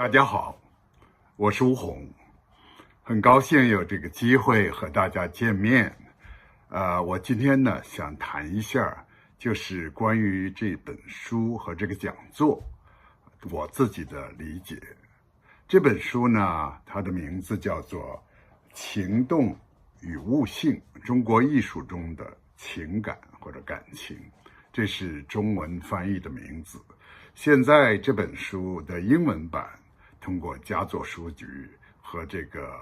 大家好，我是吴红，很高兴有这个机会和大家见面。我今天呢想谈一下，就是关于这本书和这个讲座，我自己的理解。这本书呢，它的名字叫做《情动与悟性：中国艺术中的情感或者感情》，这是中文翻译的名字。现在这本书的英文版通过佳作书局和这个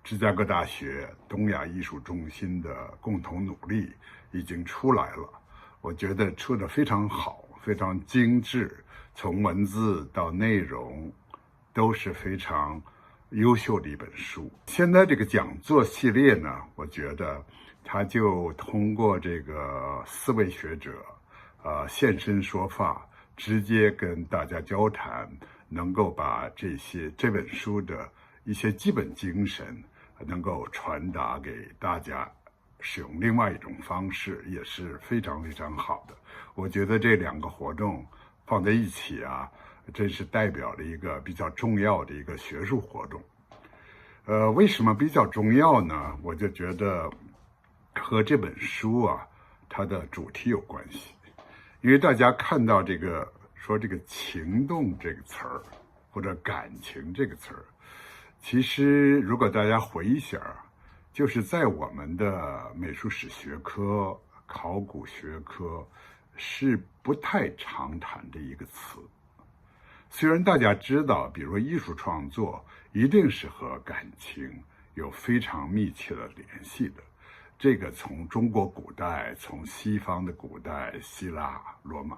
芝加哥大学东亚艺术中心的共同努力已经出来了。我觉得出得非常好，非常精致，从文字到内容都是非常优秀的一本书。现在这个讲座系列呢，我觉得它就通过这个4位学者现身说法，直接跟大家交谈，能够把这本书的一些基本精神能够传达给大家，使用另外一种方式也是非常非常好的。我觉得这两个活动放在一起真是代表了一个比较重要的一个学术活动。为什么比较重要呢？我就觉得和这本书它的主题有关系。因为大家看到这个情动这个词儿，或者感情这个词儿，其实如果大家回忆一下，就是在我们的美术史学科、考古学科是不太常谈的一个词。虽然大家知道，比如艺术创作一定是和感情有非常密切的联系的。这个从中国古代，从西方的古代，希腊、罗马，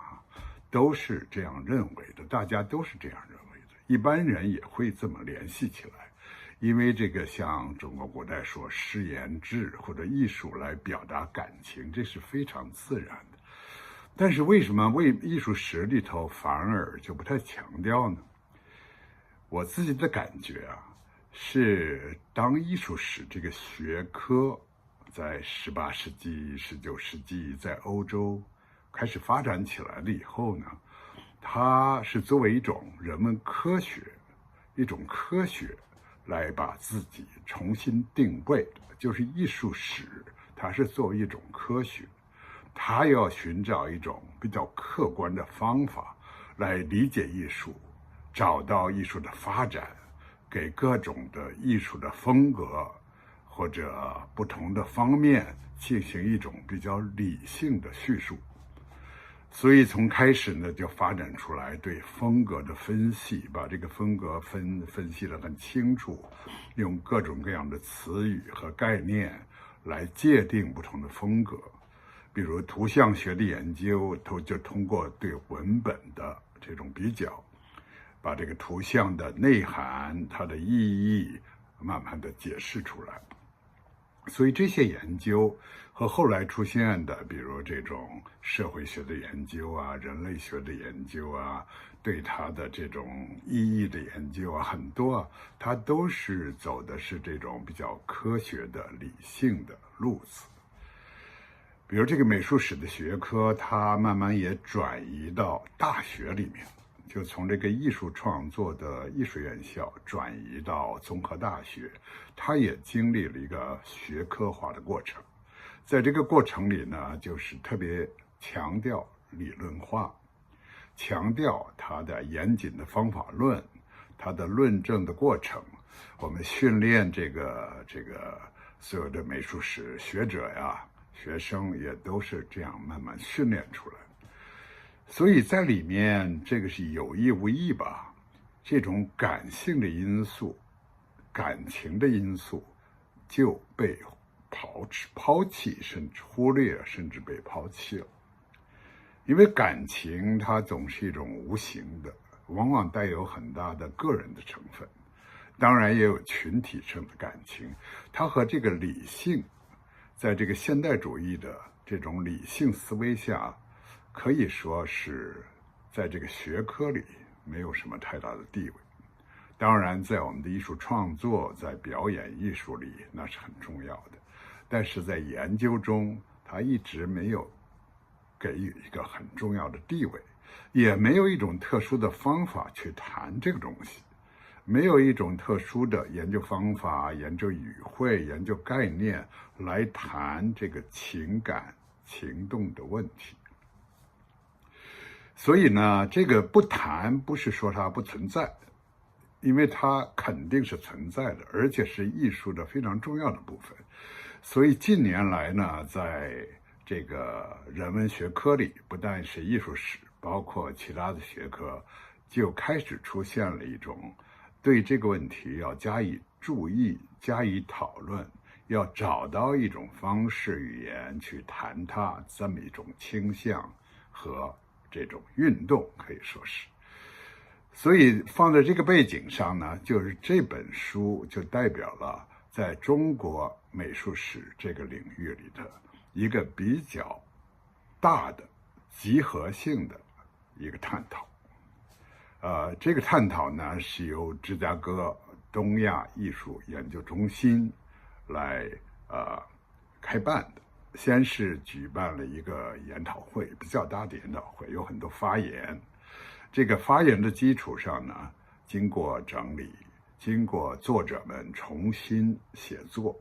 都是这样认为的，大家都是这样认为的。一般人也会这么联系起来，因为这个像中国古代说诗言志或者艺术来表达感情，这是非常自然的。但是为什么艺术史里头反而就不太强调呢？我自己的感觉是当艺术史这个学科在18世纪、19世纪在欧洲开始发展起来了以后呢，它是作为一种人文科学，一种科学来把自己重新定位的。就是艺术史它是作为一种科学，它要寻找一种比较客观的方法来理解艺术，找到艺术的发展，给各种的艺术的风格或者不同的方面进行一种比较理性的叙述。所以从开始呢，就发展出来对风格的分析，把这个风格分析得很清楚，用各种各样的词语和概念来界定不同的风格。比如图像学的研究，就通过对文本的这种比较，把这个图像的内涵、它的意义慢慢的解释出来。所以这些研究和后来出现的，比如这种社会学的研究人类学的研究对它的这种意义的研究很多它都是走的是这种比较科学的、理性的路子。比如这个美术史的学科，它慢慢也转移到大学里面，就从这个艺术创作的艺术院校转移到综合大学，它也经历了一个学科化的过程。在这个过程里呢，就是特别强调理论化，强调它的严谨的方法论，它的论证的过程。我们训练这个所有的美术史学者学生也都是这样慢慢训练出来。所以在里面，这个是有意无意吧，这种感性的因素、感情的因素就被抛弃，甚至忽略，甚至被抛弃了。因为感情它总是一种无形的，往往带有很大的个人的成分，当然也有群体性的感情。它和这个理性，在这个现代主义的这种理性思维下，可以说是在这个学科里没有什么太大的地位。当然在我们的艺术创作，在表演艺术里那是很重要的，但是在研究中它一直没有给予一个很重要的地位，也没有一种特殊的方法去谈这个东西。没有一种特殊的研究方法、研究语汇、研究概念来谈这个情感、情动的问题。所以呢，这个不谈不是说它不存在，因为它肯定是存在的，而且是艺术的非常重要的部分。所以近年来呢，在这个人文学科里，不但是艺术史，包括其他的学科，就开始出现了一种对这个问题要加以注意、加以讨论，要找到一种方式语言去谈它，这么一种倾向和这种运动，可以说是。所以放在这个背景上呢，就是这本书就代表了在中国美术史这个领域里的一个比较大的集合性的一个探讨。这个探讨呢是由芝加哥东亚艺术研究中心来开办的。先是举办了一个研讨会，比较大的研讨会，有很多发言。这个发言的基础上呢，经过整理，经过作者们重新写作，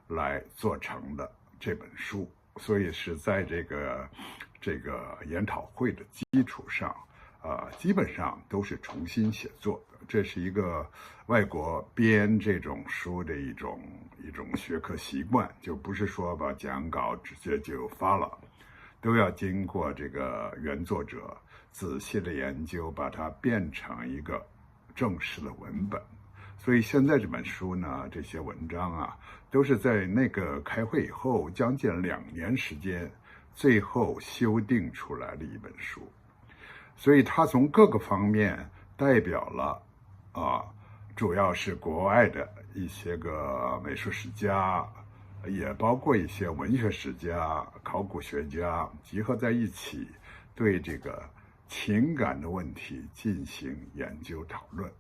来做成的这本书。所以是在这个研讨会的基础上，基本上都是重新写作的。这是一个外国编这种书的一种学科习惯，就不是说把讲稿直接就发了，都要经过这个原作者仔细的研究，把它变成一个正式的文本。所以现在这本书呢，这些文章啊，都是在那个开会以后将近2年时间，最后修订出来的一本书。所以它从各个方面代表了主要是国外的一些个美术史家，也包括一些文学史家、考古学家集合在一起，对这个情感的问题进行研究讨论。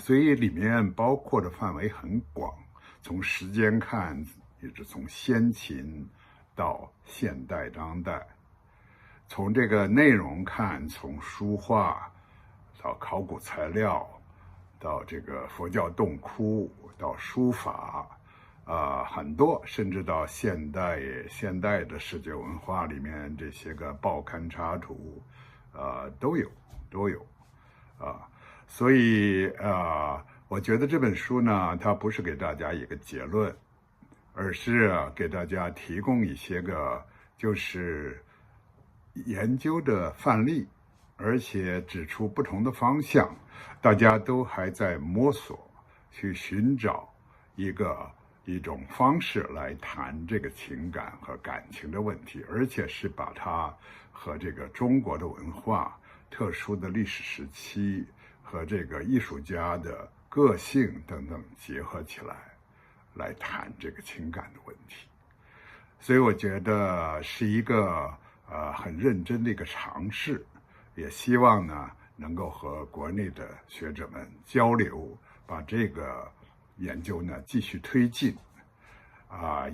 所以里面包括的范围很广，从时间看，一直从先秦到现代当代；从这个内容看，从书画到考古材料，到这个佛教洞窟，到书法，很多，甚至到现代的视觉文化里面这些个报刊插图，都有。所以我觉得这本书呢，它不是给大家一个结论，而是给大家提供一些个就是研究的范例，而且指出不同的方向，大家都还在摸索，去寻找一种方式来谈这个情感和感情的问题，而且是把它和这个中国的文化、特殊的历史时期和这个艺术家的个性等等结合起来，来谈这个情感的问题。所以我觉得是一个很认真的一个尝试，也希望呢能够和国内的学者们交流，把这个研究呢继续推进。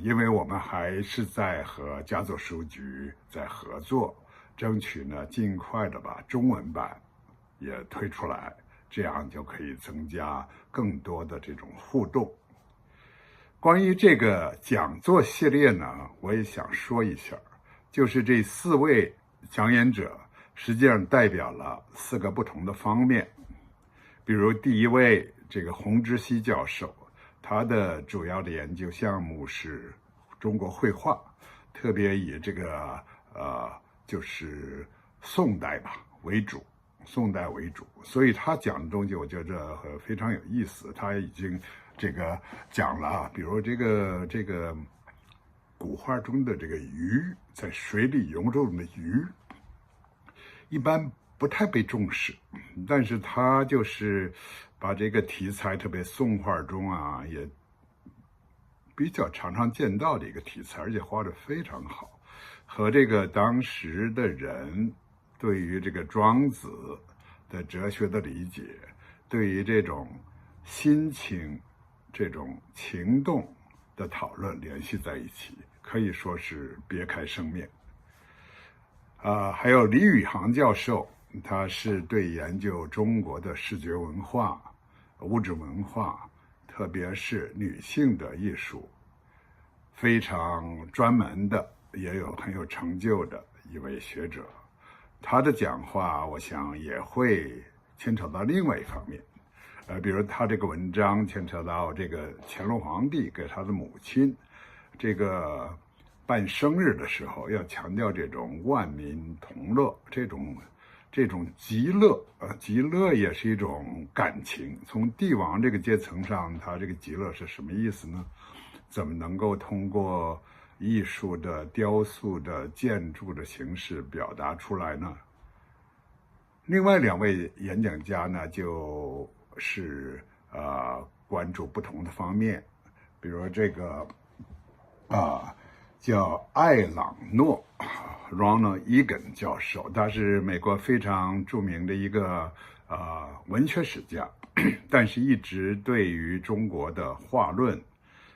因为我们还是在和佳作书局在合作，争取呢尽快的把中文版也推出来，这样就可以增加更多的这种互动。关于这个讲座系列呢，我也想说一下，就是这4位讲演者实际上代表了4个不同的方面。比如第一位这个洪之西教授，他的主要的研究项目是中国绘画，特别以这个就是宋代为主，所以他讲的东西我觉得非常有意思。他已经这个讲了，比如这个古画中的这个鱼，在水里游动的鱼，一般不太被重视，但是他就是把这个题材，特别宋画中也比较常常见到的一个题材，而且画得非常好，和这个当时的人对于这个庄子的哲学的理解，对于这种心情、这种情动的讨论联系在一起，可以说是别开生面。还有李宇航教授，他是对研究中国的视觉文化，物质文化，特别是女性的艺术，非常专门的，也有很有成就的一位学者。他的讲话，我想也会牵扯到另外一方面，比如他这个文章牵扯到这个乾隆皇帝给他的母亲这个办生日的时候，要强调这种万民同乐，这种极乐，极乐也是一种感情。从帝王这个阶层上，他这个极乐是什么意思呢？怎么能够通过艺术的、雕塑的、建筑的形式表达出来呢？另外两位演讲家呢，就是关注不同的方面，比如这个叫艾朗诺 Ronald Egan 教授，他是美国非常著名的一个文学史家，但是一直对于中国的画论、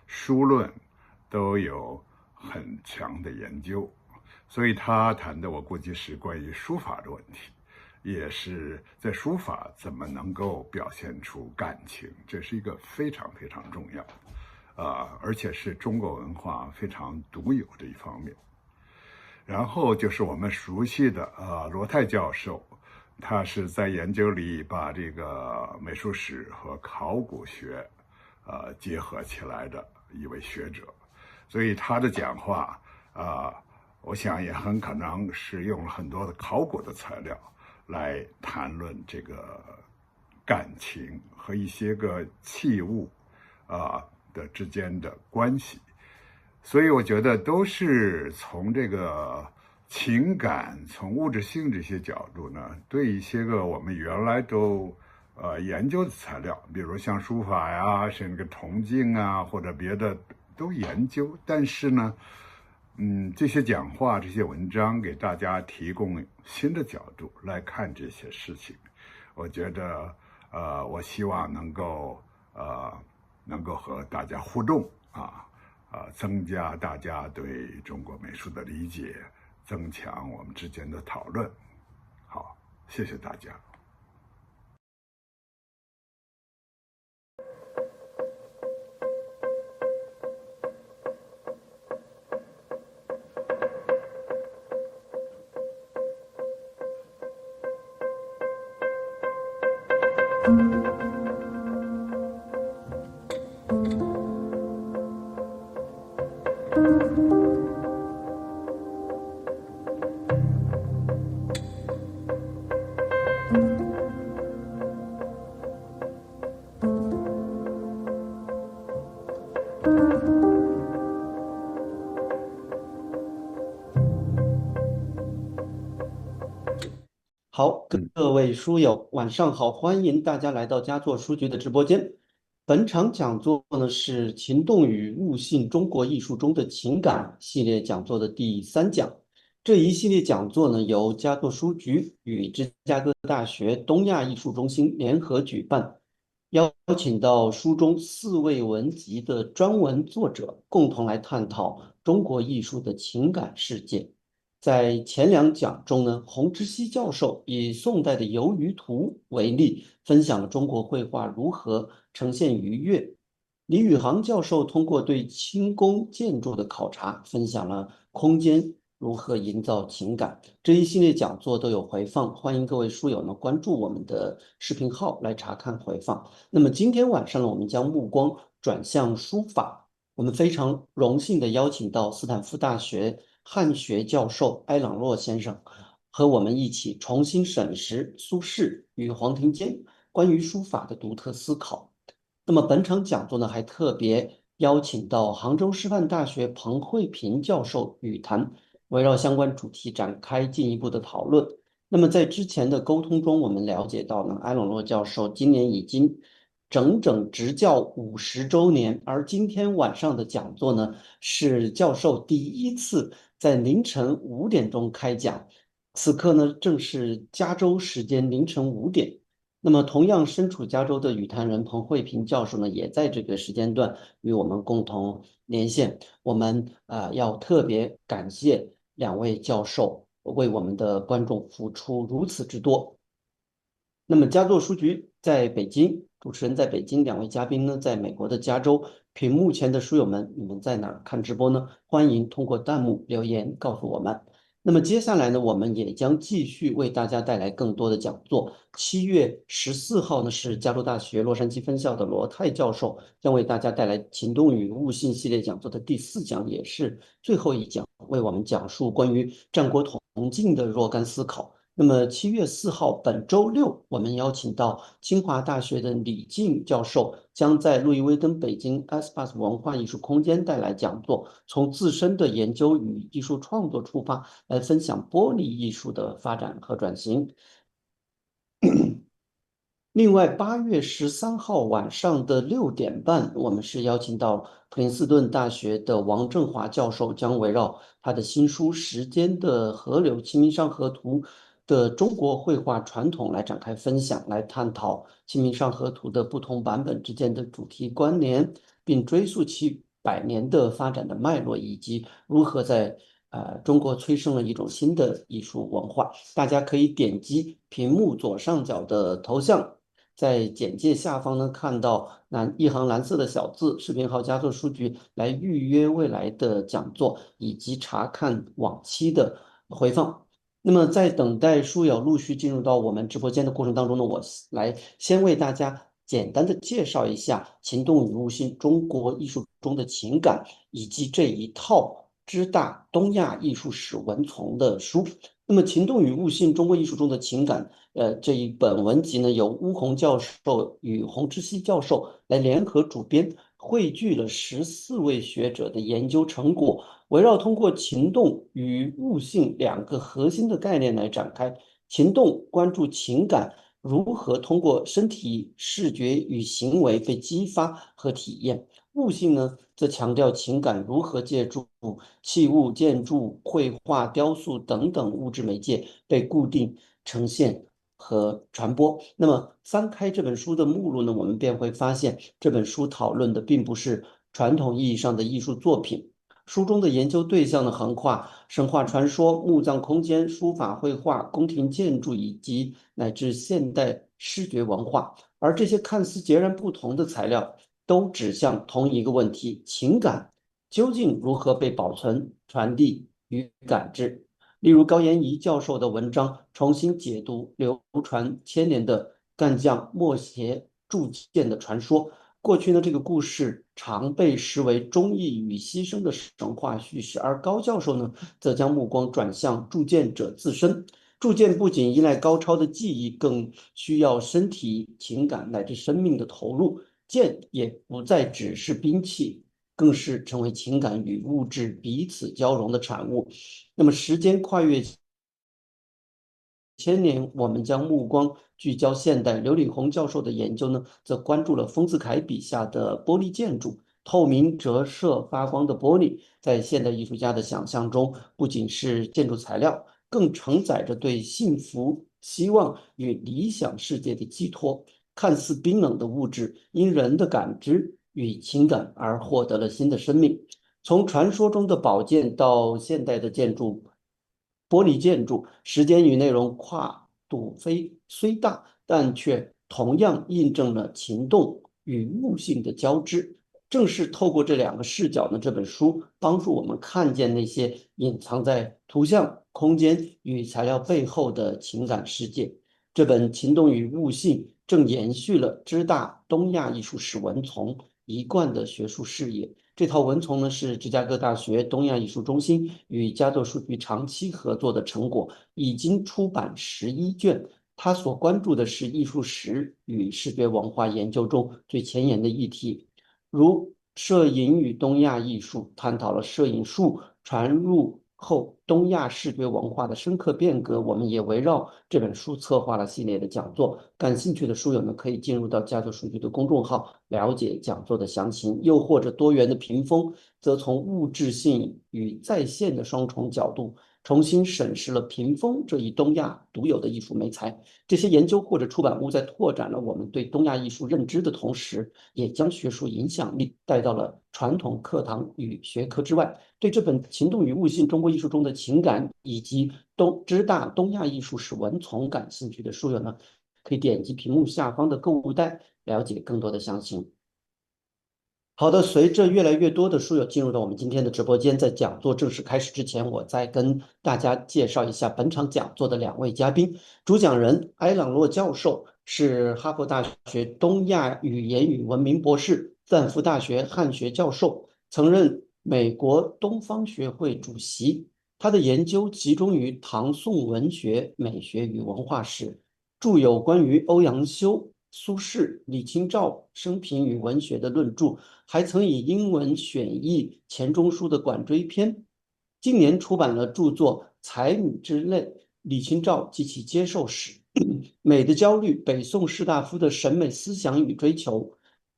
书论都有很强的研究，所以他谈的我估计是关于书法的问题，也是在书法怎么能够表现出感情，这是一个非常非常重要而且是中国文化非常独有的一方面。然后就是我们熟悉的罗泰教授，他是在研究里把这个美术史和考古学结合起来的一位学者，所以他的讲话我想也很可能是用了很多的考古的材料来谈论这个感情和一些个器物的之间的关系。所以我觉得都是从这个情感、从物质性这些角度呢，对一些个我们原来都研究的材料，比如像书法呀、甚至铜镜啊或者别的都研究，但是呢这些讲话、这些文章给大家提供新的角度来看这些事情。我觉得我希望能够和大家互动增加大家对中国美术的理解，增强我们之间的讨论。好，谢谢大家。好，各位书友，晚上好，欢迎大家来到佳作书局的直播间。本场讲座呢是情动与悟性中国艺术中的情感系列讲座的第3讲。这一系列讲座呢由佳作书局与芝加哥大学东亚艺术中心联合举办，邀请到书中4位文集的专文作者共同来探讨中国艺术的情感世界。在前2讲中呢，洪之西教授以宋代的游鱼图为例，分享了中国绘画如何呈现愉悦。李宇航教授通过对清宫建筑的考察，分享了空间如何营造情感。这一系列讲座都有回放，欢迎各位书友呢关注我们的视频号来查看回放。那么今天晚上呢，我们将目光转向书法，我们非常荣幸的邀请到斯坦福大学汉学教授埃朗洛先生和我们一起重新审视苏轼与黄庭坚关于书法的独特思考。那么本场讲座呢，还特别邀请到杭州师范大学彭慧平教授语谈，围绕相关主题展开进一步的讨论。那么在之前的沟通中，我们了解到呢，埃朗洛教授今年已经整整执教50周年，而今天晚上的讲座呢，是教授第1次在凌晨5点钟开讲，此刻呢正是加州时间凌晨5点。那么同样身处加州的语坛人彭慧平教授呢，也在这个时间段与我们共同连线。我们要特别感谢2位教授为我们的观众付出如此之多。那么佳作书局在北京主持人在北京，两位嘉宾呢在美国的加州。屏幕前的书友们，你们在哪儿看直播呢？欢迎通过弹幕留言告诉我们。那么接下来呢，我们也将继续为大家带来更多的讲座。7月14号呢，是加州大学洛杉矶分校的罗泰教授将为大家带来“情动与悟性”系列讲座的第4讲，也是最后一讲，为我们讲述关于战国铜镜的若干思考。那么7月4号，本周六，我们邀请到清华大学的李静教授，将在路易威登北京 Aspas 文化艺术空间带来讲座，从自身的研究与艺术创作出发，来分享玻璃艺术的发展和转型。另外，8月13号晚上的6点半，我们是邀请到普林斯顿大学的王振华教授，将围绕他的新书《时间的河流：清明上河图》的中国绘画传统来展开分享，来探讨《清明上河图》的不同版本之间的主题关联，并追溯其100年的发展的脉络，以及如何在中国催生了一种新的艺术文化。大家可以点击屏幕左上角的头像。在简介下方呢，看到一行蓝色的小字，视频号加做书局来预约未来的讲座，以及查看往期的回放。那么在等待书友陆续进入到我们直播间的过程当中呢，我来先为大家简单的介绍一下情动与悟性中国艺术中的情感，以及这一套之大东亚艺术史文丛的书。那么情动与悟性中国艺术中的情感这一本文集呢，由巫红教授与洪之熙教授来联合主编，汇聚了14位学者的研究成果，围绕通过情动与悟性2个核心的概念来展开。情动关注情感如何通过身体、视觉与行为被激发和体验，悟性呢，则强调情感如何借助器物、建筑、绘画、雕塑等等物质媒介被固定、呈现和传播。那么翻开这本书的目录呢，我们便会发现这本书讨论的并不是传统意义上的艺术作品。书中的研究对象呢，横跨神话传说、墓葬空间、书法绘画、宫廷建筑以及乃至现代视觉文化，而这些看似截然不同的材料都指向同一个问题：情感究竟如何被保存、传递与感知？例如高延仪教授的文章重新解读流传千年的干将莫邪铸剑的传说。过去呢，这个故事常被视为忠义与牺牲的神话叙事，而高教授呢，则将目光转向铸剑者自身。铸剑不仅依赖高超的技艺，更需要身体、情感乃至生命的投入。剑也不再只是兵器，更是成为情感与物质彼此交融的产物。那么，时间跨越千年，我们将目光聚焦现代。刘礼宏教授的研究呢，则关注了丰子恺笔下的玻璃建筑。透明、折射、发光的玻璃，在现代艺术家的想象中，不仅是建筑材料，更承载着对幸福、希望与理想世界的寄托。看似冰冷的物质，因人的感知与情感而获得了新的生命。从传说中的宝剑到现代的玻璃建筑，时间与内容跨度虽大，但却同样印证了情动与悟性的交织。正是透过这2个视角呢，这本书帮助我们看见那些隐藏在图像、空间与材料背后的情感世界。这本《情动与悟性》正延续了之大东亚艺术史文丛一贯的学术视野。这套文丛呢，是芝加哥大学东亚艺术中心与佳作书局长期合作的成果，已经出版11卷。他所关注的是艺术史与视觉文化研究中最前沿的议题，如摄影与东亚艺术，探讨了摄影术传入后东亚视觉文化的深刻变革。我们也围绕这本书策划了系列的讲座，感兴趣的书友呢，可以进入到佳作书局的公众号了解讲座的详情，又或者多元的屏风则从物质性与在线的双重角度重新审视了屏风这一东亚独有的艺术媒材。这些研究或者出版物在拓展了我们对东亚艺术认知的同时，也将学术影响力带到了传统课堂与学科之外。对这本《情动与悟性：中国艺术中的情感》以及之大东亚艺术史文丛感兴趣的书友呢，可以点击屏幕下方的购物袋，了解更多的详情。好的，随着越来越多的书友进入到我们今天的直播间，在讲座正式开始之前，我再跟大家介绍一下本场讲座的两位嘉宾。主讲人埃朗洛教授是哈佛大学东亚语言与文明博士，斯坦福大学汉学教授，曾任美国东方学会主席。他的研究集中于唐宋文学、美学与文化史，著有关于欧阳修、苏轼、李清照生平与文学的论著。还曾以英文选译钱钟书的管锥篇。近年出版了著作《才女之泪》《李清照及其接受史》《美的焦虑》北宋士大夫的审美思想与追求，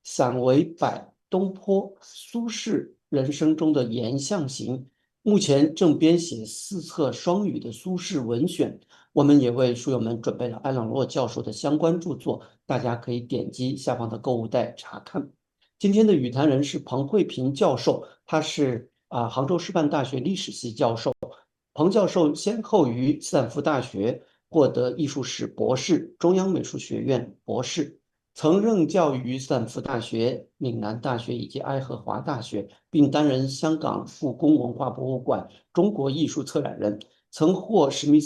散为百东坡、苏轼人生中的言象行。目前正编写4册双语的苏轼文选，我们也为书友们准备了安朗洛教授的相关著作，大家可以点击下方的购物袋查看。今天的语坛人是彭慧平教授，他是杭州师范大学历史系教授。彭教授先后于斯坦福大学获得艺术史博士、中央美术学院博士，曾任教于斯坦福大学、岭南大学以及爱荷华大学，并担任香港故宫文化博物馆中国艺术策展人，曾获史密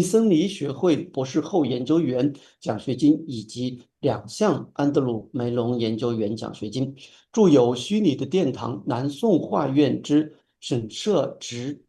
森尼学会博士后研究员奖学金以及2项安德鲁梅隆研究员奖学金，著有《虚拟的殿堂》南宋画院之沈摄直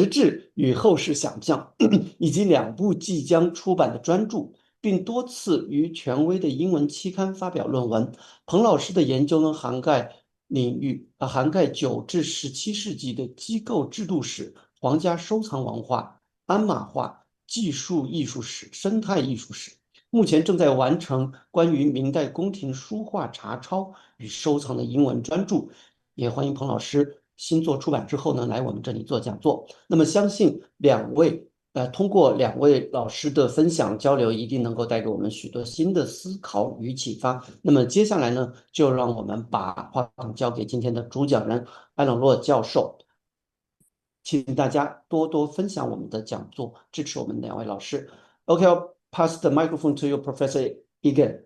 至与后世想象，以及2部即将出版的专著，并多次于权威的英文期刊发表论文。彭老师的研究呢，涵盖9至17世纪的机构制度史、皇家收藏文化、鞍马画、技术艺术史、生态艺术史。目前正在完成关于明代宫廷书画查抄与收藏的英文专著，也欢迎彭老师新作出版之后呢，来我们这里做讲座。那么相信通过2位老师的分享交流，一定能够带给我们许多新的思考与启发。那么接下来呢，就让我们把话筒交给今天的主讲人埃朗洛教授，请大家多多分享我们的讲座，支持我们2位老师。Okay, I'll pass the microphone to you, Professor Egan.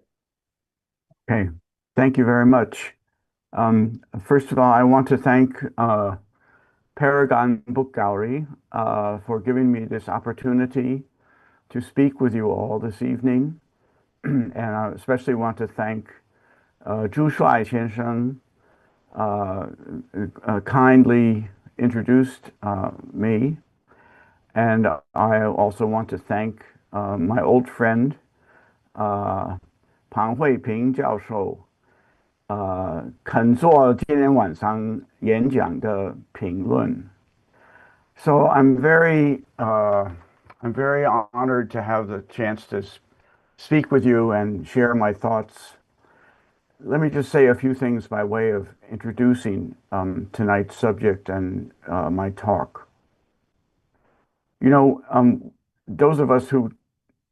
Okay, thank you very much. First of all, I want to thank Paragon Book Gallery for giving me this opportunity to speak with you all this evening. And I especially want to thank Zhu Shuai 先生 kindly introduced me. And I also want to thank my old friend, Pang Huiping 教授肯做今天晚上演讲的评论. So I'm very honored to have the chance to speak with you and share my thoughts. Let me just say a few things by way of introducing tonight's subject and my talk. You know, those of us who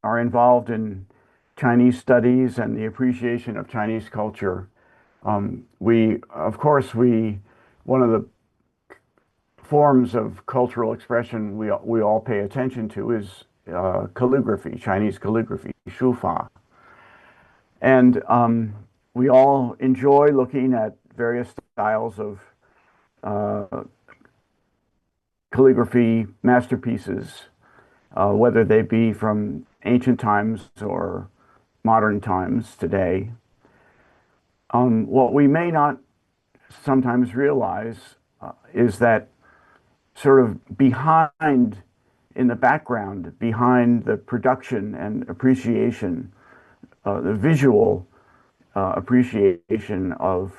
are involved in Chinese studies and the appreciation of Chinese culture, one of the forms of cultural expression we all pay attention to is calligraphy, Chinese calligraphy, 书法. And we all enjoy looking at various styles of calligraphy masterpieces, whether they be from ancient times or modern times today. What we may not sometimes realize is that sort of in the background, behind the production and appreciation, the visual appreciation of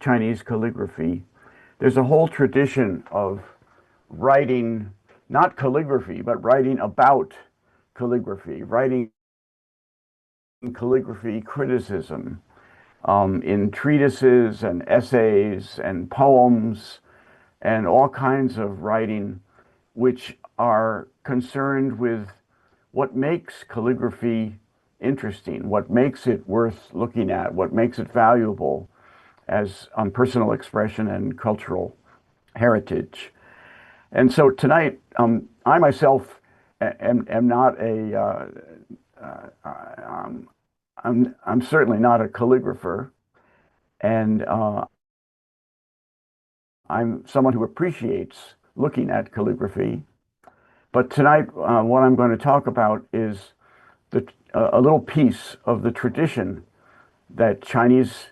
Chinese calligraphy, there's a whole tradition of writing, not calligraphy, but writing about calligraphy, writing calligraphy criticism in treatises and essays and poems and all kinds of writing which are concerned with what makes calligraphy interesting, what makes it worth looking at, what makes it valuable as personal expression and cultural heritage. And so tonight, I myself am not I'm certainly not a calligrapher, and I'm someone who appreciates looking at calligraphy. But tonight, what I'm going to talk about is a little piece of the tradition that Chinese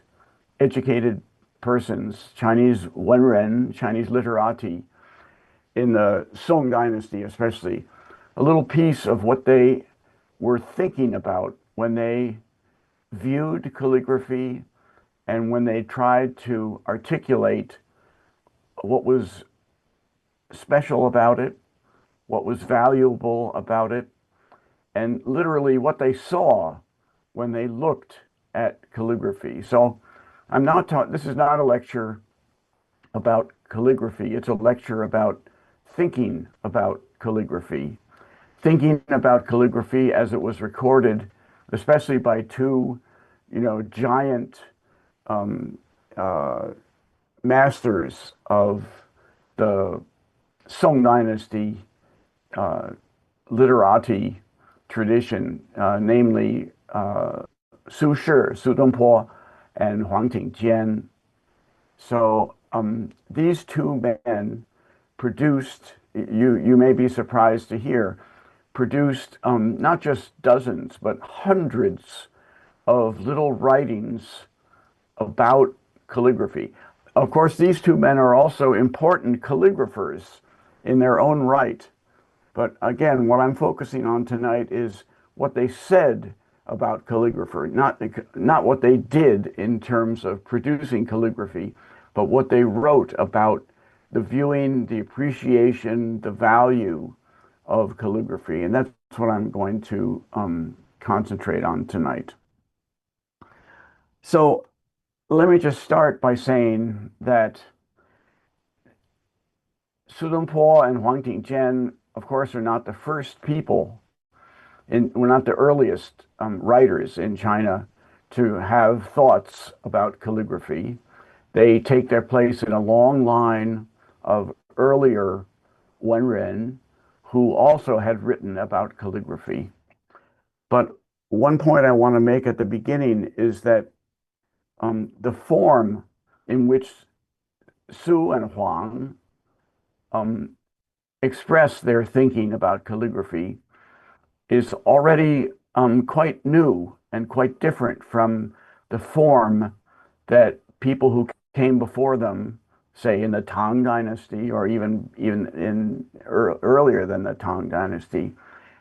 educated persons, Chinese Wenren, Chinese literati, in the Song Dynasty especially, a little piece of what they were thinking about when they viewed calligraphy and when they tried to articulate what was special about it, what was valuable about it, and literally what they saw when they looked at calligraphy. So I'm not taught, this is not a lecture about calligraphy. It's a lecture about thinking about calligraphy, thinking about calligraphy as it was recorded, especially by two, giant masters of the Song Dynasty literati tradition, namely Su Dongpo, and Huang Tingjian. So these two men produced, you may be surprised to hear, produced not just dozens, but hundreds of little writings about calligraphy. Of course, these two men are also important calligraphers in their own right. But again, what I'm focusing on tonight is what they said about calligraphy, not what they did in terms of producing calligraphy, but what they wrote about the viewing, the appreciation, the value of calligraphy. And that's what I'm going to concentrate on tonight. So let me just start by saying that Su Dongpo and Huang Tingjian, of course, are not the first people, we're not the earliest writers in China to have thoughts about calligraphy. They take their place in a long line of earlier Wenren who also had written about calligraphy. But one point I want to make at the beginning is that the form in which Su and Huang express their thinking about calligraphy is already quite new and quite different from the form that people who came before them, say in the Tang Dynasty or even earlier than the Tang Dynasty,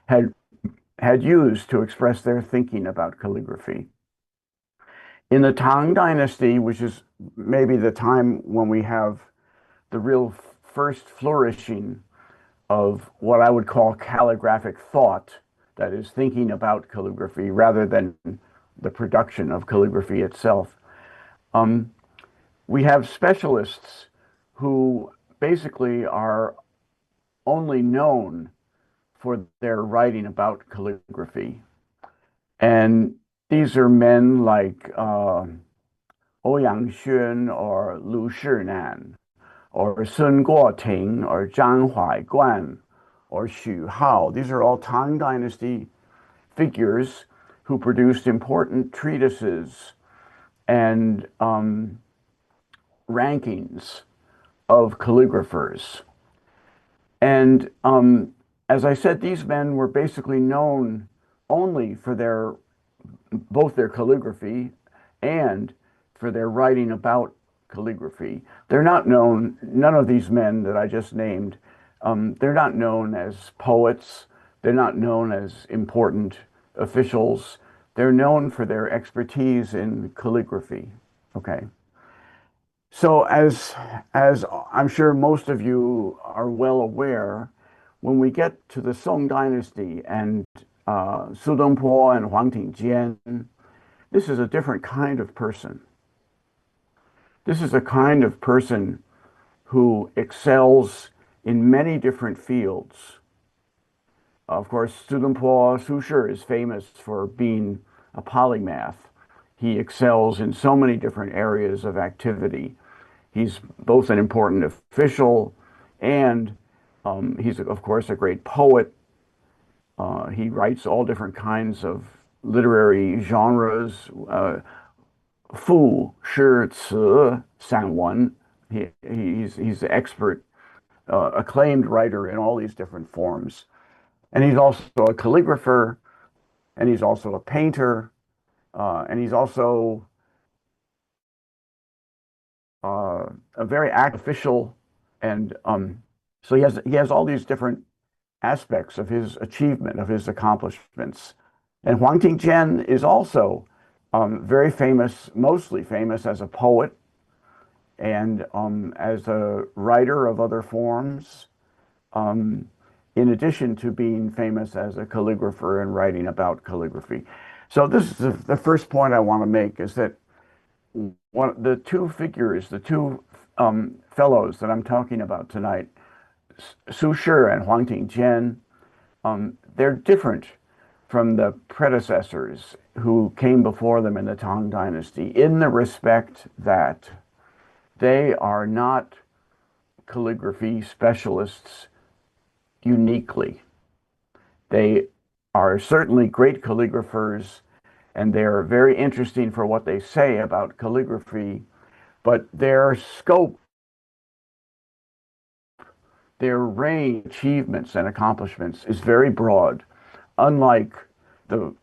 had used to express their thinking about calligraphy. In the Tang Dynasty, which is maybe the time when we have the real first flourishing of what I would call calligraphic thought, that is, thinking about calligraphy rather than the production of calligraphy itself. We have specialists who basically are only known for their writing about calligraphy. And these are men like Ouyang Xuan or Lu Shinan, or Sun Guoting, or Zhang Huaiguan, or Xu Hao. These are all Tang Dynasty figures who produced important treatises and rankings of calligraphers. And as I said, these men were basically known only for both their calligraphy and for their writing about calligraphy. They're not known, none of these men that I just named, they're not known as poets. They're not known as important officials. They're known for their expertise in calligraphy. Okay. So as I'm sure most of you are well aware, when we get to the Song Dynasty and Su Dongpo and Huang Tingjian, this is a different kind of person. This is a kind of person who excels in many different fields. Of course, Su Dongpo Su Shi is famous for being a polymath. He excels in so many different areas of activity. He's both an important official and he's, of course, a great poet. He writes all different kinds of literary genres, fu, shi, ci, sanwen. He's an expert, acclaimed writer in all these different forms. And he's also a calligrapher, and he's also a painter, and he's also a very active official. And so he has all these different aspects of his achievement, of his accomplishments. And Huang Tingjian is also very famous, mostly famous as a poet and as a writer of other forms, in addition to being famous as a calligrapher and writing about calligraphy. So this is the first point I want to make, is that the two figures, the two fellows that I'm talking about tonight, Su Shi and Huang Tingjian, they're different from the predecessors who came before them in the Tang Dynasty in the respect that they are not calligraphy specialists uniquely. They are certainly great calligraphers, and they're very interesting for what they say about calligraphy, but their scope, their range, achievements and accomplishments is very broad, unlike the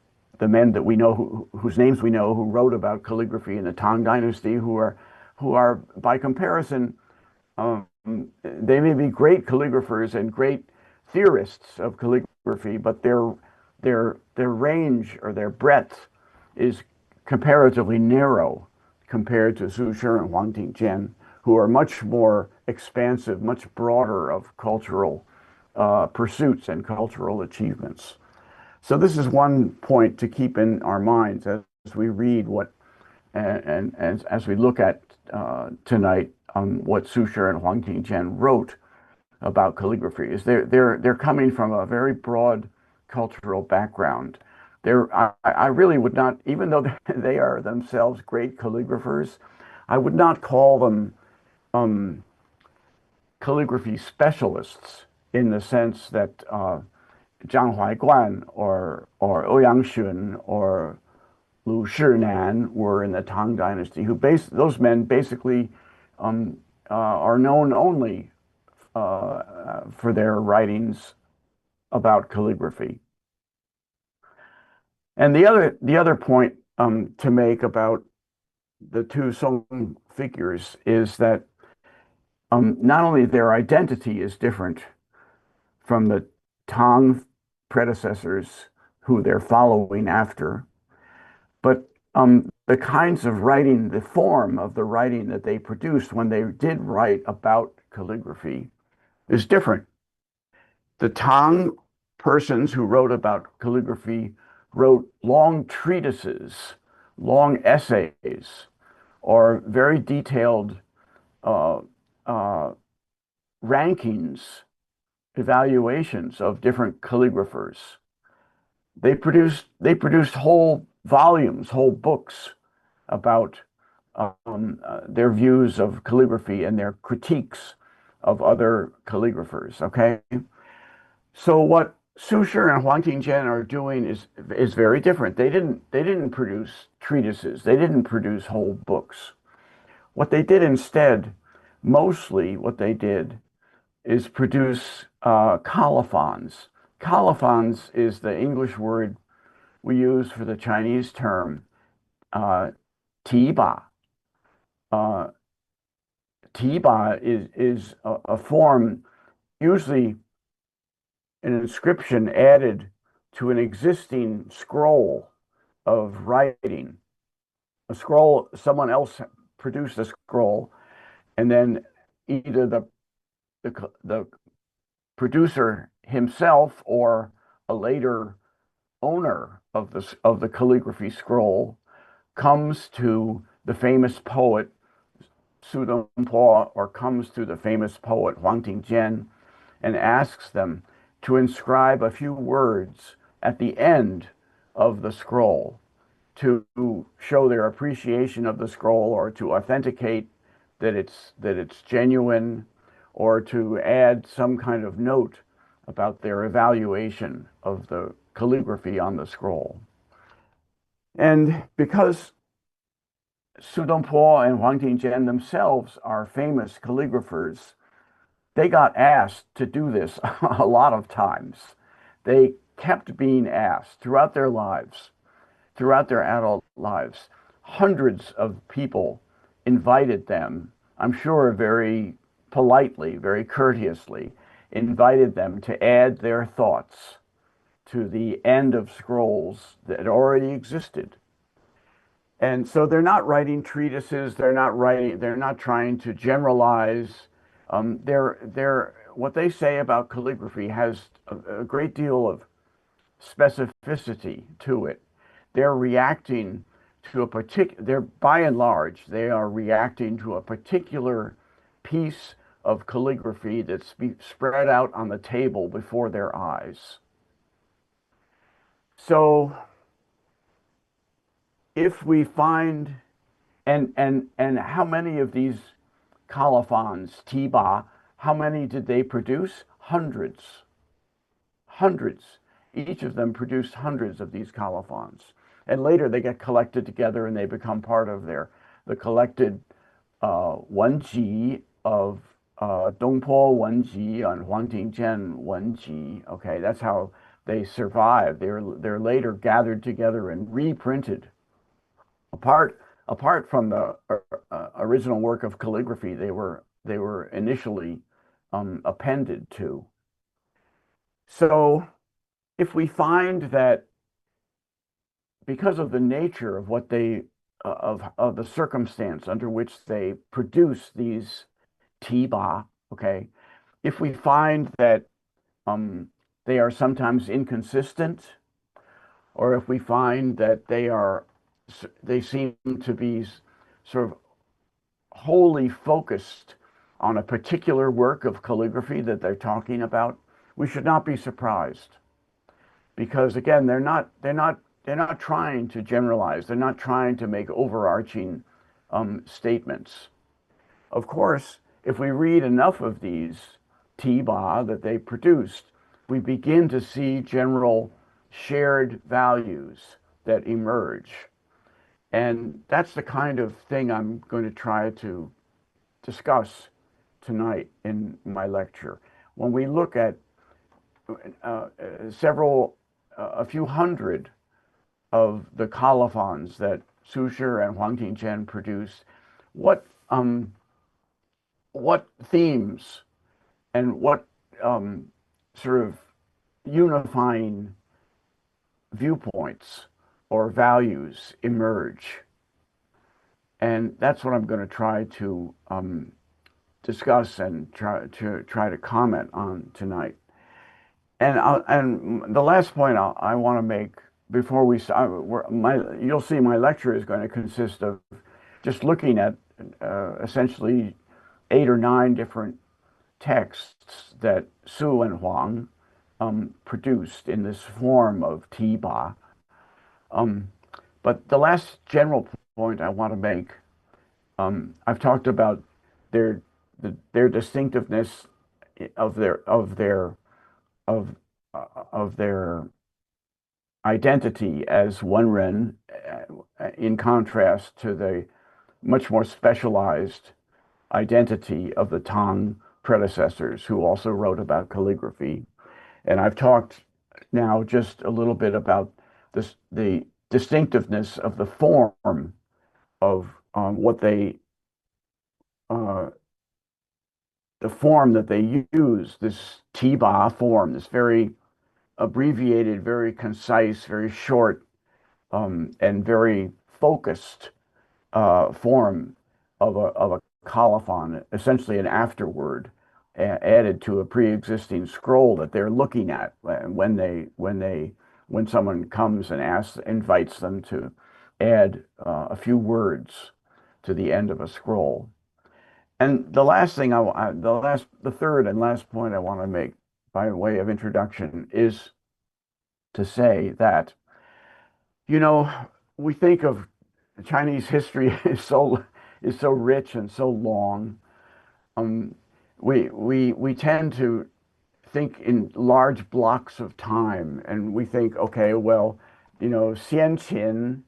men that we know, whose names we know, who wrote about calligraphy in the Tang Dynasty, who are by comparison, they may be great calligraphers and great theorists of calligraphy, but their range or their breadth is comparatively narrow compared to Su Shi and Huang Tingjian, who are much more expansive, much broader of cultural pursuits and cultural achievements. So this is one point to keep in our minds as we read what and as we look at tonight what Su Shi and Huang Tingjian wrote about calligraphy. Is they're coming from a very broad cultural background. I really would not, even though they are themselves great calligraphers, I would not call them calligraphy specialists in the sense that Zhang Huaiguan or Ouyang Xun or Lu Shinan were in the Tang Dynasty, those men basically are known only for their writings about calligraphy. And the other point to make about the two Song figures is that not only their identity is different from the Tang predecessors who they're following after, but the kinds of writing, the form of the writing that they produced when they did write about calligraphy is different. The Tang persons who wrote about calligraphy wrote long treatises, long essays, or very detailed rankings, evaluations of different calligraphers. They produced whole volumes, whole books about their views of calligraphy and their critiques of other calligraphers. Okay, so what Su Shi and Huang Tingjian are doing is very different. They didn't produce treatises. They didn't produce whole books. What they did instead, mostly what they did, is produce colophons. Colophons is the English word we use for the Chinese term tiba. Tiba is a form, usually an inscription added to an existing scroll of writing. A scroll, someone else produced a scroll, and then either the producer himself or a later owner of the calligraphy scroll comes to the famous poet Su Dongpo, or comes to the famous poet Huang Tingjian and asks them to inscribe a few words at the end of the scroll to show their appreciation of the scroll, or to authenticate that it's genuine, or to add some kind of note about their evaluation of the calligraphy on the scroll. And because Su Dongpo and Huang Tingjian themselves are famous calligraphers, they got asked to do this a lot of times. They kept being asked throughout their lives, throughout their adult lives. Hundreds of people invited them, I'm sure very politely, very courteously, invited them to add their thoughts to the end of scrolls that already existed. And so they're not writing treatises, they're not trying to generalize. What they say about calligraphy has a great deal of specificity to it. They're reacting to a particular, by and large, they are reacting to a particular piece of calligraphy that's spread out on the table before their eyes. So if we find, and how many of these colophons, tiba, how many did they produce? Hundreds. Hundreds. Each of them produced hundreds of these colophons. And later they get collected together and they become part of the collected Wenji of Dongpo Wenji and Huang Tingjian Wenji. Okay, that's how they survive. They're later gathered together and reprinted. Apart from the original work of calligraphy, they were initially appended to. So if we find that because of the nature of what they of the circumstance under which they produce these tiba, okay, if we find that they are sometimes inconsistent, or if we find that they seem to be sort of wholly focused on a particular work of calligraphy that they're talking about, we should not be surprised, because again, they're not trying to generalize. They're not trying to make overarching statements. Of course, if we read enough of these tiba that they produced, we begin to see general shared values that emerge. And that's the kind of thing I'm going to try to discuss tonight in my lecture. When we look at a few hundred of the colophons that Su Shi and Huang Tingjian produced, what themes and what sort of unifying viewpoints or values emerge? And that's what I'm going to try to discuss and try to comment on tonight. And the last point I want to make before we start, you'll see my lecture is going to consist of just looking at essentially 8 or 9 different texts that Su and Huang produced in this form of tiba. But the last general point I want to make, I've talked about their distinctiveness of their identity as Wenren, in contrast to the much more specialized identity of the Tang predecessors who also wrote about calligraphy. And I've talked now just a little bit about the distinctiveness of the form of the form that they use, this tiba form, this very abbreviated, very concise, very short, and very focused form of a colophon, essentially an afterword added to a pre-existing scroll that they're looking at when someone comes and invites them to add a few words to the end of a scroll. And the third and last point I want to make by way of introduction is to say that, we think of Chinese history is so rich and so long. We tend to think in large blocks of time, and we think, okay, well, Xianqin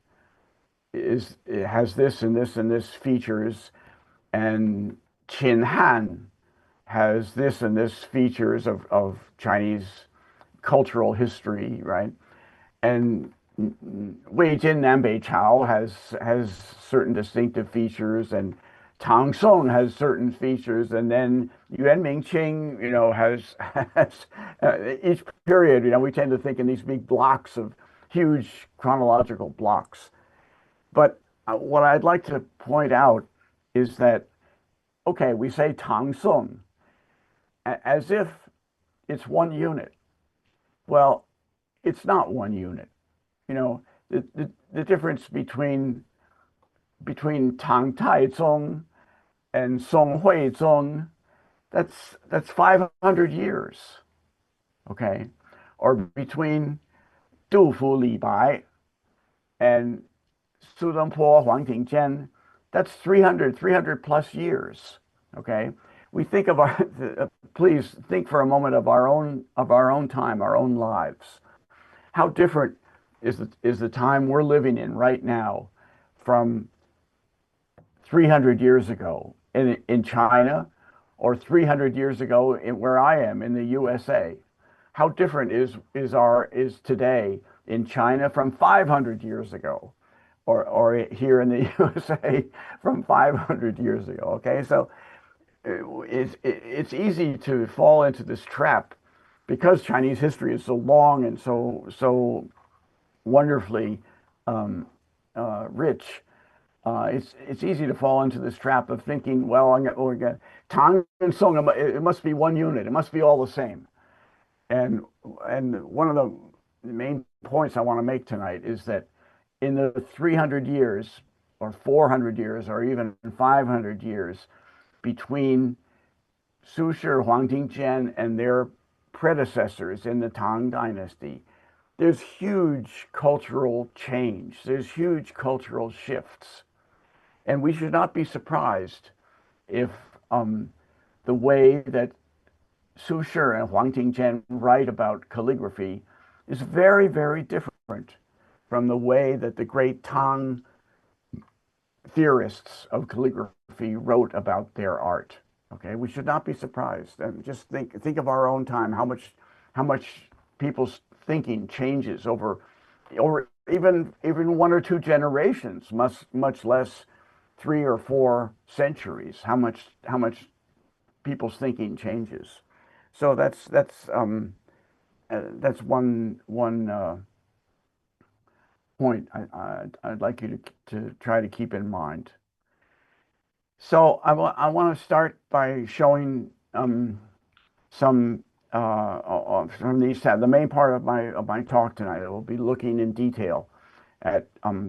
it has this and this and this features, and Qin Han has this and this features of Chinese cultural history, right? And Weijin Nanbei Chao has certain distinctive features, and Tang Song has certain features, and then Yuan Mingqing, has each period. We tend to think in these big blocks of huge chronological blocks. But what I'd like to point out is that, okay, we say Tang Song as if it's one unit. Well, it's not one unit. The difference between Tang Taizong and Song Huizong, that's 500 years, okay? Or between Du Fu Li Bai and Su Dongpo Huang Tingjian, that's 300 plus years, okay? We think of please think for a moment of our own time, our own lives. How different is the time we're living in right now from 300 years ago in China, or 300 years ago where I am in the USA? How different is today in China from 500 years ago, or here in the USA from 500 years ago? Okay, so it's easy to fall into this trap because Chinese history is so long and so wonderfully rich. It's easy to fall into this trap of thinking, well, Tang and Song, it must be one unit. It must be all the same. And one of the main points I want to make tonight is that in the 300 years or 400 years or even 500 years between Su Shi, Huang Tingjian, and their predecessors in the Tang Dynasty, there's huge cultural change. There's huge cultural shifts. And we should not be surprised if the way that Su Shi and Huang Tingjian write about calligraphy is very, very different from the way that the great Tang theorists of calligraphy wrote about their art. Okay, we should not be surprised, and just think of our own time, how much people's thinking changes over even 1 or 2 generations, much less 3 or 4 centuries. How much people's thinking changes. So that's one point I'd like you to try to keep in mind. So I want to start by showing some from these tabs. The main part of my talk tonight, I will be looking in detail at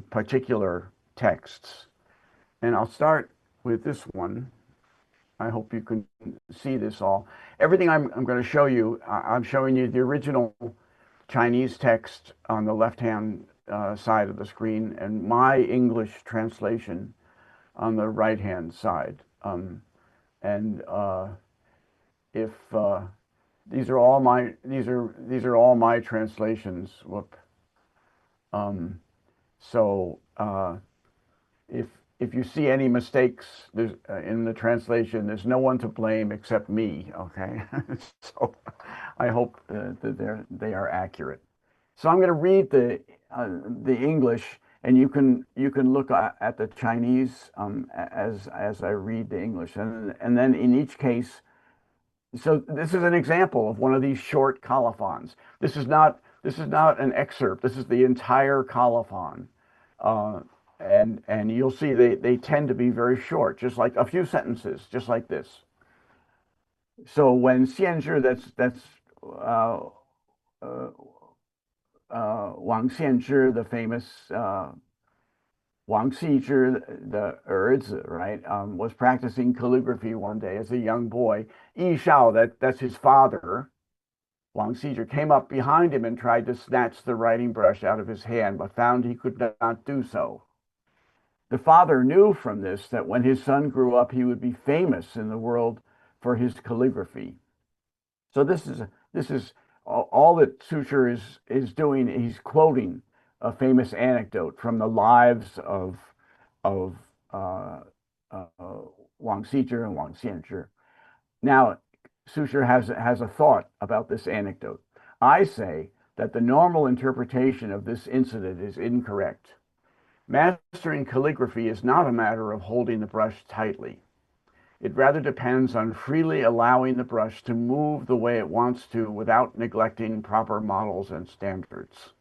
particular texts, and I'll start with this one. I hope you can see this all. Everything I'm going to show you, I'm showing you the original Chinese text on the left-hand side of the screen, and my English translation on the right-hand side. If these are all my translations. Whoop. So if you see any mistakes in the translation, there's no one to blame except me. Okay, so I hope that they are accurate. So I'm going to read the English, and you can look at the Chinese as I read the English, and then in each case. So this is an example of one of these short colophons. This is not an excerpt. This is the entire colophon, and you'll see they tend to be very short, just like a few sentences, just like this. So when Xianzhi, that's Wang Xianzhi, the famous Wang Xizhi, the Erzi, right, was practicing calligraphy one day as a young boy. Yi Shao, that's his father, Wang Xizhi, came up behind him and tried to snatch the writing brush out of his hand, but found he could not do so. The father knew from this that when his son grew up, he would be famous in the world for his calligraphy. So this this is all that Suture is doing. He's quoting a famous anecdote from the lives of uh, uh, Wang Xizhi and Wang Xianzhi. Now, Suture has a thought about this anecdote. I say that the normal interpretation of this incident is incorrect. Mastering calligraphy is not a matter of holding the brush tightly. It rather depends on freely allowing the brush to move the way it wants to without neglecting proper models and standards.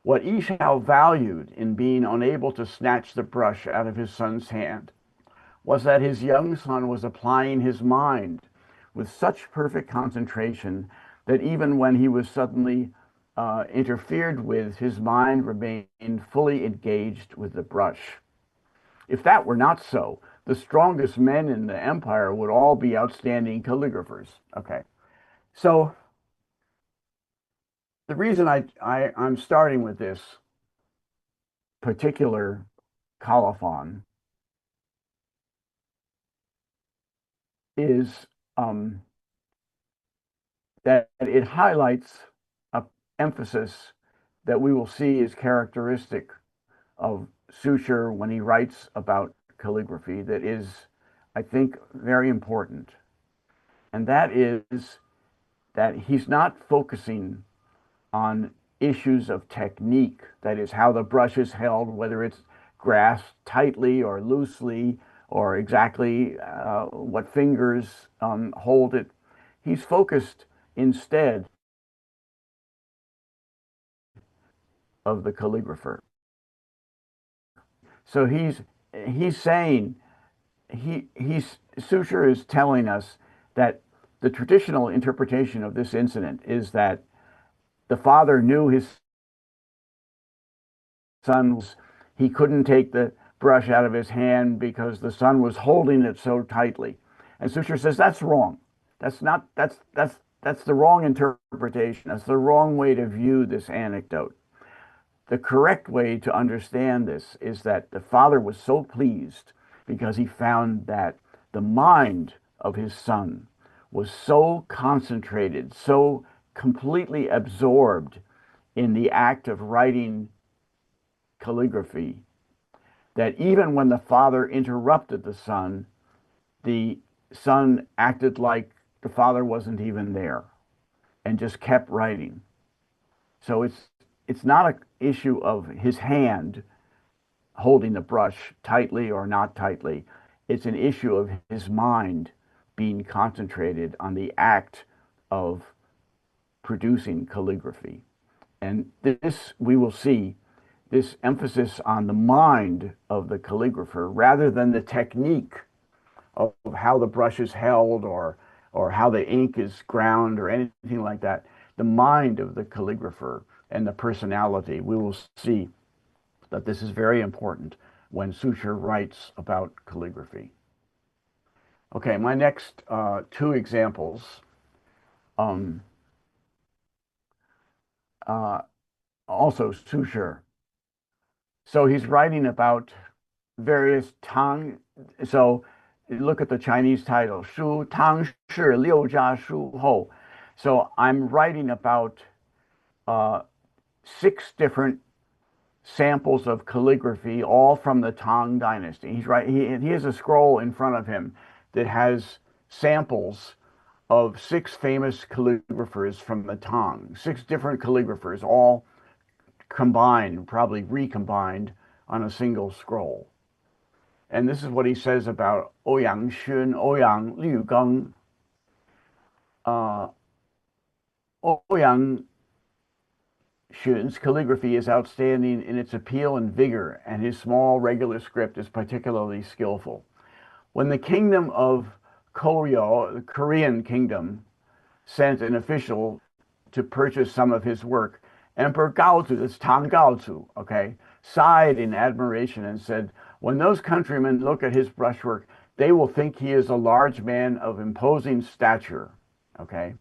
What Yishao valued in being unable to snatch the brush out of his son's hand was that his young son was applying his mind with such perfect concentration that even when he was suddenly interfered with, his mind remained fully engaged with the brush. If that were not so, the strongest men in the empire would all be outstanding calligraphers. Okay, so the reason I'm starting with this particular colophon is that it highlights an emphasis that we will see is characteristic of Suture when he writes about calligraphy that is, I think, very important. And that is that he's not focusing on issues of technique, that is, how the brush is held, whether it's grasped tightly or loosely, or exactly what fingers hold it. He's focused instead of the calligrapher. So he's saying Suture is telling us that the traditional interpretation of this incident is that the father knew his son was, he couldn't take the brush out of his hand because the son was holding it so tightly. And Suture says that's wrong. That's the wrong interpretation. That's the wrong way to view this anecdote. The correct way to understand this is that the father was so pleased because he found that the mind of his son was so concentrated, so completely absorbed in the act of writing calligraphy, that even when the father interrupted the son acted like the father wasn't even there and just kept writing. So it's not an issue of his hand holding the brush tightly or not tightly. It's an issue of his mind being concentrated on the act of producing calligraphy. And this, we will see, this emphasis on the mind of the calligrapher rather than the technique of how the brush is held or how the ink is ground or anything like that. The mind of the calligrapher and the personality, we will see that this is very important when Suture writes about calligraphy. Okay, my next two examples also Suture. So he's writing about various Tang. So look at the Chinese title, Shu Tang Shi Liu Jia Shu Hou. So I'm writing about 6 different samples of calligraphy, all from the Tang Dynasty. He's right. He has a scroll in front of him that has samples of 6 famous calligraphers from the Tang. 6 different calligraphers, all combined, probably recombined on a single scroll. And this is what he says about Ouyang Xun, Ouyang Liu Geng. Ouyang Xun's calligraphy is outstanding in its appeal and vigor, and his small, regular script is particularly skillful. When the kingdom of Koryo, the Korean kingdom, sent an official to purchase some of his work, Emperor Gaozu, that's Tang Gaozu, okay, sighed in admiration and said, when those countrymen look at his brushwork, they will think he is a large man of imposing stature, okay?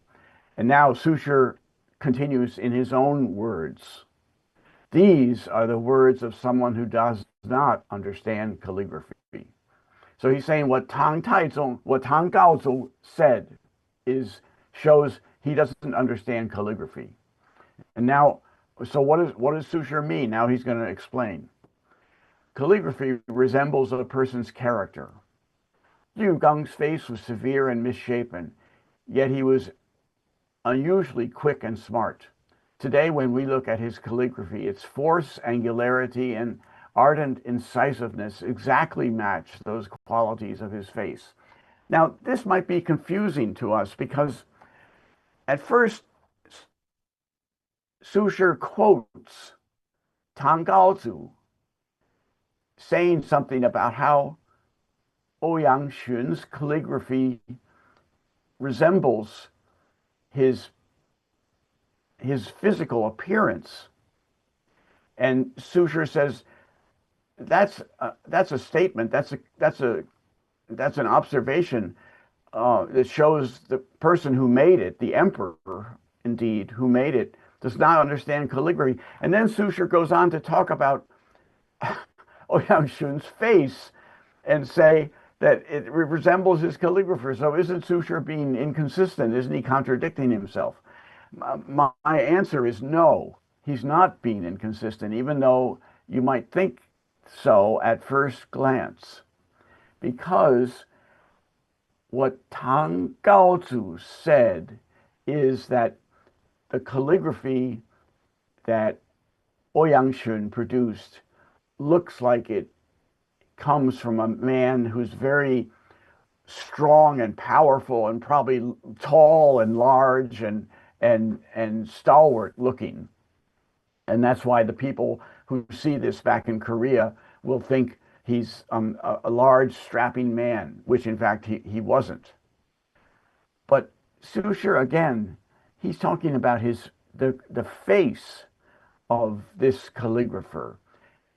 And now Suture continues in his own words. These are the words of someone who does not understand calligraphy. So he's saying what Tang Gaozu said shows he doesn't understand calligraphy. And now, so what does Susher mean? Now he's going to explain. Calligraphy resembles a person's character. Liu Gang's face was severe and misshapen, yet he was unusually quick and smart. Today, when we look at his calligraphy, its force, angularity, and ardent incisiveness exactly match those qualities of his face. Now, this might be confusing to us because at first, Susher quotes Tang Gaozu saying something about how Ouyang Xun's calligraphy resembles his physical appearance. And Susher says that's a statement, that's an observation that shows the person who made it, the emperor indeed, who made it, does not understand calligraphy. And then Susher goes on to talk about Ouyang Xun's face and say that it resembles his calligrapher. So isn't Susher being inconsistent? Isn't he contradicting himself? My answer is no, he's not being inconsistent, even though you might think so at first glance. Because what Tang Gaozu said is that the calligraphy that Ouyang Xun produced looks like it comes from a man who's very strong and powerful and probably tall and large and stalwart looking. And that's why the people who see this back in Korea will think he's a large, strapping man, which in fact he wasn't. But Susher, again, he's talking about the face of this calligrapher.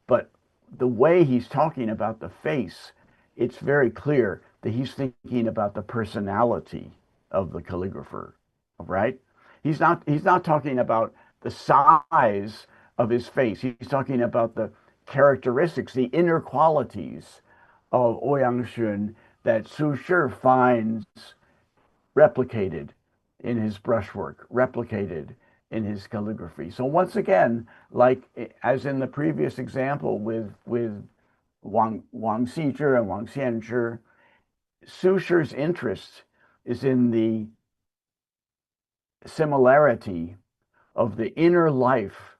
But the way he's talking about the face, it's very clear that he's thinking about the personality of the calligrapher, right? He's not talking about the size of his face. He's talking about the characteristics, the inner qualities of Ouyang Xun that Susher finds replicated in his brushwork, replicated in his calligraphy. So once again, like as in the previous example with Wang Xizhi and Wang Xianzhi, Susher's interest is in the similarity of the inner life,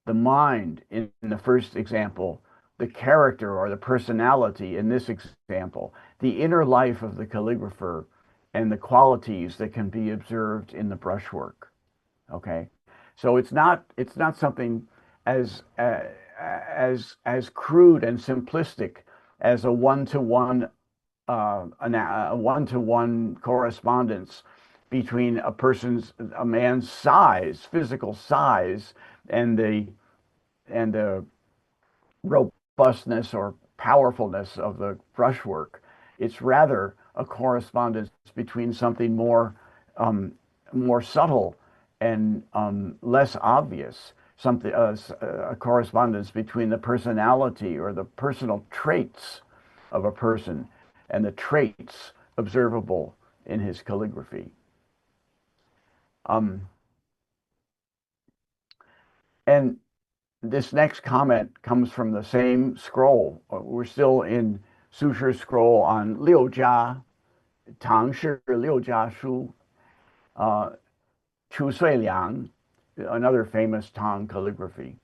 the mind in the first example, the character or the personality in this example, the inner life of the calligrapher and the qualities that can be observed in the brushwork. Okay, so it's not something as crude and simplistic as a one-to-one correspondence between a man's size, physical size, and the robustness or powerfulness of the brushwork. It's rather a correspondence between something more subtle and less obvious, something a correspondence between the personality or the personal traits of a person and the traits observable in his calligraphy. And this next comment comes from the same scroll. We're still in Susher's scroll on Liu Jia, Tang Shi Liu Jia Shu, Chu Sui Liang, another famous Tang calligraphy.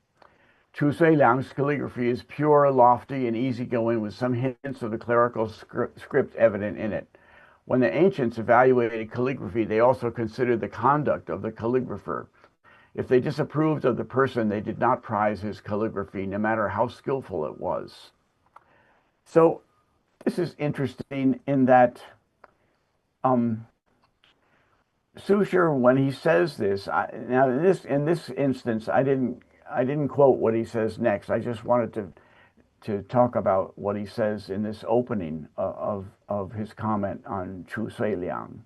Chu Sui Liang's calligraphy is pure, lofty, and easygoing with some hints of the clerical script evident in it. When the ancients evaluated calligraphy, they also considered the conduct of the calligrapher. If they disapproved of the person, they did not prize his calligraphy, no matter how skillful it was. So this is interesting in that Susher, when he says this, now in this instance, I didn't quote what he says next. I just wanted to talk about what he says in this opening of his comment on Chu Sui Liang.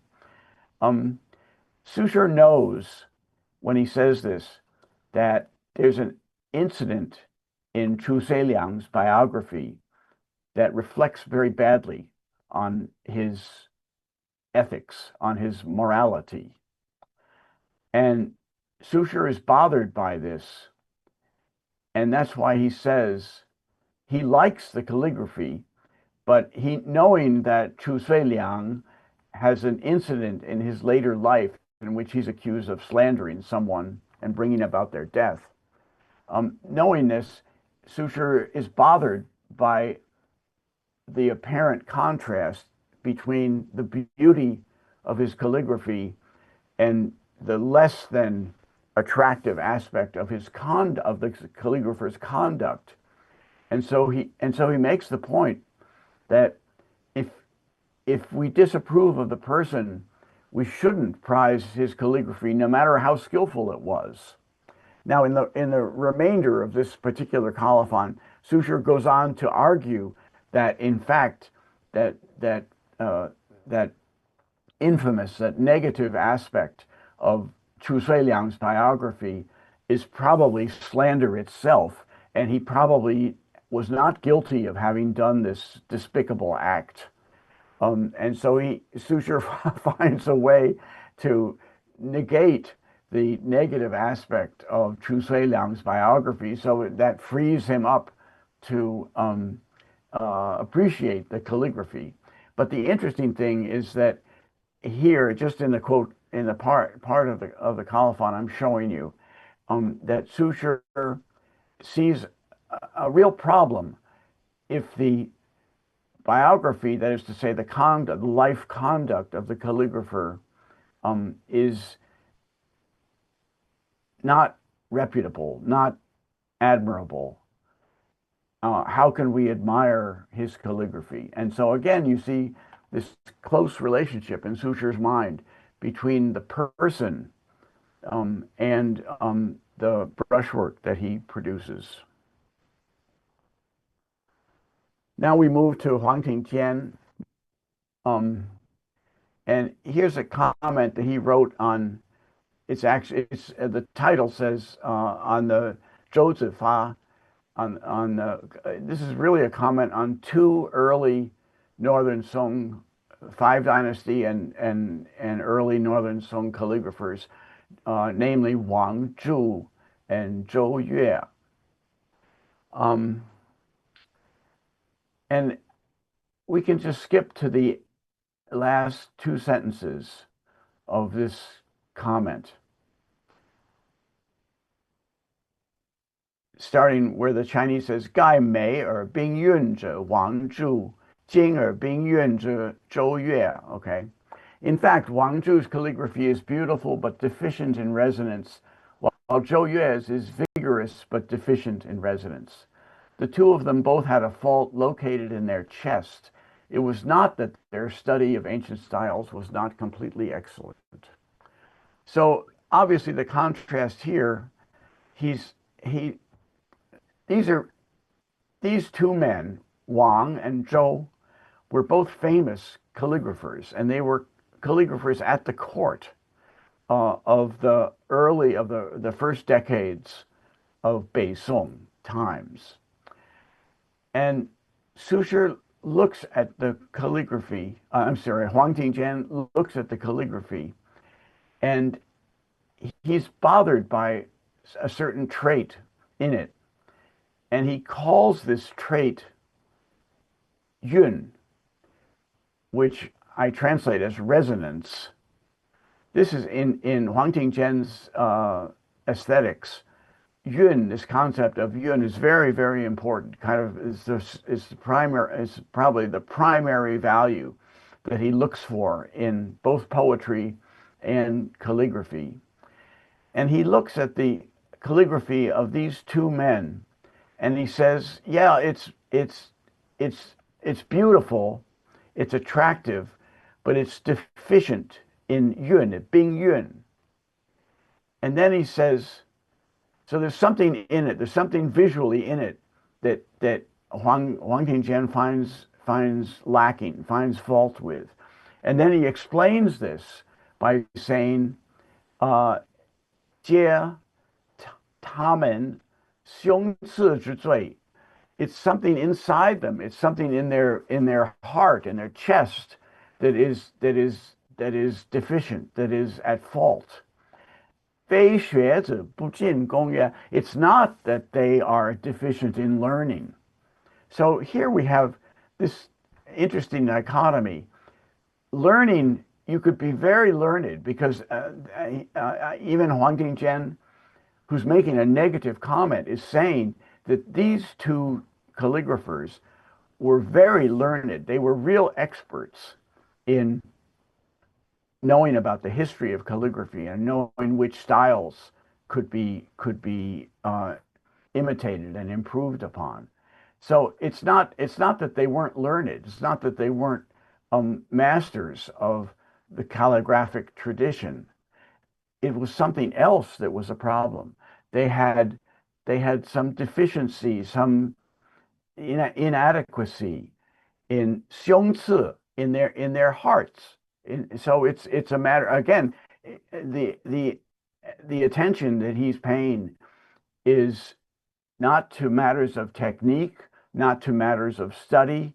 Susher knows when he says this that there's an incident in Chu Sui Liang's biography that reflects very badly on his ethics, on his morality. And Sushir is bothered by this. And that's why he says he likes the calligraphy, but he, knowing that Chu Liang has an incident in his later life in which he's accused of slandering someone and bringing about their death. Knowing this, Sushir is bothered by the apparent contrast between the beauty of his calligraphy and the less than attractive aspect of of the calligrapher's conduct. And so he makes the point that if if we disapprove of the person, we shouldn't prize his calligraphy, no matter how skillful it was. Now, in the remainder of this particular colophon, Sushir goes on to argue that, in fact, that infamous, that negative aspect of Chu Liang's biography is probably slander itself, and he probably was not guilty of having done this despicable act. And so Sushir finds a way to negate the negative aspect of Chu Liang's biography, so that frees him up to appreciate the calligraphy. But the interesting thing is that here, just in the quote, in the part of the colophon I'm showing you, that Sushir sees a real problem if the biography, that is to say, the life conduct of the calligrapher, is not reputable, not admirable. How can we admire his calligraphy? And so again, you see this close relationship in Sushir's mind between the person and the brushwork that he produces. Now we move to Huang Tingjian. And here's a comment that he wrote on, the title says on the Zhou Zifa, this is really a comment on two early Northern Song, 5 Dynasty and early Northern Song calligraphers, namely Wang Zhu and Zhou Yue. And we can just skip to the last two sentences of this comment, starting where the Chinese says, Gai mei er bing yun zhe Wang Zhu, jing er bing yun zhe Zhou Yue. Okay. In fact, Wang Zhu's calligraphy is beautiful but deficient in resonance, while Zhou Yue's is vigorous but deficient in resonance. The two of them both had a fault located in their chest. It was not that their study of ancient styles was not completely excellent. So obviously the contrast here, these two men, Wang and Zhou, were both famous calligraphers, and they were calligraphers at the court of the first decades of Beisong times. And Sushir looks at the calligraphy, Huang Tingjian looks at the calligraphy, and he's bothered by a certain trait in it. And he calls this trait yun, which I translate as resonance. This is in Huang Tingjian's aesthetics. Yun, this concept of yun, is very, very important. Kind of is probably the primary value that he looks for in both poetry and calligraphy. And he looks at the calligraphy of these two men, and he says, "Yeah, it's beautiful, it's attractive, but it's deficient in yun, bing yun." And then he says, so there's something in it, there's something visually in it that Huang Tingjian finds lacking, finds fault with. And then he explains this by saying, "接他们胸次之罪." It's something inside them, it's something in their heart, in their chest, that is deficient, that is at fault. 非学者不进公园. It's not that they are deficient in learning. So here we have this interesting dichotomy. Learning, you could be very learned because even Huang Tingjian, who's making a negative comment, is saying that these two calligraphers were very learned. They were real experts in knowing about the history of calligraphy and knowing which styles could be imitated and improved upon. So it's not that they weren't learned. It's not that they weren't masters of the calligraphic tradition. It was something else that was a problem. They had they had some deficiency, some inadequacy in 胸次, in their hearts. So it's a matter again, the attention that he's paying is not to matters of technique, not to matters of study,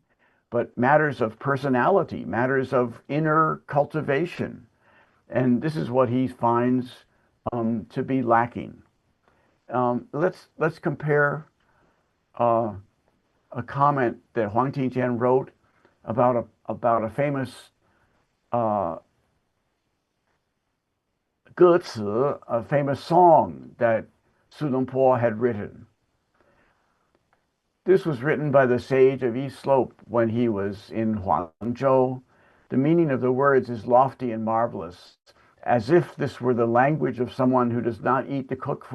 but matters of personality, matters of inner cultivation. And this is what he finds to be lacking. Let's compare a comment that Huang Tingjian wrote about a famous 歌词, a famous song that Su Dongpo had written. This was written by the sage of East Slope when he was in Huangzhou. The meaning of the words is lofty and marvelous, as if this were the language of someone who does not eat the cooked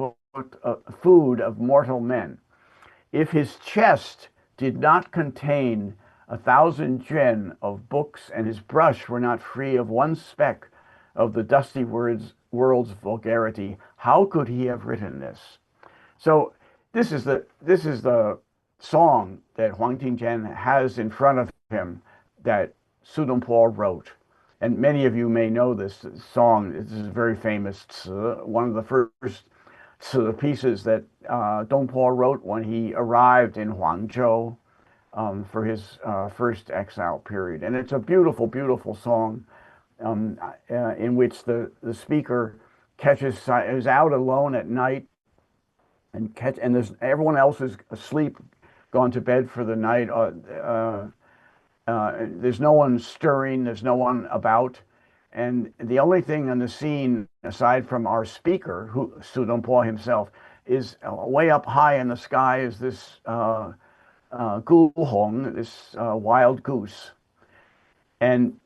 food of mortal men. If his chest did not contain 1,000 juan of books, and his brush were not free of one speck of the dusty world's vulgarity, how could he have written this? So this is the song that Huang Tingjian has in front of him that Su Dongpo wrote. And many of you may know this song. This is a very famous one of the first pieces that Dongpo wrote when he arrived in Huangzhou for his first exile period. And it's a beautiful, beautiful song in which the speaker is out alone at night and everyone else is asleep, gone to bed for the night. There's no one stirring, there's no one about. And the only thing on the scene, aside from our speaker, who Su Dongpo himself, is way up high in the sky is this Hong, this wild goose. And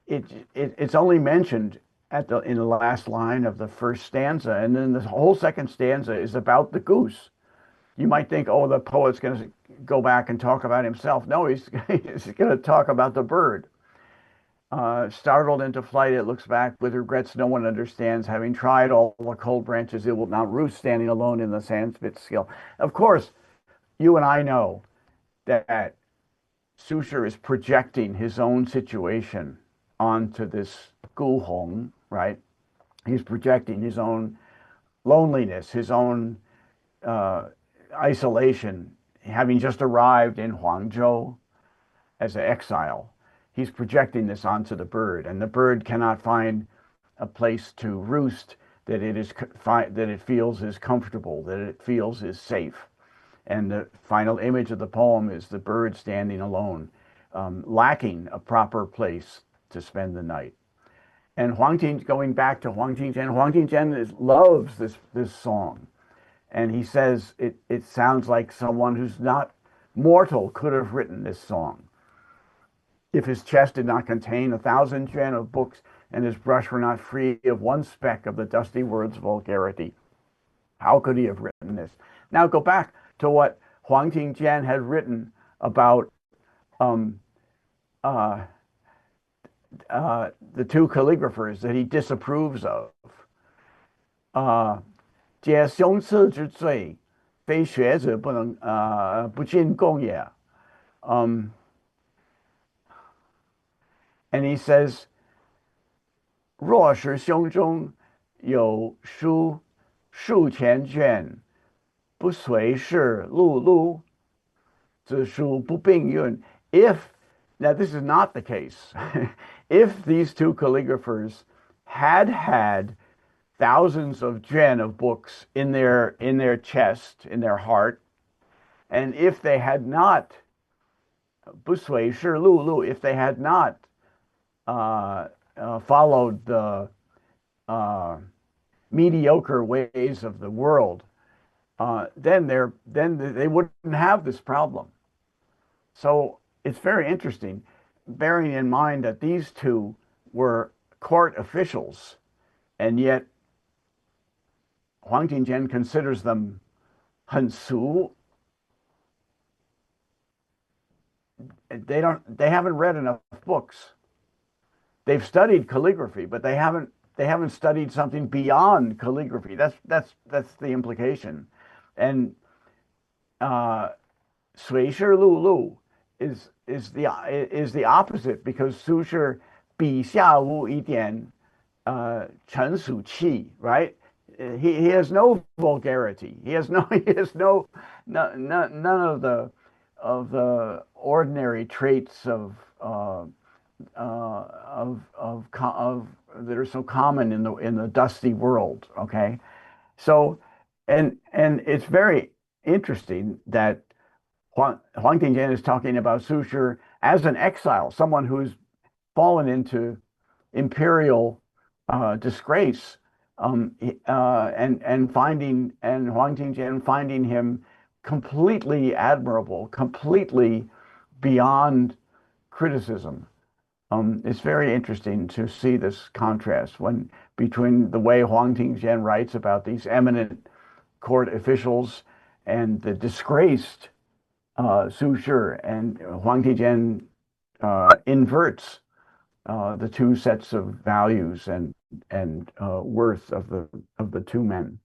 it's only mentioned in the last line of the first stanza, and then the whole second stanza is about the goose. You might think, oh, the poet's going to go back and talk about himself. No, he's going to talk about the bird. Startled into flight, it looks back with regrets no one understands. Having tried all the cold branches, it will not roost, standing alone in the sandspit skill. Of course, you and I know that Susher is projecting his own situation onto this Gu Hong, right? He's projecting his own loneliness, his own isolation, having just arrived in Huangzhou as an exile. He's projecting this onto the bird, and the bird cannot find a place to roost that it feels is comfortable, that it feels is safe. And the final image of the poem is the bird standing alone, lacking a proper place to spend the night. And going back to Huang Tingjian loves this song. And he says it sounds like someone who's not mortal could have written this song. If his chest did not contain 1,000 juan of books, and his brush were not free of one speck of the dusty word's vulgarity, how could he have written this? Now go back to what Huang Tingjian had written about the two calligraphers that he disapproves of. 解雄次之罪，非学者不进贡也. And he says, 若是胸中有书数千卷，不随是碌碌，子书不并运. Now this is not the case. If these two calligraphers had thousands of juan of books in their chest, in their heart, and if they had not 不随世碌碌, if they had not followed the mediocre ways of the world, then they wouldn't have this problem. So it's very interesting, bearing in mind that these two were court officials, and yet Huang Tingjian considers them 很俗. They haven't read enough books. They've studied calligraphy, but they haven't studied something beyond calligraphy. That's the implication. And 随事碌碌 is the opposite, because 苏轼笔下无一点陈俗气, right? He has no vulgarity. He has none of the ordinary traits of that are so common in the dusty world. Okay, so and it's very interesting that Huang Tingjian is talking about Su Shi as an exile, someone who's fallen into imperial disgrace, and Huang Tingjian finding him completely admirable, completely beyond criticism. It's very interesting to see this contrast between the way Huang Tingjian writes about these eminent court officials and the disgraced Su Shi, and Huang Tingjian inverts the two sets of values and worth of the two men.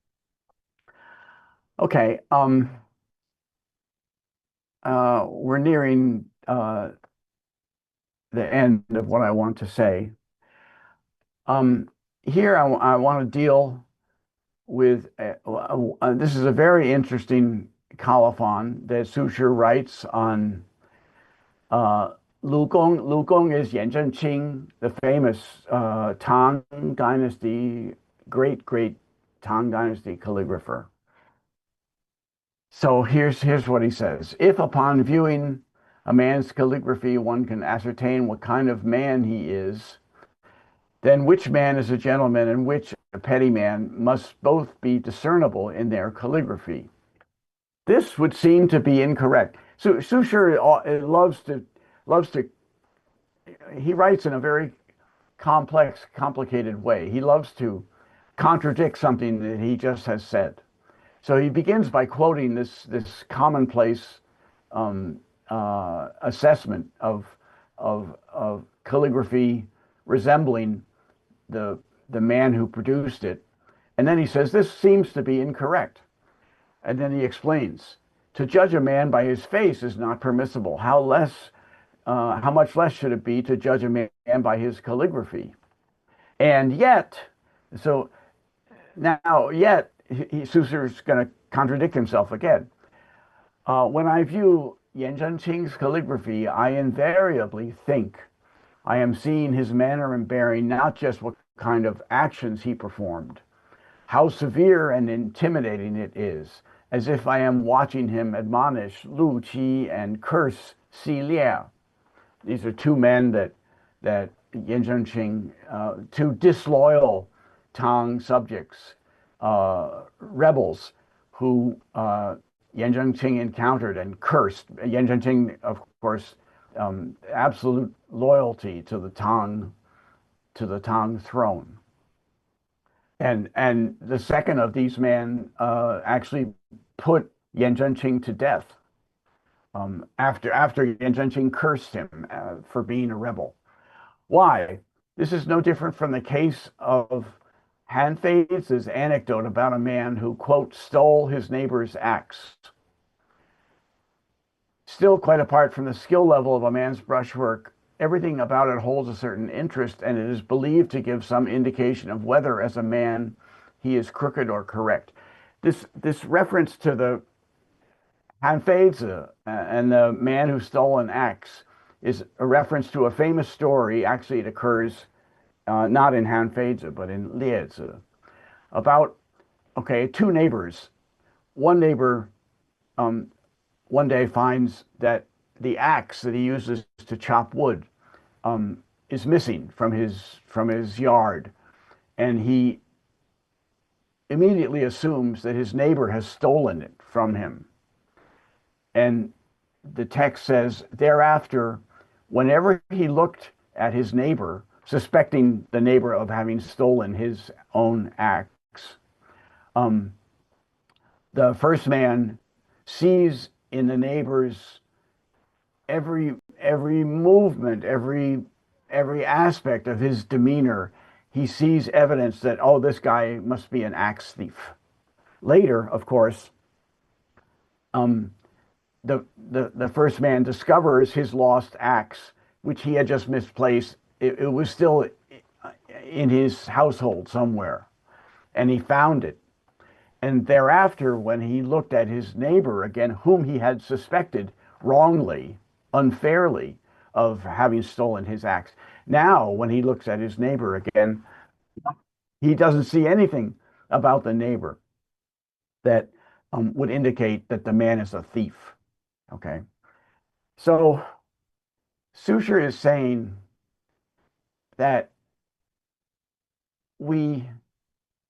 Okay, we're nearing the end of what I want to say. Here I want to deal with this is a very interesting colophon that Su Shi writes on Lu Gong. Lu Gong is Yan Zhenqing, the famous Tang Dynasty, great Tang Dynasty calligrapher. So here's what he says. If upon viewing a man's calligraphy one can ascertain what kind of man he is, then which man is a gentleman and which a petty man must both be discernible in their calligraphy. This would seem to be incorrect. Su Shi loves to, he writes in a very complex, complicated way. He loves to contradict something that he just has said. So he begins by quoting this commonplace assessment of calligraphy resembling the man who produced it, and then he says this seems to be incorrect, and then he explains, to judge a man by his face is not permissible. How much less should it be to judge a man by his calligraphy? And yet, so now yet. Su Shi is going to contradict himself again. When I view Yan Zhenqing's calligraphy, I invariably think I am seeing his manner and bearing, not just what kind of actions he performed, how severe and intimidating it is, as if I am watching him admonish Lu Qi and curse Xi Lie. These are two men that Yan Zhenqing, two disloyal Tang subjects, rebels who Yan Zhenqing encountered and cursed. Yan Zhenqing, of course, absolute loyalty to the Tang throne. And the second of these men actually put Yan Zhenqing to death after Yan Zhenqing cursed him for being a rebel. Why? This is no different from the case of Han Fei's anecdote about a man who, quote, stole his neighbor's axe. Still, quite apart from the skill level of a man's brushwork, everything about it holds a certain interest, and it is believed to give some indication of whether, as a man, he is crooked or correct. This reference to the Han Fei's and the man who stole an axe is a reference to a famous story. Actually, it occurs not in Han Fei's, but in Liezi, about, okay, two neighbors. One neighbor one day finds that the axe that he uses to chop wood is missing from his yard, and he immediately assumes that his neighbor has stolen it from him. And the text says, thereafter, whenever he looked at his neighbor, suspecting the neighbor of having stolen his own axe, the first man sees in the neighbor's every movement, every aspect of his demeanor, he sees evidence that, oh, this guy must be an axe thief. Later, of course, the first man discovers his lost axe, which he had just misplaced. It was still in his household somewhere, and he found it. And thereafter, when he looked at his neighbor again, whom he had suspected wrongly, unfairly, of having stolen his axe, now when he looks at his neighbor again, he doesn't see anything about the neighbor that would indicate that the man is a thief. Okay. So Sushir is saying that we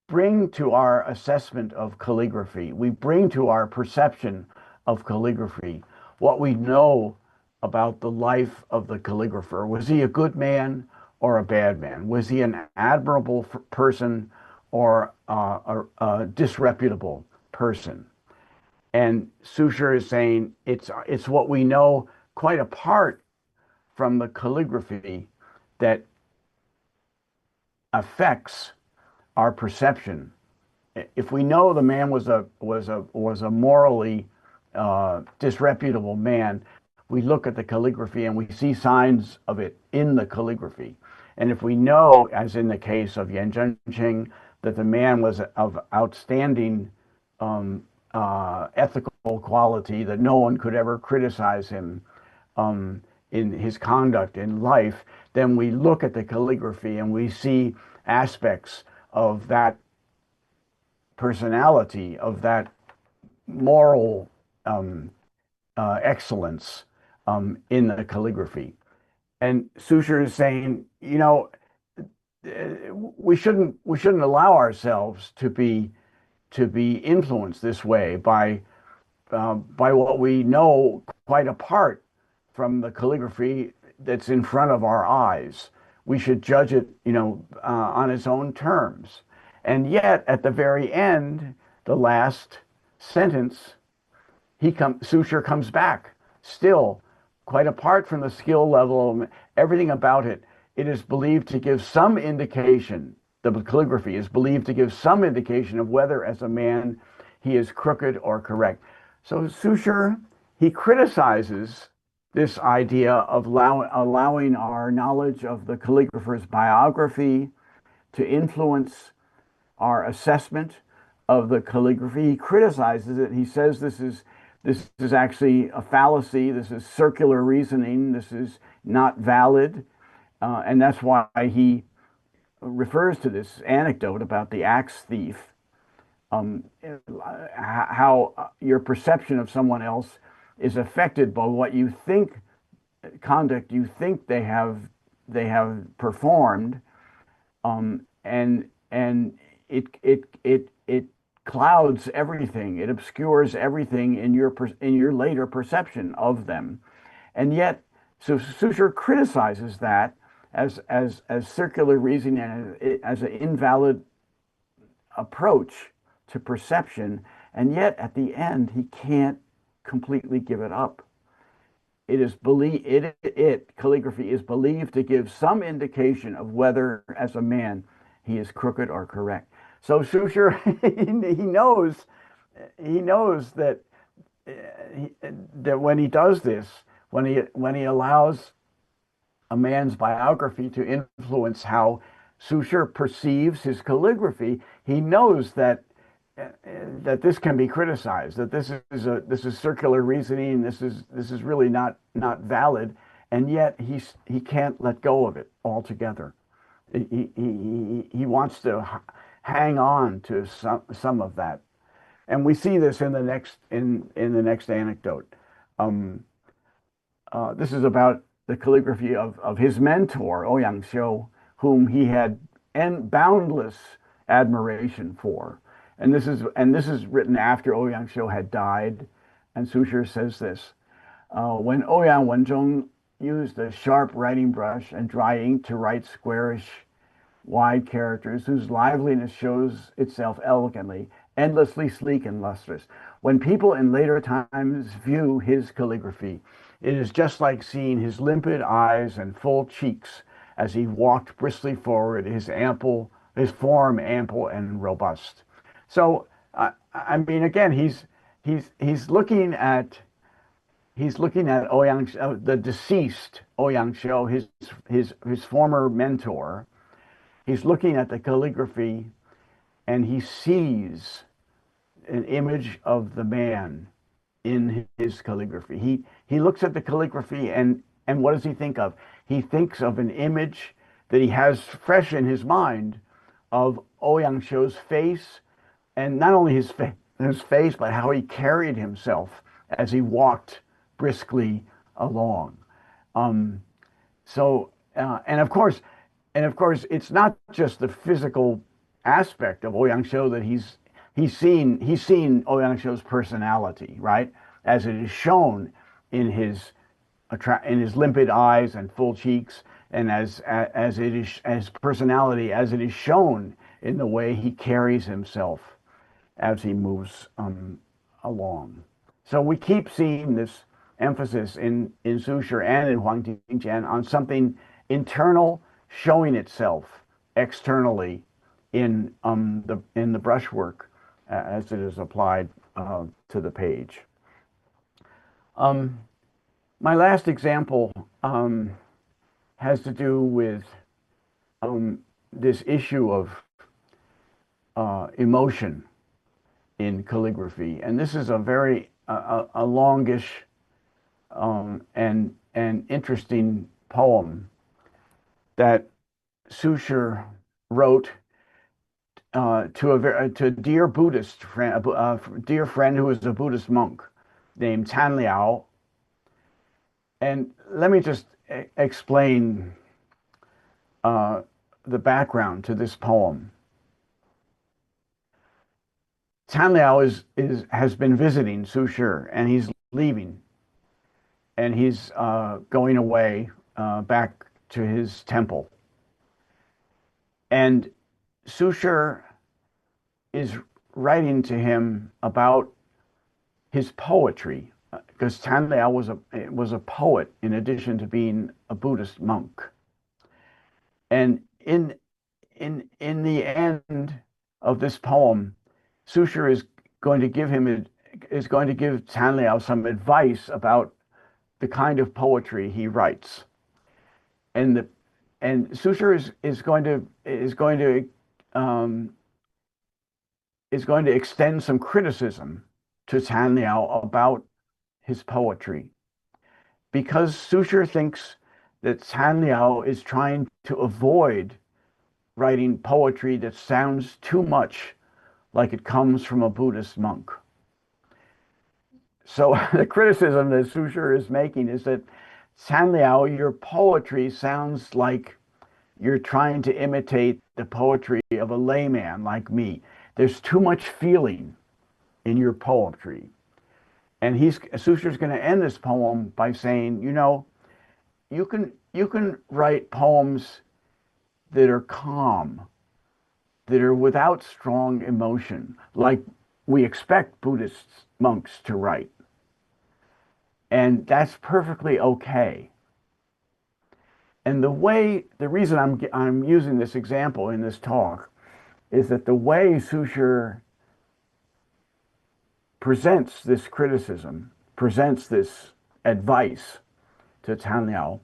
bring to our assessment of calligraphy, we bring to our perception of calligraphy what we know about the life of the calligrapher. Was he a good man or a bad man? Was he an admirable person or a disreputable person? And Sushir is saying it's what we know quite apart from the calligraphy that affects our perception. If we know the man was a morally disreputable man, we look at the calligraphy and we see signs of it in the calligraphy. And if we know, as in the case of Yan Zhenqing, that the man was of outstanding ethical quality, that no one could ever criticize him in his conduct in life, then we look at the calligraphy and we see aspects of that personality, of that moral excellence in the calligraphy. And Sushir is saying, you know, we shouldn't allow ourselves to be influenced this way by what we know quite apart from the calligraphy that's in front of our eyes. We should judge it, you know, on its own terms. And yet, at the very end, the last sentence, Sushir comes back, still quite apart from the skill level, everything about it. It is believed to give some indication. The calligraphy is believed to give some indication of whether, as a man, he is crooked or correct. So Sushir, he criticizes this idea of allowing our knowledge of the calligrapher's biography to influence our assessment of the calligraphy. He criticizes it. He says this is actually a fallacy. This is circular reasoning. This is not valid. And that's why he refers to this anecdote about the axe thief, how your perception of someone else is affected by what you think, conduct you think they have performed, and it clouds everything. It obscures everything in your later perception of them. And yet, so Sushir criticizes that as circular reasoning and as an invalid approach to perception. And yet, at the end, he can't completely give it up. Calligraphy is believed to give some indication of whether, as a man, he is crooked or correct. So Sushir, he knows that when he does this, when he allows a man's biography to influence how Sushir perceives his calligraphy, he knows that this can be criticized, that this is circular reasoning, this is really not valid, and yet he can't let go of it altogether. He wants to hang on to some of that. And we see this in the next anecdote. Um, this is about the calligraphy of his mentor, Ouyang Xiu, whom he had boundless admiration for. And this is written after Ouyang Xiu had died. And Su says this: when Ouyang Wenzhong used a sharp writing brush and dry ink to write squarish, wide characters whose liveliness shows itself elegantly, endlessly sleek and lustrous. When people in later times view his calligraphy, it is just like seeing his limpid eyes and full cheeks as he walked briskly forward, his form ample and robust. So, I mean, again, he's looking at Ouyang, the deceased Ouyang Xiu, his former mentor. He's looking at the calligraphy, and he sees an image of the man in his calligraphy. He looks at the calligraphy, and what does he think of? He thinks of an image that he has fresh in his mind of Ouyang Xiu's face, and not only his face, but how he carried himself as he walked briskly along. Um, so, and of course, it's not just the physical aspect of Ouyang Xiu that he's seen Ouyang Xiu's personality, right, as it is shown in his limpid eyes and full cheeks, and as it is as personality as it is shown in the way he carries himself as he moves along. So we keep seeing this emphasis in Su and in Huang Tingjian on something internal showing itself externally in the brushwork as it is applied to the page. My last example has to do with this issue of emotion in calligraphy, and this is a very a longish and interesting poem that Su wrote to a dear Buddhist friend, dear friend who is a Buddhist monk named Tan Liao. And let me just explain the background to this poem. Tan Liao has been visiting Su and he's leaving, and he's going away back to his temple. And Su is writing to him about his poetry, because Tan Liao was a poet in addition to being a Buddhist monk. And in the end of this poem, Su is going to give Tan Liao some advice about the kind of poetry he writes. And Su is going to extend some criticism to Tan Liao about his poetry, because Su thinks that Tan Liao is trying to avoid writing poetry that sounds too much like it comes from a Buddhist monk. So the criticism that Su is making is that, Tan Liao, your poetry sounds like you're trying to imitate the poetry of a layman like me. There's too much feeling in your poetry. And Su is going to end this poem by saying, you know, you can write poems that are calm, that are without strong emotion, like we expect Buddhist monks to write. And that's perfectly okay. And the reason I'm using this example in this talk is that the way Su presents this criticism, presents this advice to Tan Liao,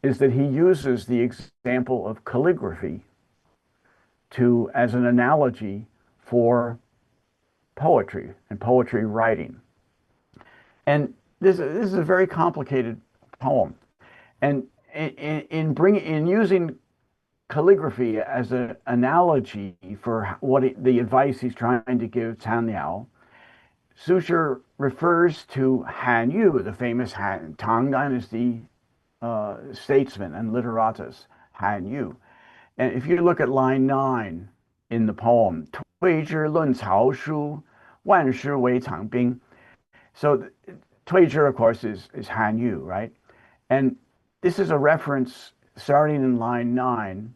is that he uses the example of calligraphy as an analogy for poetry and poetry writing. And this is a very complicated poem. And in using calligraphy as an analogy for the advice he's trying to give Tan Liao, Sushir refers to Han Yu, the famous Tang Dynasty statesman and literatus, Han Yu. And if you look at line 9 in the poem, 推之论曹书，万事为常兵. So 推之, of course, is Han Yu, right? And this is a reference, starting in line 9,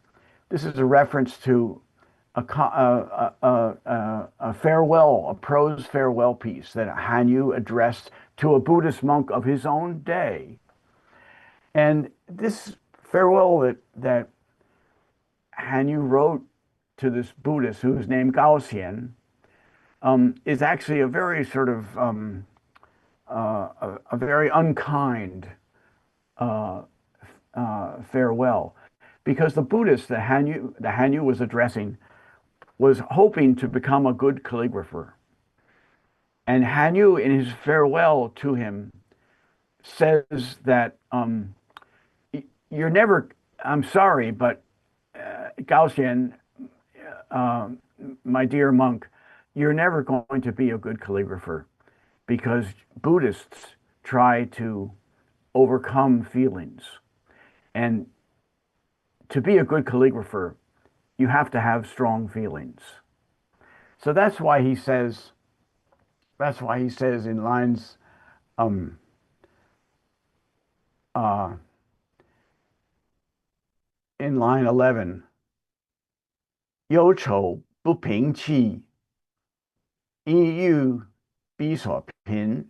this is a reference to a farewell, a prose farewell piece that Han Yu addressed to a Buddhist monk of his own day. And this farewell that Han Yu wrote to this Buddhist, who is named Gao Xian, is actually a very sort of a very unkind farewell, because the Buddhist that Han Yu was addressing was hoping to become a good calligrapher. And Han Yu, in his farewell to him, says that you're never, I'm sorry, but Gao Xian, my dear monk, you're never going to be a good calligrapher, because Buddhists try to overcome feelings. And to be a good calligrapher, you have to have strong feelings. So that's why he says in lines in line 11, 忧愁不平气，因欲比所贫.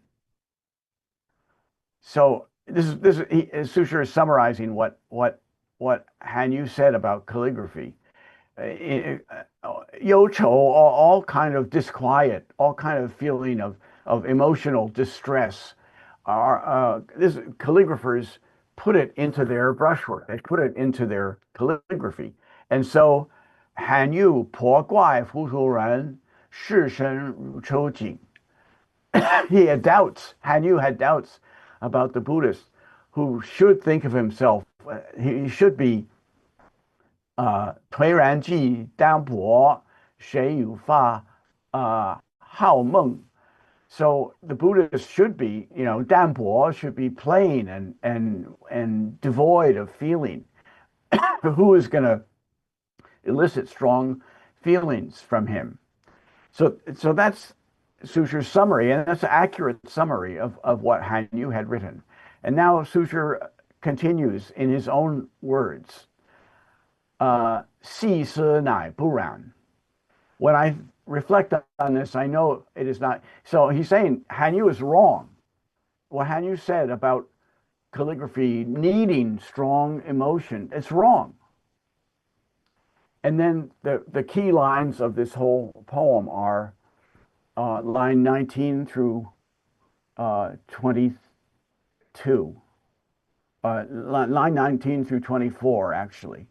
So Sushir is summarizing what Han Yu said about calligraphy. 忧愁, all kind of disquiet, all kind of feeling of emotional distress. This calligraphers put it into their brushwork. They put it into their calligraphy. And so Han Yu 颇怪浮屠然，世身如抽井. He had doubts. Han Yu had doubts about the Buddhist, who should think of himself. He should be 颓然既单薄，谁有发好梦. So the Buddhist should be, 单薄, should be plain and devoid of feeling. Who is going to elicit strong feelings from him? So that's Sushir's summary, and that's an accurate summary of what Han Yu had written. And now Sushir continues in his own words. 细思乃不然. When I reflect on this, I know it is not. So he's saying Han Yu is wrong. What Han Yu said about calligraphy needing strong emotion, it's wrong. And then the key lines of this whole poem are line 19 through 22. Line 19 through 24, actually.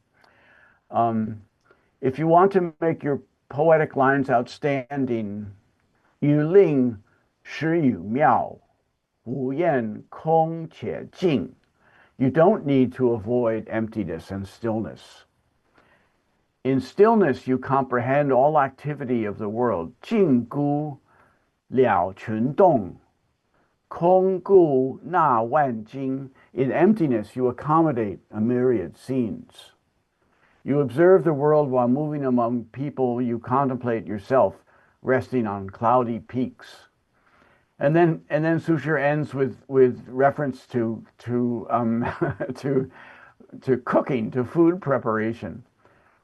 If you want to make your poetic lines outstanding, 语令时语妙，无厌空且静. You don't need to avoid emptiness and stillness. In stillness, you comprehend all activity of the world. 静孤了群动，空顾纳万经. In emptiness, you accommodate a myriad scenes. You observe the world while moving among people. You contemplate yourself resting on cloudy peaks. And then Sushir ends with reference to to cooking, to food preparation.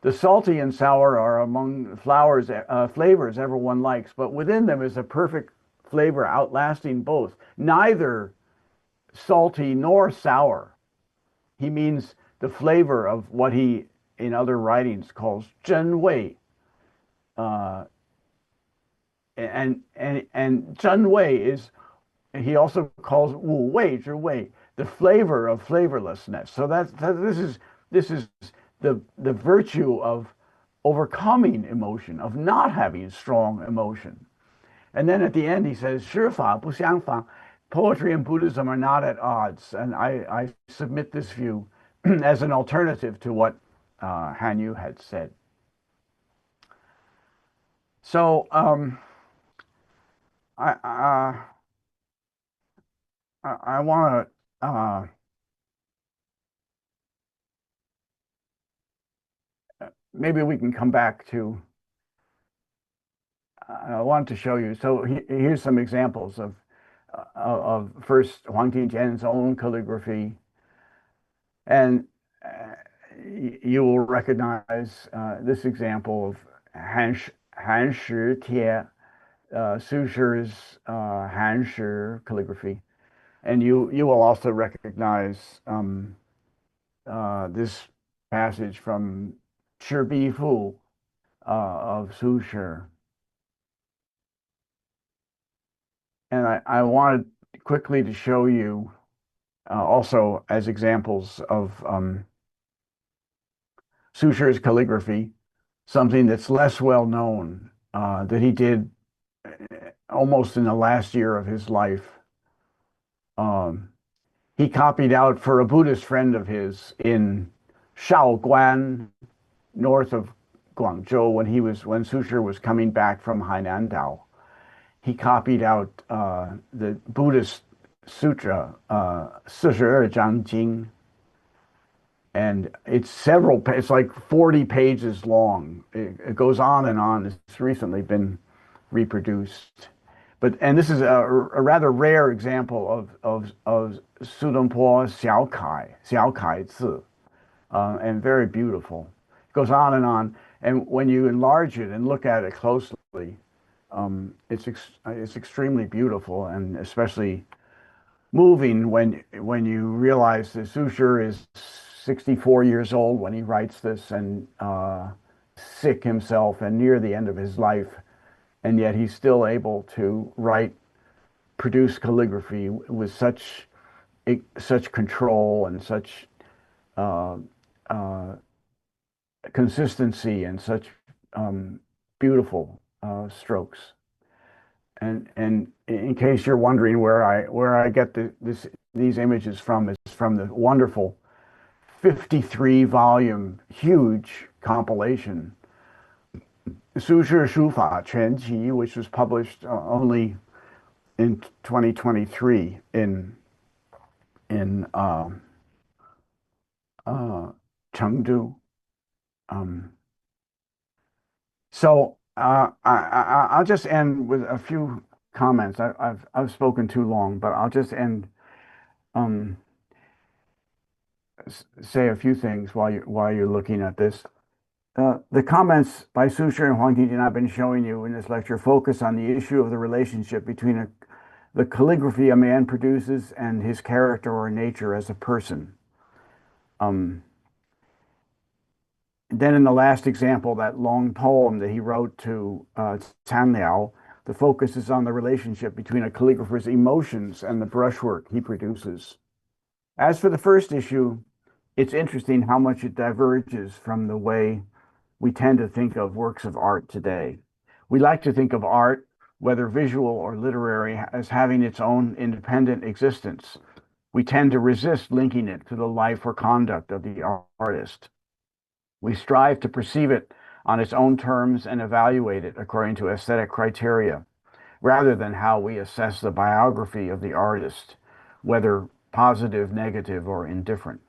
The salty and sour are among flavors everyone likes, but within them is a perfect flavor outlasting both. Neither salty nor sour. He means the flavor of what he, in other writings, calls 真味. And 真味 is, he also calls 无味之味, the flavor of flavorlessness. So this is the virtue of overcoming emotion, of not having strong emotion. And then at the end he says, 师法不相仿. Poetry and Buddhism are not at odds. And I submit this view as an alternative to what Han Yu had said. So I want to maybe we can come back to. I want to show you. So here's some examples of first Huang Tingjian's own calligraphy, and you will recognize this example of Han Shi Tie, Su Shi's Han Shi calligraphy, and you will also recognize this passage from Shi Bi Fu of Su Shi. And I wanted quickly to show you also as examples of Su Shi's calligraphy, something that's less well known that he did almost in the last year of his life. He copied out for a Buddhist friend of his in Shaoguan, north of Guangzhou, when Su Shi was coming back from Hainan Dao. He copied out the Buddhist sutra, 42章经, and it's like 40 pages long. It goes on and on. It's recently been reproduced. And this is a rather rare example of Sudongpo Xiao Kai Zi, and very beautiful. It goes on and on. And when you enlarge it and look at it closely, it's extremely beautiful, and especially moving when you realize that Su Shi is 64 years old when he writes this, and sick himself and near the end of his life, and yet he's still able to produce calligraphy with such control and such consistency and such beautiful strokes. And in case you're wondering where I get these images from, it's from the wonderful 53-volume huge compilation Su Shi Shufa Quanqi, which was published only in 2023 in Chengdu. So I'll just end with a few comments. I've spoken too long, but I'll just end say a few things while you're looking at this. The comments by Su Shi and Huang Tingjian I've been showing you in this lecture focus on the issue of the relationship between the calligraphy a man produces and his character or nature as a person. Then in the last example, that long poem that he wrote to Tan Liao, the focus is on the relationship between a calligrapher's emotions and the brushwork he produces. As for the first issue, it's interesting how much it diverges from the way we tend to think of works of art today. We like to think of art, whether visual or literary, as having its own independent existence. We tend to resist linking it to the life or conduct of the artist. We strive to perceive it on its own terms and evaluate it according to aesthetic criteria, rather than how we assess the biography of the artist, whether positive, negative, or indifferent.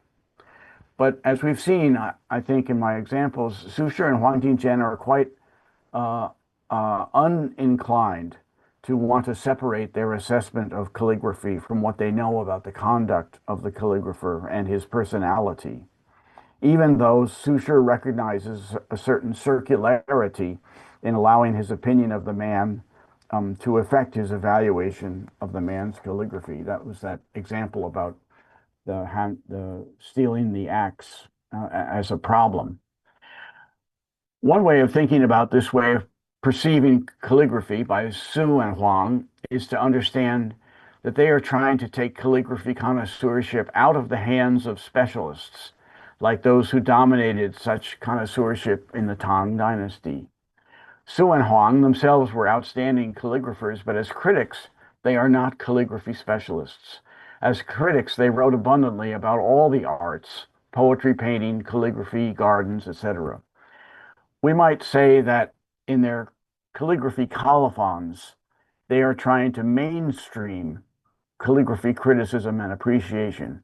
But as we've seen, I think in my examples, Su Shi and Huang Tingjian are quite uninclined to want to separate their assessment of calligraphy from what they know about the conduct of the calligrapher and his personality. Even though Su Shi recognizes a certain circularity in allowing his opinion of the man to affect his evaluation of the man's calligraphy. That was that example about the stealing the axe as a problem. One way of thinking about this way of perceiving calligraphy by Su and Huang is to understand that they are trying to take calligraphy connoisseurship out of the hands of specialists, like those who dominated such connoisseurship in the Tang Dynasty. Su and Huang themselves were outstanding calligraphers, but as critics, they are not calligraphy specialists. As critics, they wrote abundantly about all the arts, poetry, painting, calligraphy, gardens, etc. We might say that in their calligraphy colophons, they are trying to mainstream calligraphy criticism and appreciation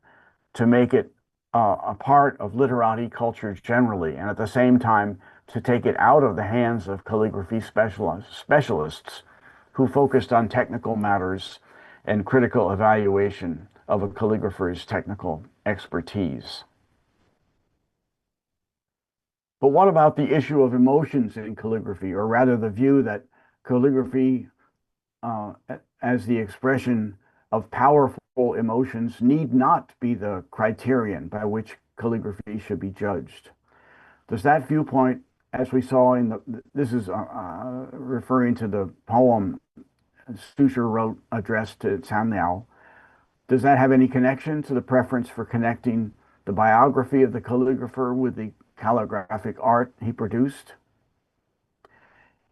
to make it a part of literati culture generally, and at the same time to take it out of the hands of calligraphy specialists who focused on technical matters and critical evaluation of a calligrapher's technical expertise. But what about the issue of emotions in calligraphy, or rather the view that calligraphy as the expression of powerful emotions need not be the criterion by which calligraphy should be judged? Does that viewpoint, as we saw this is referring to the poem Su Shi wrote addressed to Can Liao, does that have any connection to the preference for connecting the biography of the calligrapher with the calligraphic art he produced?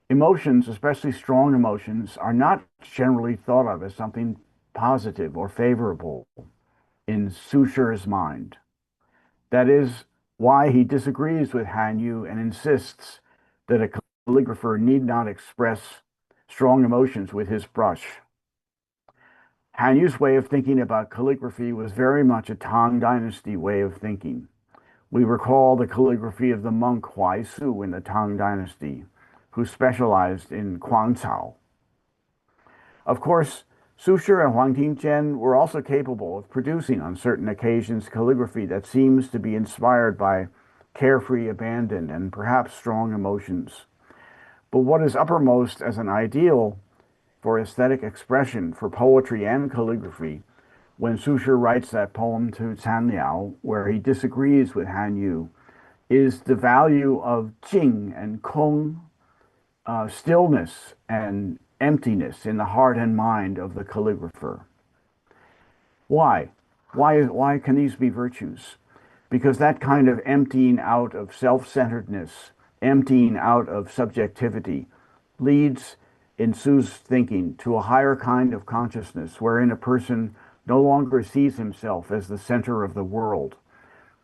Emotions, especially strong emotions, are not generally thought of as something positive or favorable in Su Shi's mind. That is why he disagrees with Han Yu and insists that a calligrapher need not express strong emotions with his brush. Han Yu's way of thinking about calligraphy was very much a Tang Dynasty way of thinking. We recall the calligraphy of the monk Huai Su in the Tang Dynasty, who specialized in Guangcao. Of course, Su Shi and Huang Tingjian were also capable of producing on certain occasions calligraphy that seems to be inspired by carefree abandon and perhaps strong emotions. But what is uppermost as an ideal for aesthetic expression for poetry and calligraphy, when Su Shi writes that poem to Can Liao, where he disagrees with Han Yu, is the value of Jing and Kong, stillness and emptiness in the heart and mind of the calligrapher. Why? Why can these be virtues? Because that kind of emptying out of self-centeredness, emptying out of subjectivity, leads in Su's thinking to a higher kind of consciousness wherein a person no longer sees himself as the center of the world,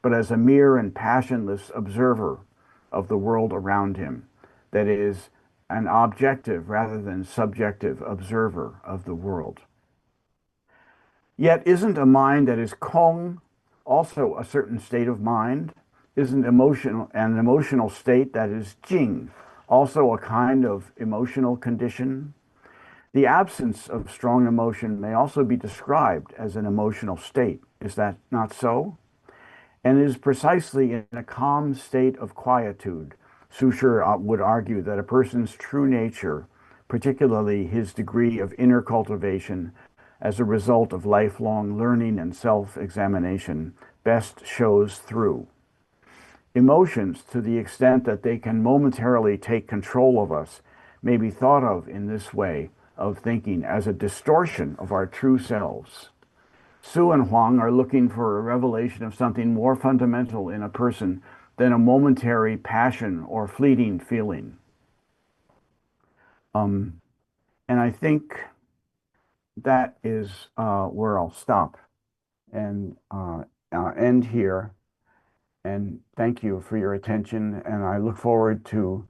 but as a mere and passionless observer of the world around him. That is, an objective rather than subjective observer of the world. Yet isn't a mind that is Kong also a certain state of mind? Isn't an emotional state that is Jing also a kind of emotional condition? The absence of strong emotion may also be described as an emotional state. Is that not so? And it is precisely in a calm state of quietude, Su Shi would argue, that a person's true nature, particularly his degree of inner cultivation as a result of lifelong learning and self-examination, best shows through. Emotions, to the extent that they can momentarily take control of us, may be thought of in this way of thinking as a distortion of our true selves. Su and Huang are looking for a revelation of something more fundamental in a person than a momentary passion or fleeting feeling. And I think that is where I'll stop and end here. And thank you for your attention. And I look forward to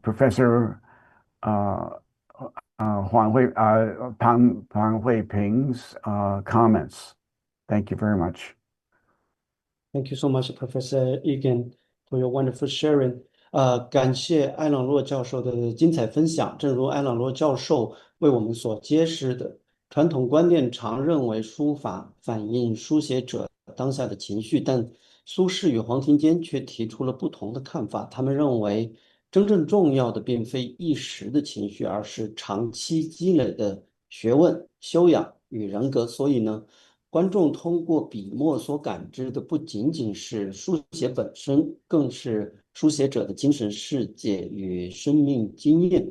Professor Pang Huiping's comments. Thank you very much. Thank you so much, Professor Egan, for your wonderful sharing. 感谢埃朗洛教授的精彩分享。正如埃朗洛教授为我们所揭示的，传统观念常认为书法反映书写者当下的情绪，但苏轼与黄庭坚却提出了不同的看法。他们认为，真正重要的并非一时的情绪，而是长期积累的学问、修养与人格。所以呢，观众通过笔墨所感知的不仅仅是书写本身，更是书写者的精神世界与生命经验。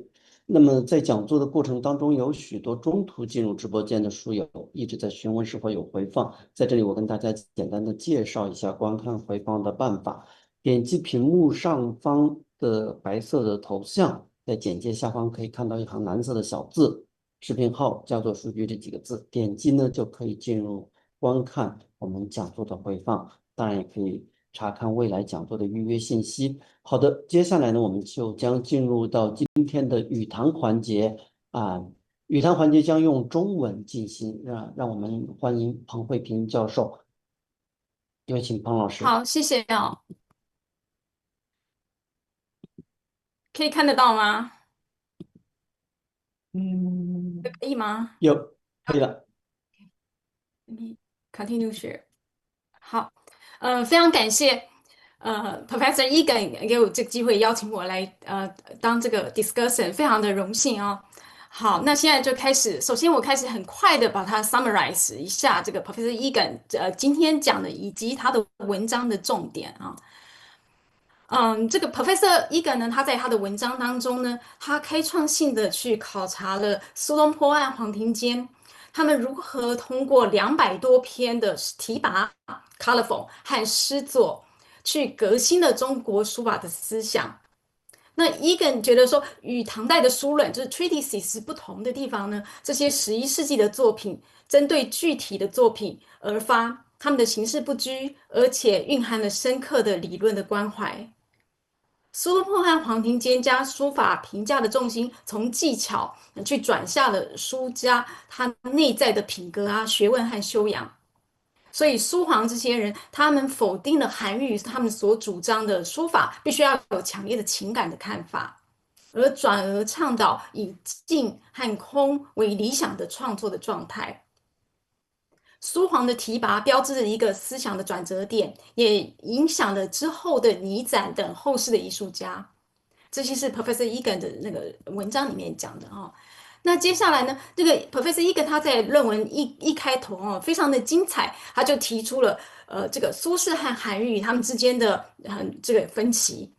那么在讲座的过程当中，有许多中途进入直播间的书友一直在询问是否有回放。在这里，我跟大家简单的介绍一下观看回放的办法。点击屏幕上方的白色的头像，在简介下方可以看到一行蓝色的小字，视频号叫做"数据"这几个字，点击呢就可以进入观看我们讲座的回放，当然也可以查看未来讲座的预约信息。好的，接下来呢，我们就将进入到今天的语堂环节啊。语堂环节将用中文进行，让我们欢迎彭慧萍教授，有请彭老师。好，谢谢哦。可以看得到吗？嗯，可以吗可以了。？Let me continue share。好，非常感谢Professor Egan 给我这个机会邀请我来当这个 discussion，非常的荣幸哦。好，那现在就开始。首先，我开始很快的把它 summarize 一下这个 Professor Egan 今天讲的以及他的文章的重点啊。这个 Professor Egan 呢，他在他的文章当中呢，他开创性的去考察了苏东坡和黄庭坚他们如何通过200多篇的题跋、colorful 和诗作，去革新了中国书法的思想。那 Egan 觉得说，与唐代的书论就是 treatises 不同的地方呢，这些11世纪的作品针对具体的作品而发，他们的形式不拘，而且蕴含了深刻的理论的关怀。苏东坡和黄庭坚将书法评价的重心从技巧去转向了书家他内在的品格啊、学问和修养。所以苏黄这些人，他们否定了韩愈他们所主张的书法必须要有强烈的情感的看法，而转而倡导以静和空为理想的创作的状态。苏黄的提拔标志着一个思想的转折点，也影响了之后的倪瓒等后世的艺术家。这些是 Professor Egan 的那个文章里面讲的哦。那接下来呢，这个 Professor Egan 他在论文一开头哦，非常的精彩，他就提出了这个苏轼和韩愈他们之间的这个分歧。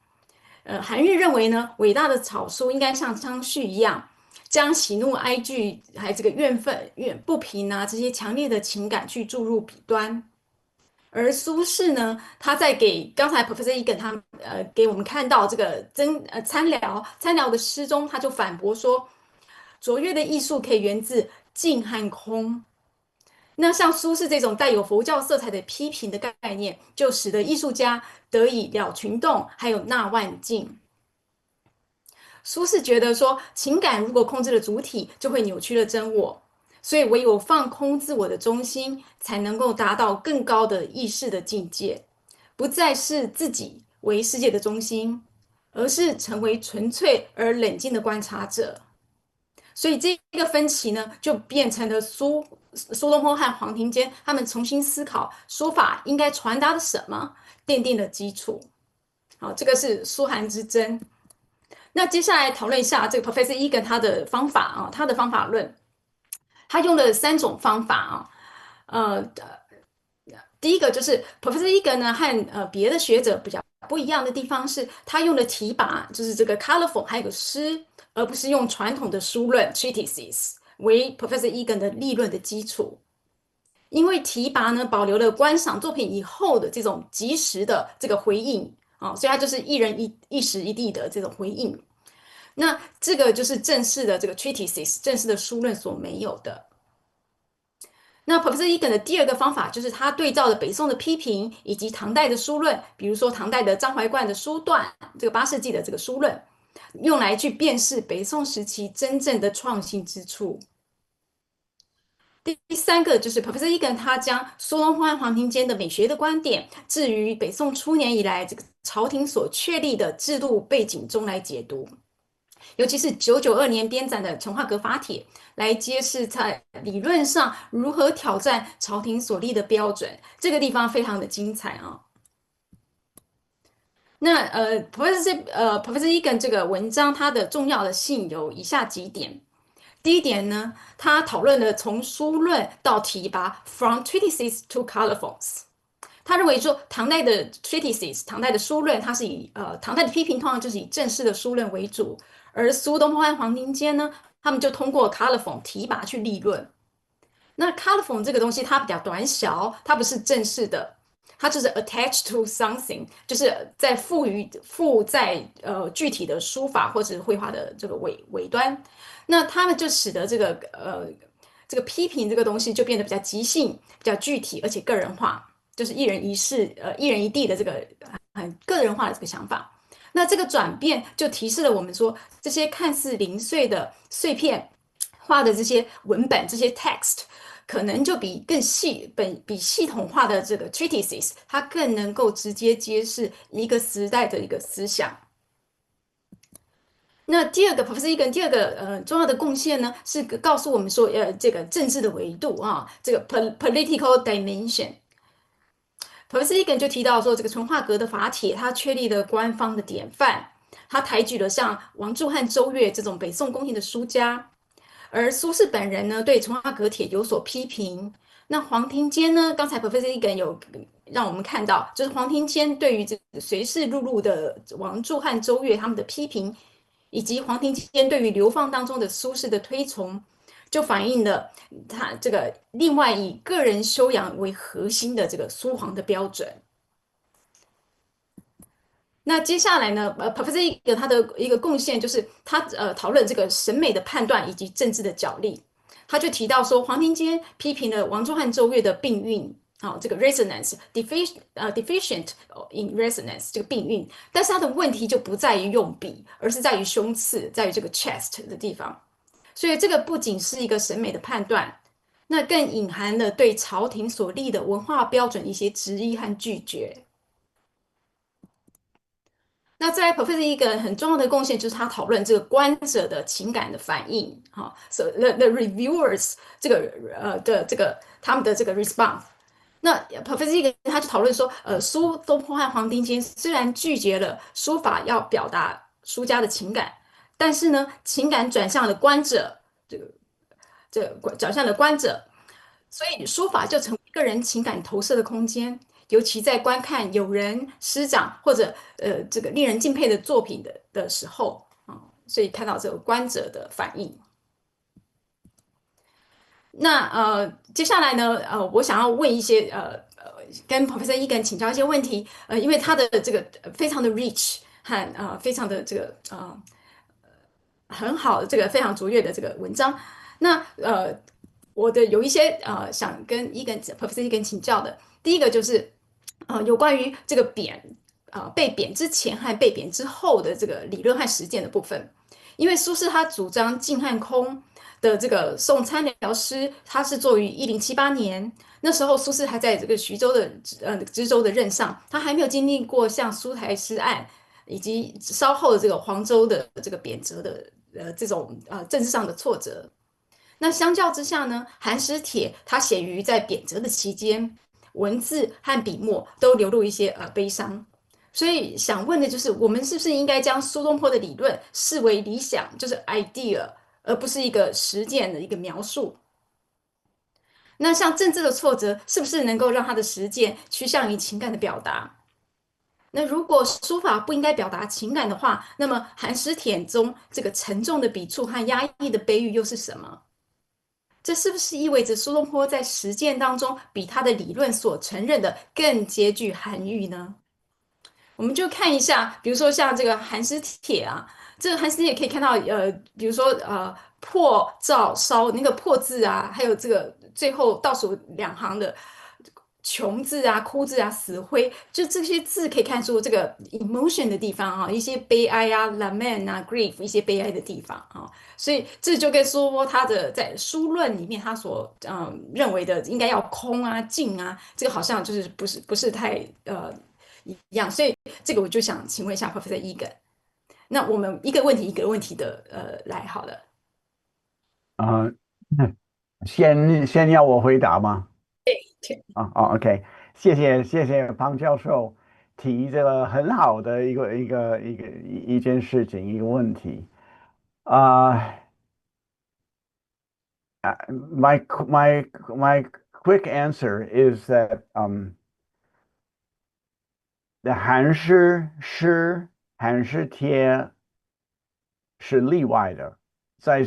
韩愈认为呢，伟大的草书应该像张旭一样，将喜怒哀惧还有这个怨愤、不平啊这些强烈的情感去注入笔端。而苏轼呢，他在给刚才 Professor Egan 他给我们看到这个参聊的诗中，他就反驳说，卓越的艺术可以源自静和空。那像苏轼这种带有佛教色彩的批评的概念，就使得艺术家得以了群动，还有纳万境。苏轼觉得说，情感如果控制了主体，就会扭曲了真我，所以唯有放空自我的中心，才能够达到更高的意识的境界，不再是自己为世界的中心，而是成为纯粹而冷静的观察者。所以这个分歧呢，就变成了苏东坡和黄庭坚他们重新思考书法应该传达的什么，奠定了基础。好，这个是苏韩之争。那接下来讨论一下这个 Professor Egan 他的方法啊，他的方法论，他用了3种方法啊，第一个就是 Professor Egan 呢和别的学者比较不一样的地方是，他用的题跋就是这个 colorful 还有个诗，而不是用传统的书论 treatises 为 Professor Egan 的立论的基础。因为题跋呢保留了观赏作品以后的这种及时的这个回应啊，所以它就是一人一时一地的这种回应。那这个就是正式的这个 treatises 正式的书论所没有的。那 Professor Egan 的第二个方法就是他对照了北宋的批评以及唐代的书论，比如说唐代的张怀灌的书段，这个8世纪的这个书论，用来去辨识北宋时期真正的创新之处。第三个就是 Professor Egan 他将苏东坡和黄庭坚的美学的观点置于北宋初年以来这个朝廷所确立的制度背景中来解读。尤其是992年编纂的《成化阁法帖》，来揭示在理论上如何挑战朝廷所立的标准，这个地方非常的精彩啊。那Professor Egan 这个文章它的重要的性有以下几点。第一点呢，他讨论了从书论到题跋 from treatises to colorfuls。他认为说，唐代的 treatises， 唐代的书论，它是以唐代的批评通常就是以正式的书论为主，而苏东坡和黄庭坚呢，他们就通过 colorful 题跋去立论。那 colorful 这个东西它比较短小，它不是正式的，它就是 attached to something， 就是在附在具体的书法或者绘画的这个尾端。那他们就使得这个这个批评这个东西就变得比较即兴、比较具体，而且个人化，就是一人一事、一人一地的这个很个人化的这个想法。那这个转变就提示了我们说，这些看似零碎的碎片化的这些文本、这些 text，可能就比系统化的这个 treatises，它更能够直接揭示一个时代的一个思想。那第二个 Professor Egan 第二个重要的贡献呢，是告诉我们说，这个政治的维度啊，这个 political dimension。Professor Egan 就提到说，这个淳化阁的法帖，它确立了官方的典范，他抬举了像王柱和周越这种北宋宫廷的书家，而苏轼本人呢，对淳化阁帖有所批评。那黄庭坚呢，刚才 Professor Egan 有让我们看到，就是黄庭坚对于这个随事碌碌的王柱和周越他们的批评，以及黄庭坚对于流放当中的苏轼的推崇，就反映了他这个另外以个人修养为核心的这个苏黄的标准。那接下来呢，Professor 一个他的一个贡献就是他讨论这个审美的判断以及政治的角力。他就提到说，黄庭坚批评了王忠和周越的病韵，这个 resonance deficient in resonance 这个病韵，但是他的问题就不在于用笔，而是在于胸刺，在于这个 chest 的地方。所以这个不仅是一个审美的判断，那更隐含了对朝廷所立的文化标准一些质疑和拒绝。那在 Professor 一个很重要的贡献就是他讨论这个观者的情感的反应，so the reviewers 这个的这个他们的这个 response。那 Professor 一个他就讨论说，苏东坡和黄庭坚虽然拒绝了书法要表达书家的情感，但是呢，情感转向了观者，这个转向了观者，所以书法就成为个人情感投射的空间。尤其在观看友人、师长或者这个令人敬佩的作品的时候所以看到这个观者的反应。那接下来呢我想要问一些跟 Professor Egan 请教一些问题，因为他的这个非常的 rich 和非常的这个很好的这个非常卓越的这个文章。那我的有一些想跟Professor Egan 请教的，第一个就是有关于这个被贬之前和被贬之后的这个理论和实践的部分。因为苏轼他主张静和空的这个宋参聊诗，他是作于1078年，那时候苏轼还在这个徐州的知州的任上，他还没有经历过像苏台诗案以及稍后的这个黄州的这个贬谪的这种政治上的挫折。那相较之下呢，寒食帖它写于在贬谪的期间，文字和笔墨都流露一些悲伤。所以想问的就是，我们是不是应该将苏东坡的理论视为理想，就是 idea，而不是一个实践的一个描述？那像政治的挫折，是不是能够让他的实践趋向于情感的表达？那如果书法不应该表达情感的话，那么寒食帖中这个沉重的笔触和压抑的悲郁又是什么？这是不是意味着苏东坡在实践当中比他的理论所承认的更接近韩愈呢？我们就看一下，比如说像这个寒食帖啊，这个寒食帖可以看到，比如说破照烧那个破字啊，还有这个最后倒数两行的穷字啊、哭字啊、死灰，就这些字可以看出这个 emotion 的地方啊，一些悲哀啊、lament 啊、grief 一些悲哀的地方啊，所以这就跟说他的在书论里面他所认为的应该要空啊、静啊，这个好像就是不是太一样，所以这个我就想请问一下 Professor Egan，那我们一个问题一个问题的来好了。呃，先要我回答吗？对OK，谢谢方教授提这个很好的一件事情一个问题啊。My quick answer is that the 寒食帖是例外的，在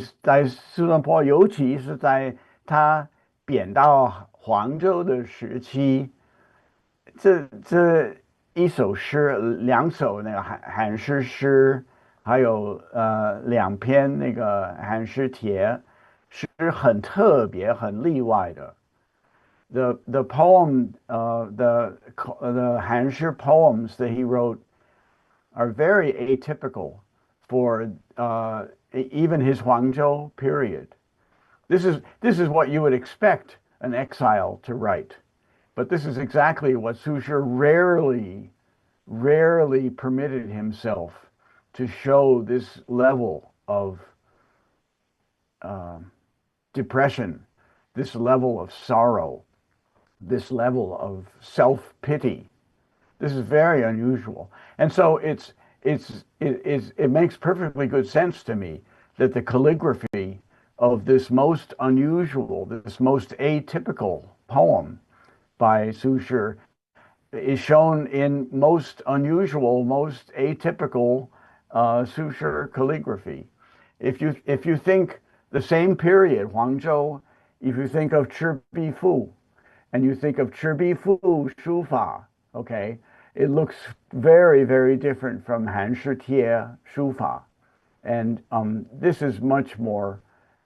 苏东坡，尤其是在他贬到黄州的时期，这一首诗，两首那个寒食诗，还有两篇那个寒食帖，是很特别、很例外的。The poem, the Hanshi poems that he wrote are very atypical for even his Huangzhou period. This is what you would expect an exile to write, but this is exactly what Su Shi rarely permitted himself to show this level of depression, this level of sorrow, this level of self-pity. This is very unusual. And so it makes perfectly good sense to me that the calligraphy of this most unusual, this most atypical poem by Su Shi is shown in most unusual, most atypical Su Shi calligraphy. If you think the same period, Huangzhou, if you think of Chi Fu, and you think of Chi Fu Shu Fa, okay, it looks very, very different from Han Shi Tie Shu Fa. And this is much more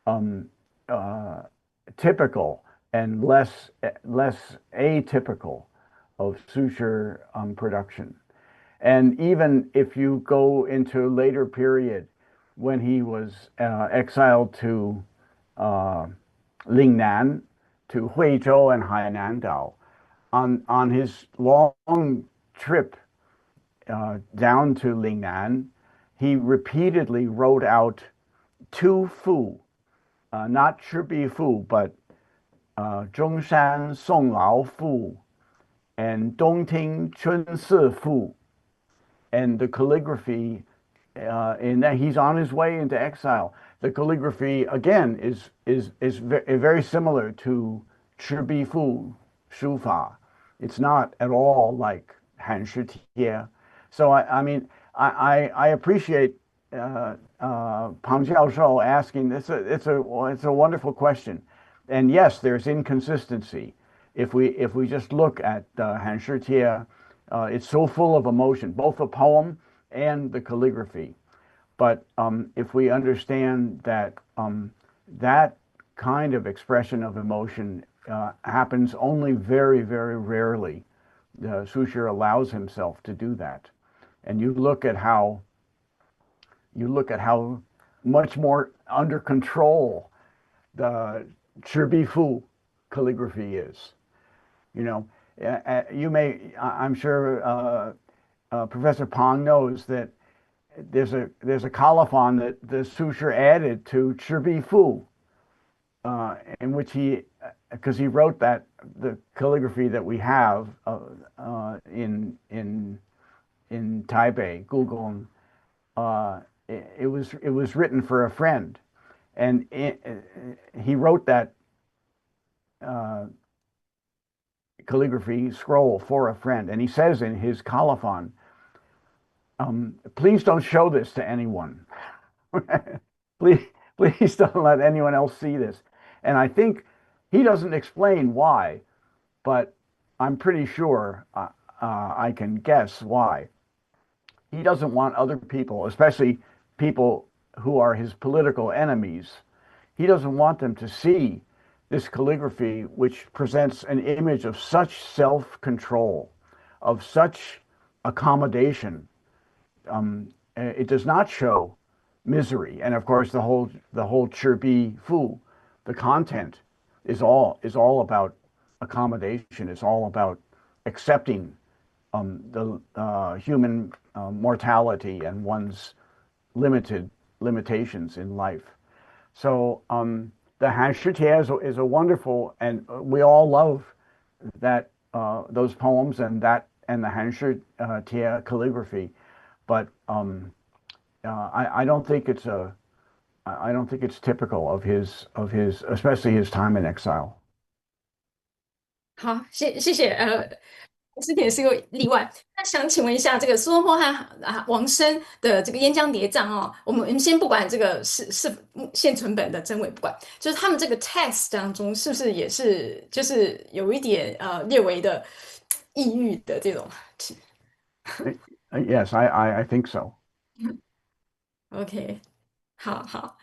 um, uh, typical and less atypical of Su Shi production. And even if you go into later period when he was exiled to uh, Lingnan, to Huizhou and Hainandao, on his long trip down to Lingnan, he repeatedly wrote out two fu, not Chi Fu, but Zhongshan Song Lao Fu and Dongting Chun Si Fu. And the calligraphy, in that he's on his way into exile. The calligraphy again is very similar to Chi Fu Shu Fa. It's not at all like Han Shi Tie. So I mean I appreciate Pang Jiao asking this. It's a wonderful question, and yes, there's inconsistency. If we just look at Han Shi Tie, it's so full of emotion, both the poem and the calligraphy. But if we understand that that kind of expression of emotion happens only very, very rarely, Su Shi allows himself to do that. And you look at how much more under control the Chi Fu calligraphy is. You know, I'm sure Professor Pong knows that there's a colophon that the Su Shi added to Chi Fu, in which because he wrote the calligraphy that we have in Taipei, Gugong. It was written for a friend, and he wrote that calligraphy scroll for a friend, and he says in his colophon, please don't show this to anyone. please don't let anyone else see this. And I think he doesn't explain why, but I'm pretty sure I can guess why. He doesn't want other people, especially people who are his political enemies, he doesn't want them to see this calligraphy, which presents an image of such self-control, of such accommodation. It does not show misery, and of course the whole Chi Fu, the content is all about accommodation. It's all about accepting the human mortality and one's limitations in life. So the Han Shi Tie is a wonderful, and we all love that those poems and the Han Shi Tie calligraphy, but I don't think it's typical of his especially his time in exile. 好，谢谢，之前也是个例外。那想请问一下，这个苏东坡和王生的这个《燕江叠嶂》哦，我们先不管这个是现存本的真伪不管，就是他们这个 text 当中是不是也是就是有一点略微的抑郁的这种Yes, I think so. OK，好好。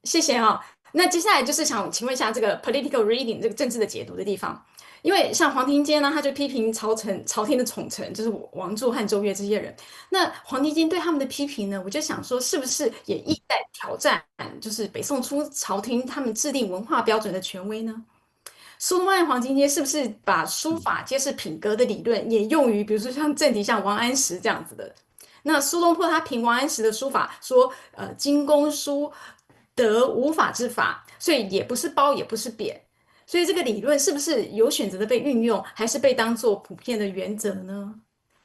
谢谢啊。那接下来就是想请问一下这个 political reading 这个政治的解读的地方，因为像黄庭坚呢，他就批评朝廷的宠臣，就是王柱和周越这些人。那黄庭坚对他们的批评呢，我就想说，是不是也意在挑战，就是北宋初朝廷他们制定文化标准的权威呢？苏东坡黄金街是不是把书法皆是品格的理论也用于，比如说像政敌像王安石这样子的？那苏东坡他评王安石的书法说，精工书得无法之法，所以也不是褒也不是贬，所以这个理论是不是有选择的被运用，还是被当做普遍的原则呢？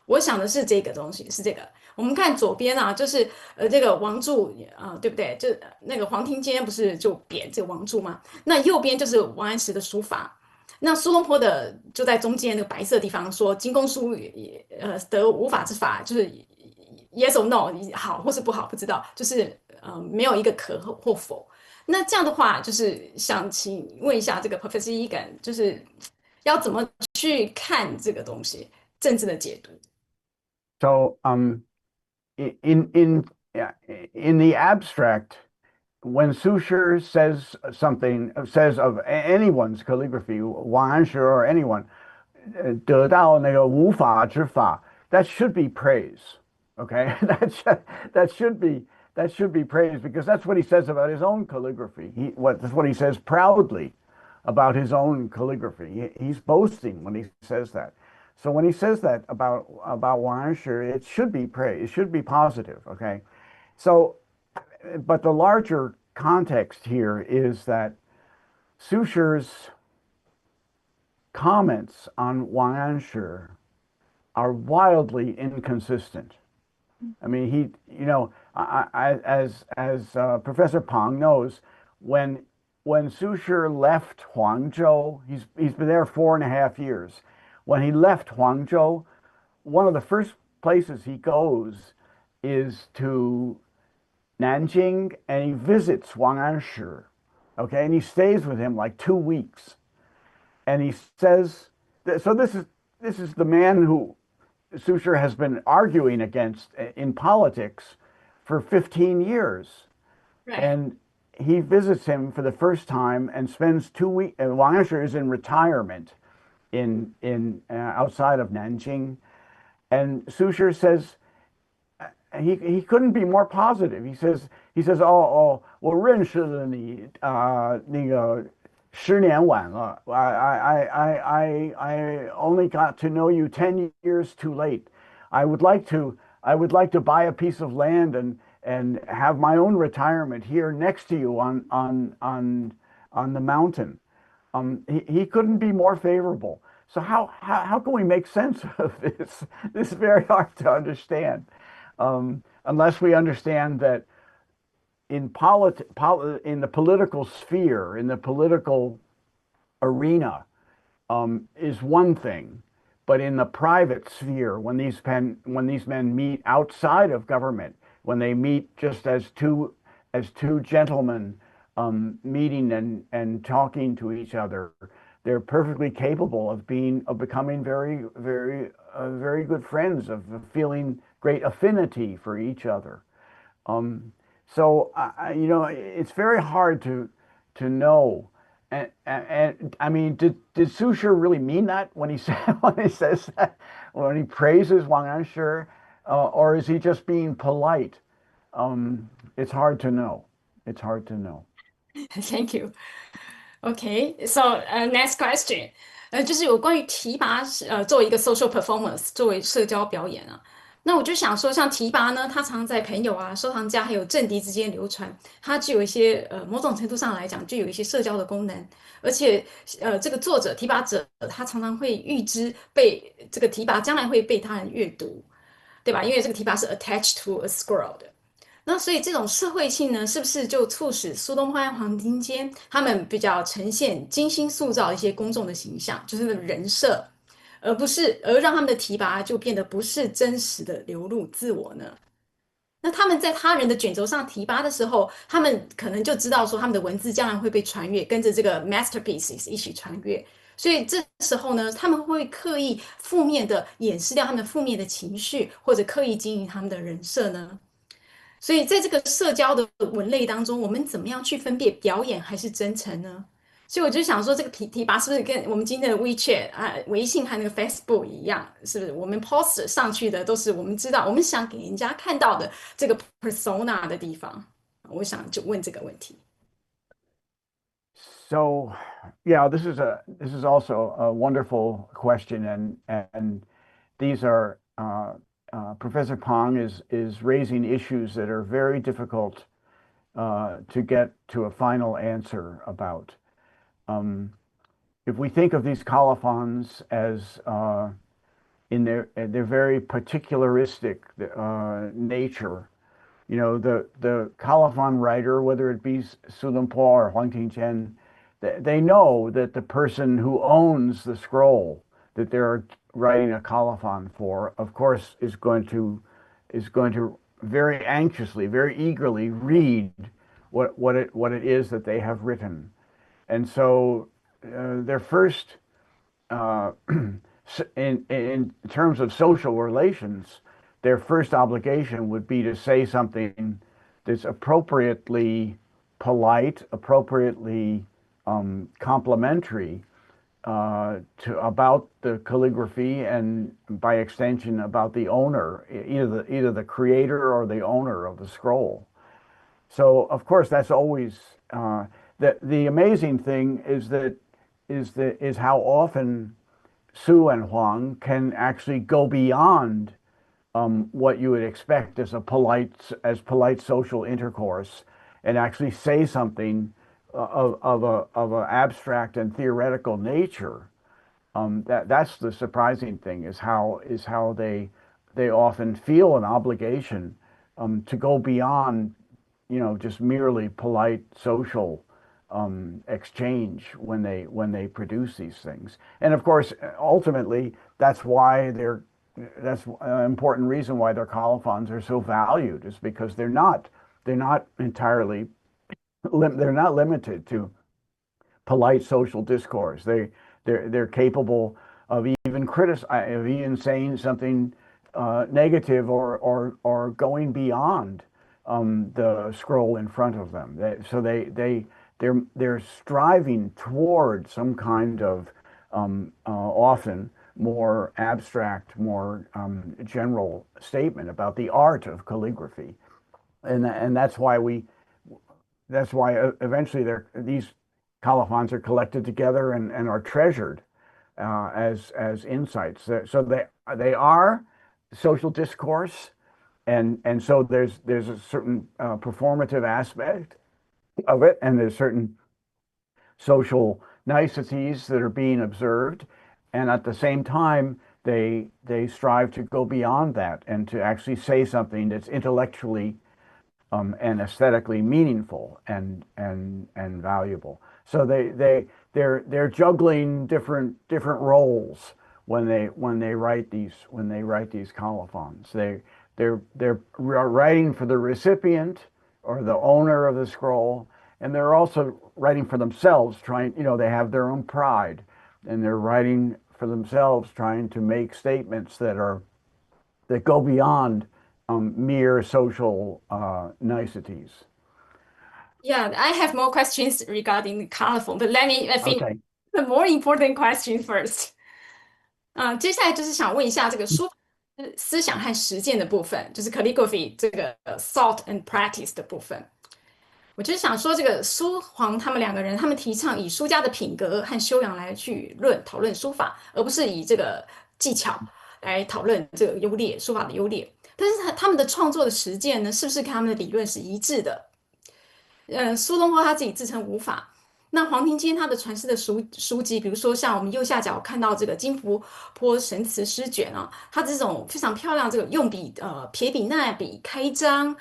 我想的是这个东西，是这个。我们看左边啊，就是这个王柱对不对？就那个黄庭坚不是就贬这个王柱吗？那右边就是王安石的书法。那苏东坡的就在中间那个白色的地方说精工书得无法之法，就是 yes or no 好或是不好不知道，就是没有一个可或否。那这样的话，就是想请问一下这个 Professor Egan，就是要怎么去看这个东西政治的解读？So, in in yeah, in the abstract, when Sushir says something, says of anyone's calligraphy, Wang Anshi or anyone, 得到那个无法之法, that should be praise. Okay, that should be that should be praise because that's what he says about his own calligraphy. That's what he says proudly about his own calligraphy. He's boasting when he says that. So when he says that about Wang Anshi, it should be praise. It should be positive. Okay, so but the larger context here is that Sushir's comments on Wang Anshi are wildly inconsistent. I mean, as Professor Pang knows, when Sushir left Huangzhou, he's been there 4.5 years. When he left Huangzhou, one of the first places he goes is to Nanjing, and he visits Wang Anshi, okay, and he stays with him like 2 weeks, and he says, so this is the man who Sushir has been arguing against in politics for 15 years. Right. And he visits him for the first time and spends 2 weeks. And Wang Anshi is in retirement in outside of Nanjing. And Sushir says he couldn't be more positive. He says 我认识了你那个10年晚了. I only got to know you 10 years too late. I would like to buy a piece of land and have my own retirement here next to you on the mountain. He couldn't be more favorable. So how can we make sense of this? This is very hard to understand, unless we understand that in the political sphere, in the political arena, is one thing, but in the private sphere, when these men meet outside of government, when they meet just as two gentlemen meeting and talking to each other, they're perfectly capable of becoming very very good friends, of feeling great affinity for each other. So it's very hard to know. And I mean, did Sushir really mean that when he says that, when he praises Wang Anshi, or is he just being polite? It's hard to know. It's hard to know. Thank you. Okay, so next question，就是有关于提拔作为一个 social performance，作为社交表演啊。那我就想说，像提拔呢，它常在朋友啊、收藏家还有政敌之间流传，它具有一些某种程度上来讲，具有一些社交的功能。而且这个作者提拔者，他常常会预知被这个提拔将来会被他人阅读，对吧？因为这个提拔是 attached to a scroll 的。那所以这种社会性呢，是不是就促使苏东坡和黄庭坚他们比较呈现精心塑造一些公众的形象，就是那个人设，而让他们的提拔就变得不是真实的流露自我呢？那他们在他人的卷轴上提拔的时候，他们可能就知道说他们的文字将来会被传阅，跟着这个 masterpieces 一起传阅。所以这时候呢，他们会刻意负面的掩饰掉他们负面的情绪，或者刻意经营他们的人设呢？所以在这个社交的文类当中，我们怎么样去分辨表演还是真诚呢？所以我就想说，这个提拔是不是跟我们今天的 WeChat 啊、微信和那个 Facebook 一样？是不是我们 post 上去的都是我们知道，我们想给人家看到的这个 persona 的地方？我想就问这个问题。So, yeah, this is also a wonderful question, and these are Professor Pong is raising issues that are very difficult to get to a final answer about. Um, if we think of these colophons as in their very particularistic nature, you know, the colophon writer, whether it be Su Lunpo or Huang Tingjian, they know that the person who owns the scroll that they're writing a colophon for, of course, is going to very anxiously, very eagerly read what it is that they have written. And so their first in terms of social relations, their first obligation would be to say something that's appropriately polite, appropriately complimentary to about the calligraphy, and by extension about the owner, either the creator or the owner of the scroll. So of course that's always the amazing thing is how often Su and Huang can actually go beyond what you would expect as polite social intercourse, and actually say something of a abstract and theoretical nature. That's the surprising thing, is how they often feel an obligation to go beyond, just merely polite social exchange when they produce these things. And of course, ultimately, that's an important reason why their colophons are so valued, is because they're not entirely they're not limited to polite social discourse. They're capable of even saying something negative, or going beyond the scroll in front of them. They're striving toward some kind of often more abstract, more general statement about the art of calligraphy, and that's why eventually these colophons are collected together and are treasured as insights. So they are social discourse, and so there's a certain performative aspect of it, and there's certain social niceties that are being observed, and at the same time they strive to go beyond that and to actually say something that's intellectually and aesthetically meaningful and valuable. So they're juggling different roles when they write these colophons. They're writing for the recipient or the owner of the scroll, and they're also writing for themselves. They have their own pride, and they're writing for themselves, trying to make statements that go beyond mere social niceties. Yeah, I have more questions regarding the colorful, but let me I think Okay. the more important question first. 接下来就是想问一下这个书法思想和实践的部分，就是 calligraphy 这个thought and practice 的部分。我就是想说，这个苏黄他们两个人，他们提倡以书家的品格和修养来去讨论书法，而不是以这个技巧来讨论这个优劣，书法的优劣。但是他们的创作的实践呢，是不是跟他们的理论是一致的？苏东坡他自己自称无法。那黄庭坚他的传世的书籍，比如说像我们右下角看到这个金福坡神词诗卷啊，它这种非常漂亮，这个用笔撇笔捺笔开张，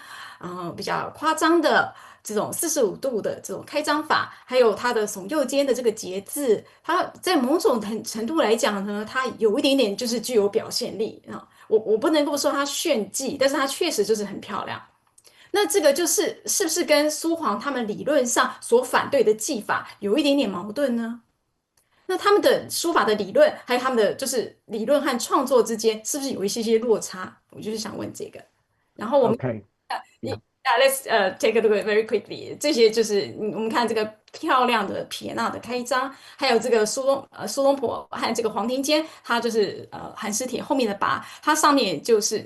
比较夸张的这种45度的这种开张法，还有它的耸右肩的这个节字，它在某种程度来讲呢，它有一点点就是具有表现力啊。我不能够说它炫技，但是它确实就是很漂亮。那这个是不是跟苏黄他们理论上所反对的技法有一点点矛盾呢？那他们的书法的理论，还有他们的就是理论和创作之间，是不是有一些落差？我就是想问这个。然后我们 Okay. Let's take a look very quickly。这些就是我们看这个漂亮的撇捺的开章，还有这个苏东坡和这个黄庭坚，它就是寒食帖后面的跋，它上面就是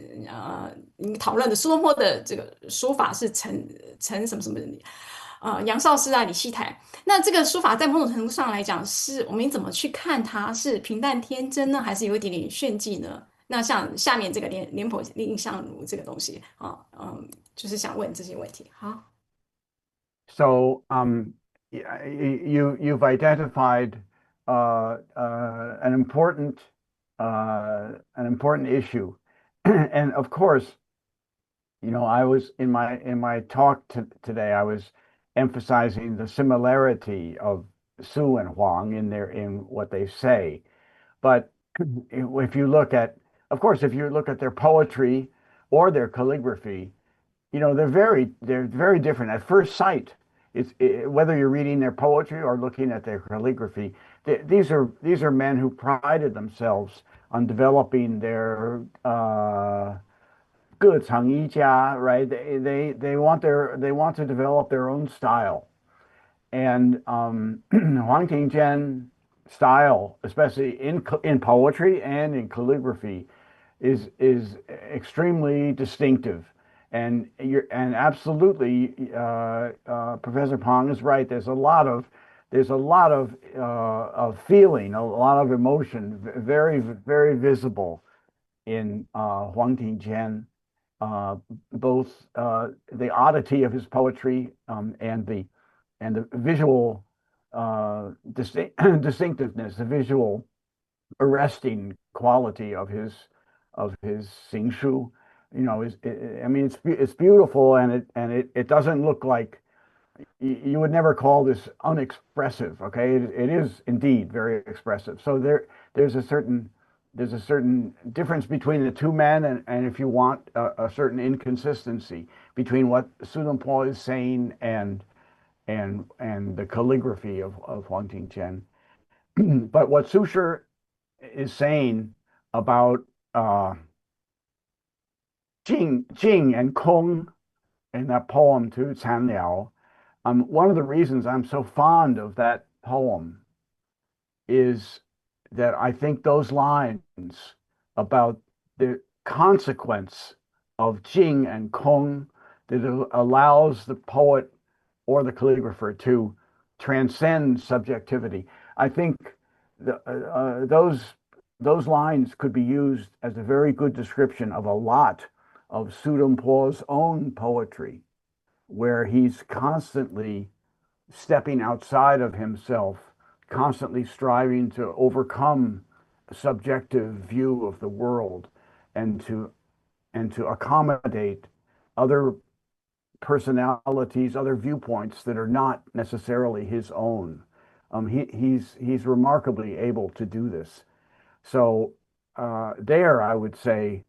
你讨论的苏东坡的这个书法是陈什么什么杨少师啊李希台。那这个书法在某种程度上来讲，是我们怎么去看它？是平淡天真呢，还是有一点点炫技呢？那像下面这个廉颇蔺相如这个东西啊，就是想问这些问题。好，So you've identified an important issue, and of course, I was in my talk today. I was emphasizing the similarity of Su and Huang in what they say. But if you look at, of course, if you look at their poetry or their calligraphy, they're very different at first sight. Whether you're reading their poetry or looking at their calligraphy, these are men who prided themselves on developing their 各长一家, right? They want to develop their own style. And Huang Tingjian style, especially in poetry and in calligraphy, is extremely distinctive. And absolutely, Professor Pong is right. There's a lot of feeling, a lot of emotion, very very visible in Huang Tingjian. Both the oddity of his poetry and the visual distinctiveness, the visual arresting quality of his Singshu, I mean, it's beautiful, and it doesn't look like you would never call this unexpressive. Okay, it is indeed very expressive. So there's a certain difference between the two men, and if you want a certain inconsistency between what Su Dongpo is saying and the calligraphy of Huang Tingjian. But what Su Shi is saying about Jing and Kong in that poem to Can Liao, one of the reasons I'm so fond of that poem is that I think those lines about the consequence of Jing and Kong, that it allows the poet or the calligrapher to transcend subjectivity. I think those lines could be used as a very good description of a lot of Su Dongpo's own poetry, where he's constantly stepping outside of himself, constantly striving to overcome a subjective view of the world and to accommodate other personalities, other viewpoints that are not necessarily his own. He's remarkably able to do this. So there, I would say,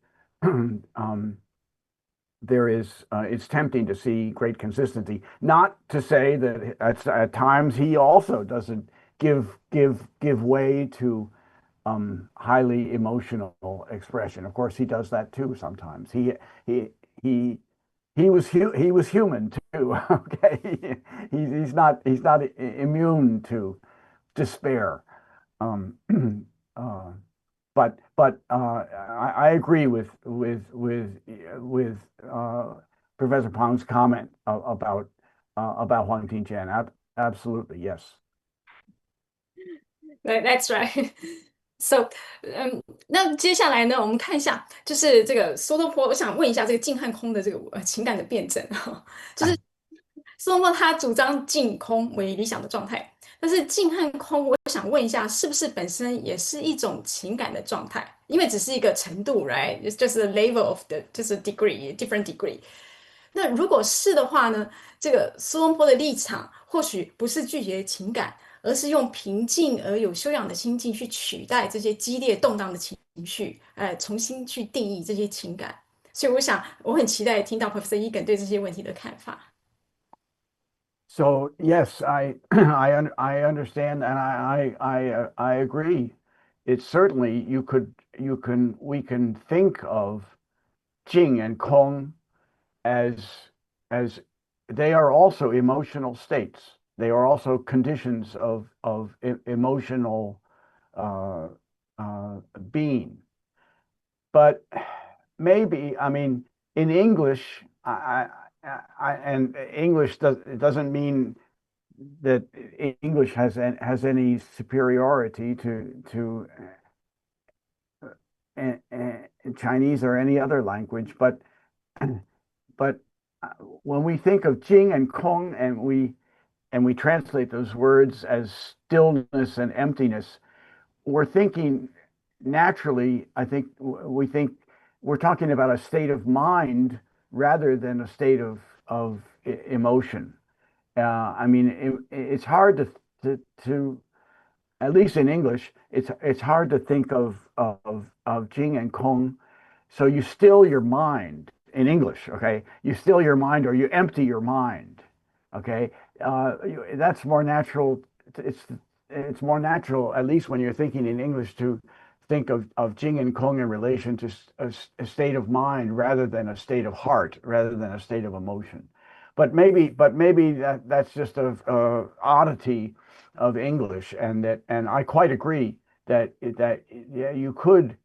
there is it's tempting to see great consistency. Not to say that at times he also doesn't give way to highly emotional expression. Of course, he does that too sometimes. He was human too. Okay, he's not immune to despair. Um, I agree with Professor Pong's comment about Huang Tingjian. Absolutely, yes. That's right. So，那接下来呢，我们看一下，就是这个苏东坡，我想问一下这个静和空的这个情感的辩证哈，就是苏东坡他主张静空为理想的状态，但是静和空，我想问一下，是不是本身也是一种情感的状态？因为只是一个程度，right？就是 level of 的，就是 degree，different degree。那如果是的话呢，这个苏东坡的立场或许不是拒绝情感，而是用平静而有修养的心境去取代这些激烈动荡的情绪，重新去定义这些情感。所以我想，我很期待听到 Professor Egan 对这些问题的看法。So yes, I understand, and I agree. It's certainly we can think of Jing and Kong as as they are also emotional states. They are also conditions of emotional uh, being. But maybe, I mean, in English, and English doesn't mean that English has any superiority to Chinese or any other language, but when we think of Jing and Kong and we translate those words as stillness and emptiness, we're thinking naturally, I think we think we're talking about a state of mind rather than a state of emotion. I mean, it's hard to at least in English, it's hard to think of Jing and Kong. So you still your mind in English, okay? You still your mind or you empty your mind, okay? That's more natural. It's more natural, at least when you're thinking in English, to think of Jing and Kong in relation to a state of mind rather than a state of heart, rather than a state of emotion. But maybe that's just a oddity of English, and I quite agree that yeah, you could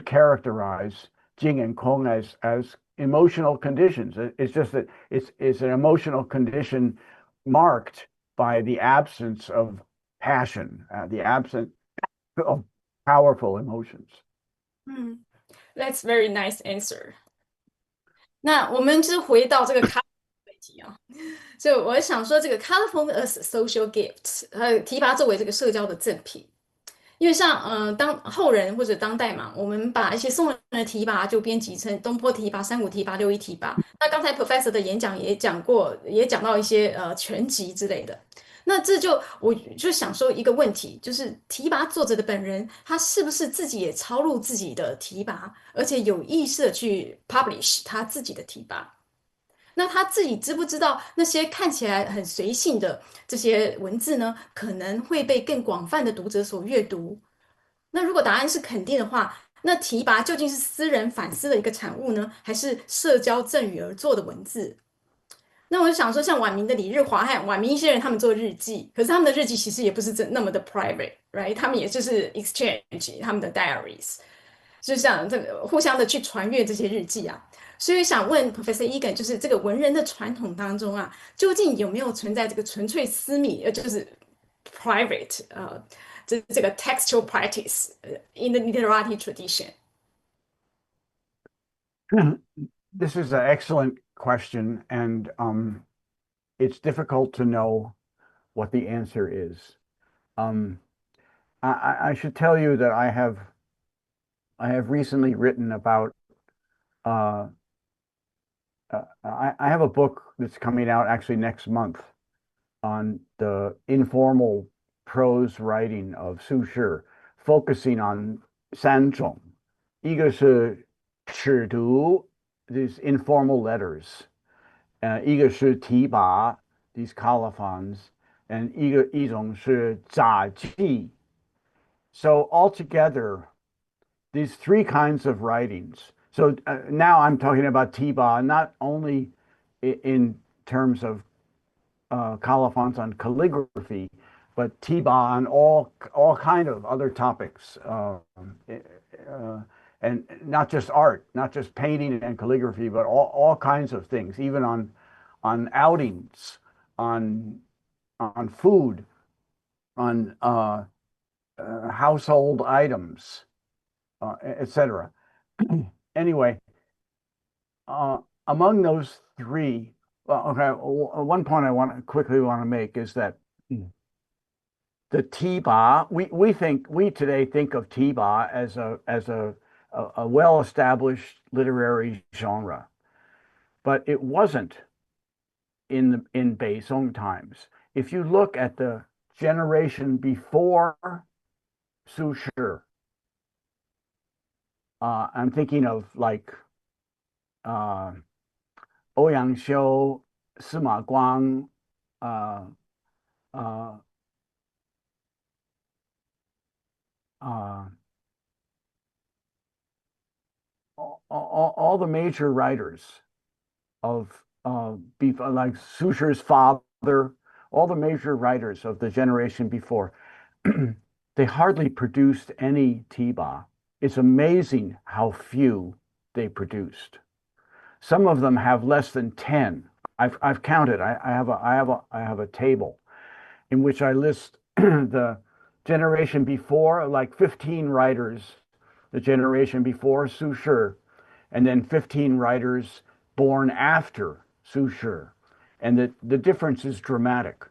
characterize Jing and Kong as emotional conditions. It's just that it's an emotional condition marked by the absence of passion, the absence of powerful emotions. That's very nice answer. 那我们就回到这个 color 问题啊，所以我想说，这个 colorful as social gift，提拔作为这个社交的赠品。因为像当后人或者当代嘛，我们把一些送人的提拔就编辑成东坡提拔、山谷提拔、六一提拔。那刚才 Professor 的演讲也讲过，也讲到一些全集之类的。那这就我就想说一个问题，就是提拔作者的本人，他是不是自己也抄录自己的提拔，而且有意识的去 publish 他自己的提拔？那他自己知不知道那些看起来很随性的这些文字呢，可能会被更广泛的读者所阅读？那如果答案是肯定的话，那提拔究竟是私人反思的一个产物呢，还是社交赠予而做的文字？那我就想说，像晚明的李日华和晚明一些人，他们做日记，可是他们的日记其实也不是真那么的 private，right？他们也就是 exchange 他们的 diaries，就像这个互相的去传阅这些日记啊。所以想问 Professor Egan，就是这个文人的传统当中啊，究竟有没有存在这个纯粹私密，就是 private，这个 textual practice in the literary tradition？ This is an excellent question, and it's difficult to know what the answer is. Um, I should tell you that I have recently written about I have a book that's coming out actually next month on the informal prose writing of Su Shi, focusing on 三种，一个是尺读 these informal letters, 一个是提拔 these colophons, and 一种是杂记. So altogether, these three kinds of writings. So now I'm talking about Tiba, not only in terms of colophons on calligraphy, but Tiba on all kind of other topics, and not just art, not just painting and calligraphy, but all kinds of things, even on outings, on food, on household items, etc. Anyway, among those three, well, okay, one point I quickly want to make is that the Tiba, we today think of Tiba as a well-established literary genre, but it wasn't in Beizong times. If you look at the generation before Su Shi, I'm thinking of like Ouyang Xiu, Sima Guang, uh, uh, all the major writers of like Su Shi's father, all the major writers of the generation before, they hardly produced any Tiba. It's amazing how few they produced. Some of them have less than 10. I've counted. I have a table in which I list the generation before, like 15 writers, the generation before Su Shi, and then 15 writers born after Su Shi. And the difference is dramatic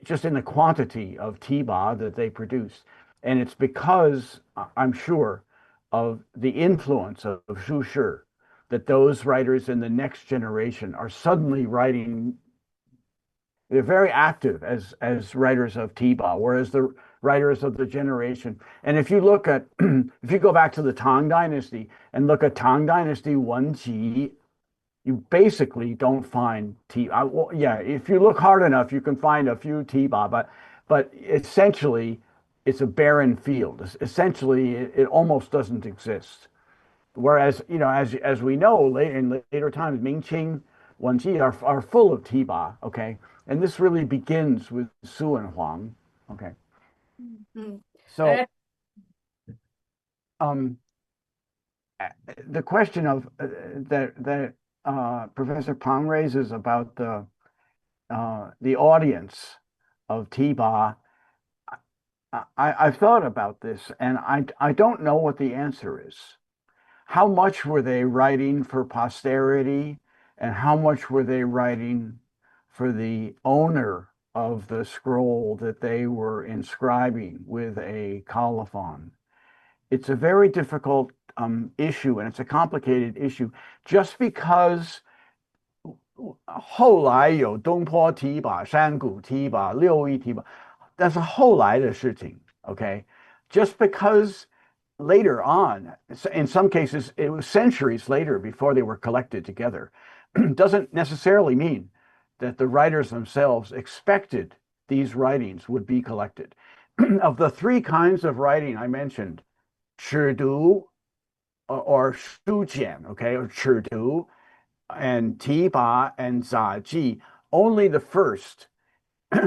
just in the quantity of Tiba that they produce. And it's because, I'm sure, of the influence of Su Shi that those writers in the next generation are suddenly writing. They're very active as writers of Tiba, whereas the writers of the generation. And if you look at, if you go back to the Tang Dynasty and look at Tang Dynasty Wenji, you basically don't find Tiba. Well, yeah, if you look hard enough, you can find a few Tiba, but essentially, it's a barren field. Essentially, it almost doesn't exist. Whereas, as we know, in later times, Mingqing, Wenji are full of Tiba. Okay, and this really begins with Su and Huang. Okay, so the question of that Professor Pang raises about the audience of Tiba, I've thought about this, and I don't know what the answer is. How much were they writing for posterity, and how much were they writing for the owner of the scroll that they were inscribing with a colophon? It's a very difficult issue, and it's a complicated issue. Just because 后来有东坡提拔、山谷提拔、六艺提拔，但是后来的事情。Okay, just because later on, in some cases, it was centuries later before they were collected together, doesn't necessarily mean that the writers themselves expected these writings would be collected. Of the three kinds of writing I mentioned, 尺牍 or 书简, okay, or 尺牍, and Tiba and Zaji, only the first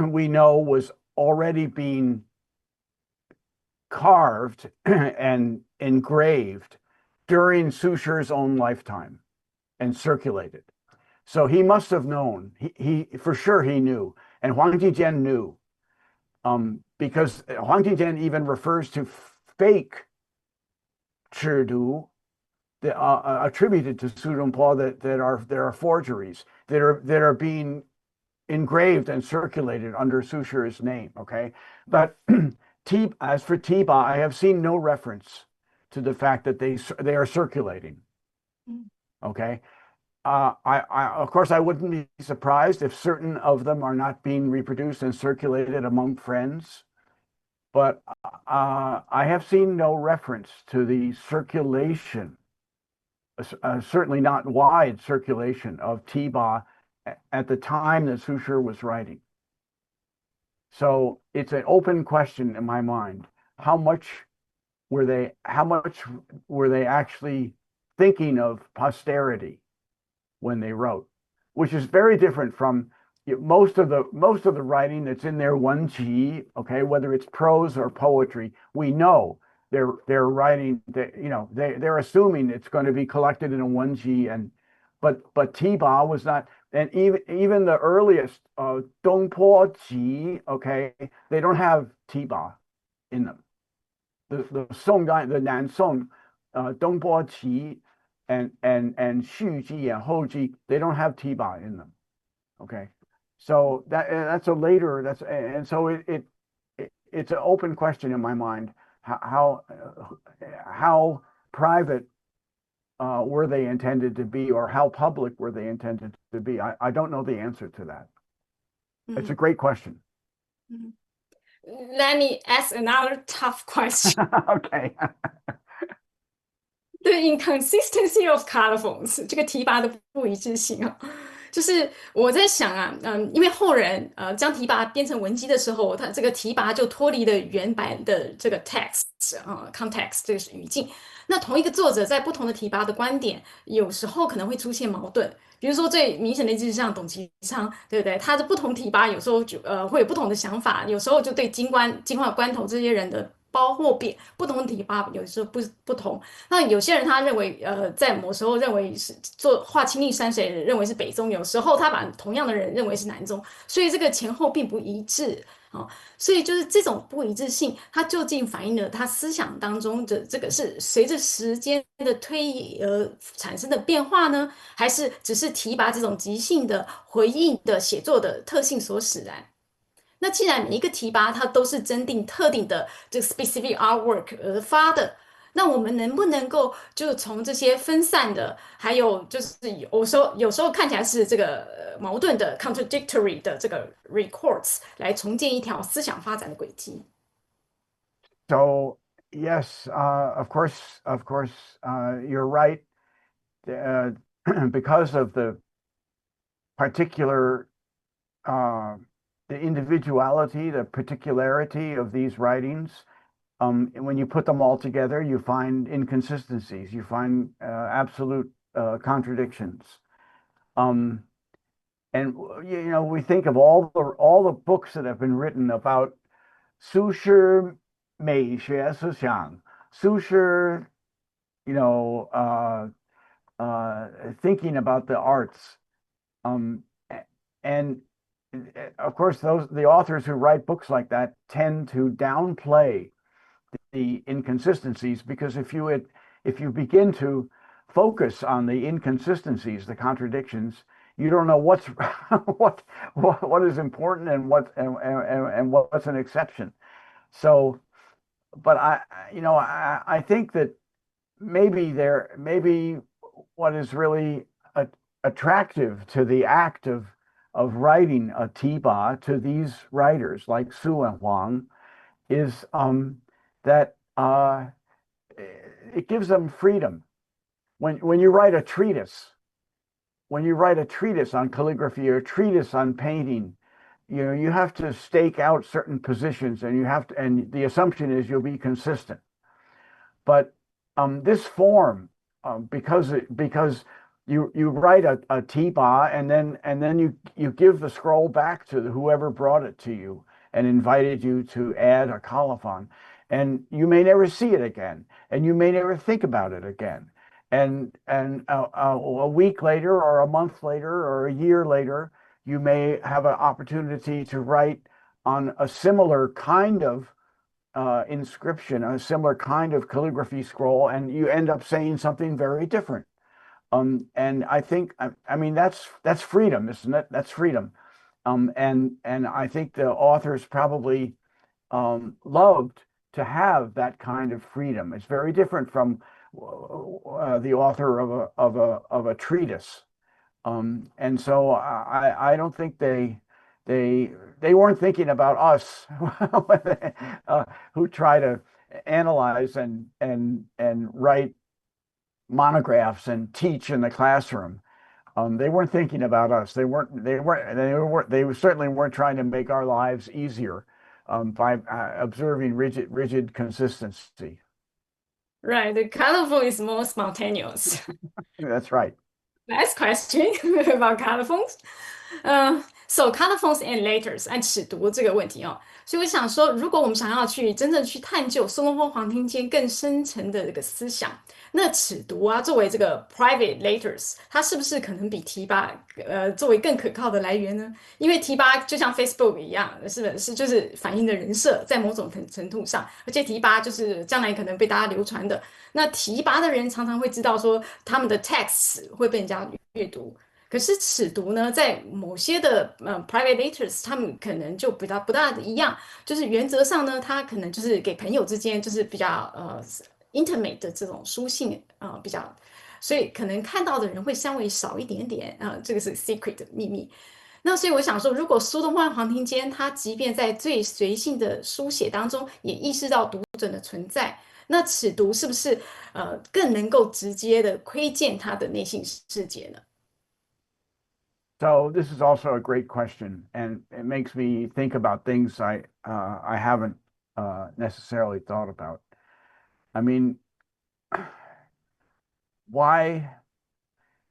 we know was already being carved and engraved during Su Shi's own lifetime and circulated. So he must have known. He for sure he knew, and Huang Tingjian knew, because Huang Tingjian even refers to fake 尺牍 attributed to Su Dongpo that are forgeries that are being engraved and circulated under Su Shi's name. Okay, but as for Tiba, I have seen no reference to the fact that they are circulating. Okay, of course I wouldn't be surprised if certain of them are not being reproduced and circulated among friends, but I have seen no reference to the circulation, certainly not wide circulation of Tiba at the time that Su Shi was writing. So it's an open question in my mind. How much were they actually thinking of posterity when they wrote? Which is very different from most of the writing that's in their Wenji, okay, whether it's prose or poetry. We know they're writing, they're assuming it's going to be collected in a Wenji, but Tiba was not. And even the earliest Dongpo Ji, okay, they don't have Tiba in them. The Song, the Nan Song, Dongpo Ji, and Xu Ji and Hou Ji, they don't have Tiba in them. Okay, so that's a later. And so it's an open question in my mind. How private were they intended to be, or how public were they intended to be? I don't know the answer to that. It's a great question. Let me ask another tough question. Okay. The inconsistency of colophons, 这个提拔的不一致性啊，就是我在想啊，因为后人将提拔编成文集的时候，它这个提拔就脱离了原版的这个 text context 这个是语境。那同一个作者在不同的提拔的观点，有时候可能会出现矛盾。比如说最明显的就是像董其昌，对不对？他的不同提拔有时候就会有不同的想法，有时候就对金话关头这些人的褒或贬不同的提拔，有时候不同。那有些人他认为，在某时候认为是画青历山水，认为是北宗；有时候他把同样的人认为是南宗，所以这个前后并不一致啊、所以就是这种不一致性，它究竟反映了他思想当中的这个是随着时间的推移而产生的变化呢，还是只是提拔这种即兴的回应的写作的特性所使然？那既然每一个提拔它都是针定特定的这个 specific artwork 而发的，那我们能不能够就从这些分散的，还有就是有时候看起来是这个矛盾的 contradictory 的这个 records 来重建一条思想发展的轨迹？ So yes, of course, you're right. Uh, because of the particular, uh, the individuality, the particularity of these writings, when you put them all together, you find inconsistencies, you find absolute contradictions. Um, and you know, we think of all the books that have been written about 苏轼美学思想, 苏轼, you know, thinking about the arts. Um, and of course, the authors who write books like that tend to downplay the inconsistencies, because if you begin to focus on the inconsistencies, the contradictions, you don't know what's what is important and what's an exception. So, but I think that maybe what is really attractive to the act of writing a tiba to these writers like Su and Huang is that it gives them freedom. When you write a treatise, on calligraphy or a treatise on painting, you know, you have to stake out certain positions, and the assumption is you'll be consistent. But this form, because you write a tiba, and then you give the scroll back to whoever brought it to you and invited you to add a colophon, and you may never see it again, and you may never think about it again. And a week later, or a month later, or a year later, you may have an opportunity to write on a similar kind of inscription, a similar kind of calligraphy scroll, and you end up saying something very different. And I think, I mean, that's freedom, isn't it? That's freedom. And I think the authors probably loved to have that kind of freedom. It's very different from the author of a treatise. And so I don't think they weren't thinking about us who try to analyze and write monographs and teach in the classroom. They weren't thinking about us. They certainly weren't trying to make our lives easier by observing rigid consistency. Right, the colorful is more spontaneous. That's right. Last question about colorphones. So colorphones and letters 按尺读这个问题哦，所以我想说，如果我们想要真正去探究苏东坡黄庭坚更深层的这个思想，那尺读啊，作为这个 private letters，它是不是可能比提拔作为更可靠的来源呢？因为提拔就像 Facebook 一样，就是反映的人设，在某种程度上，而且提拔就是将来可能被大家流传的。那提拔的人常常会知道说他们的 text 会被人家阅读。可是尺读呢，在某些的private letters，他们可能就不大的一样，就是原则上呢，它可能就是给朋友之间就是比较intimate 的这种书信比较，所以可能看到的人会稍微少一点点这个是 secret 的秘密。那所以我想说，如果苏东坡、黄庭坚他即便在最随性的书写当中，也意识到读者的存在，那尺读是不是更能够直接的窥见他的内心世界呢？ So this is also a great question, and it makes me think about things I haven't necessarily thought about. I mean, why?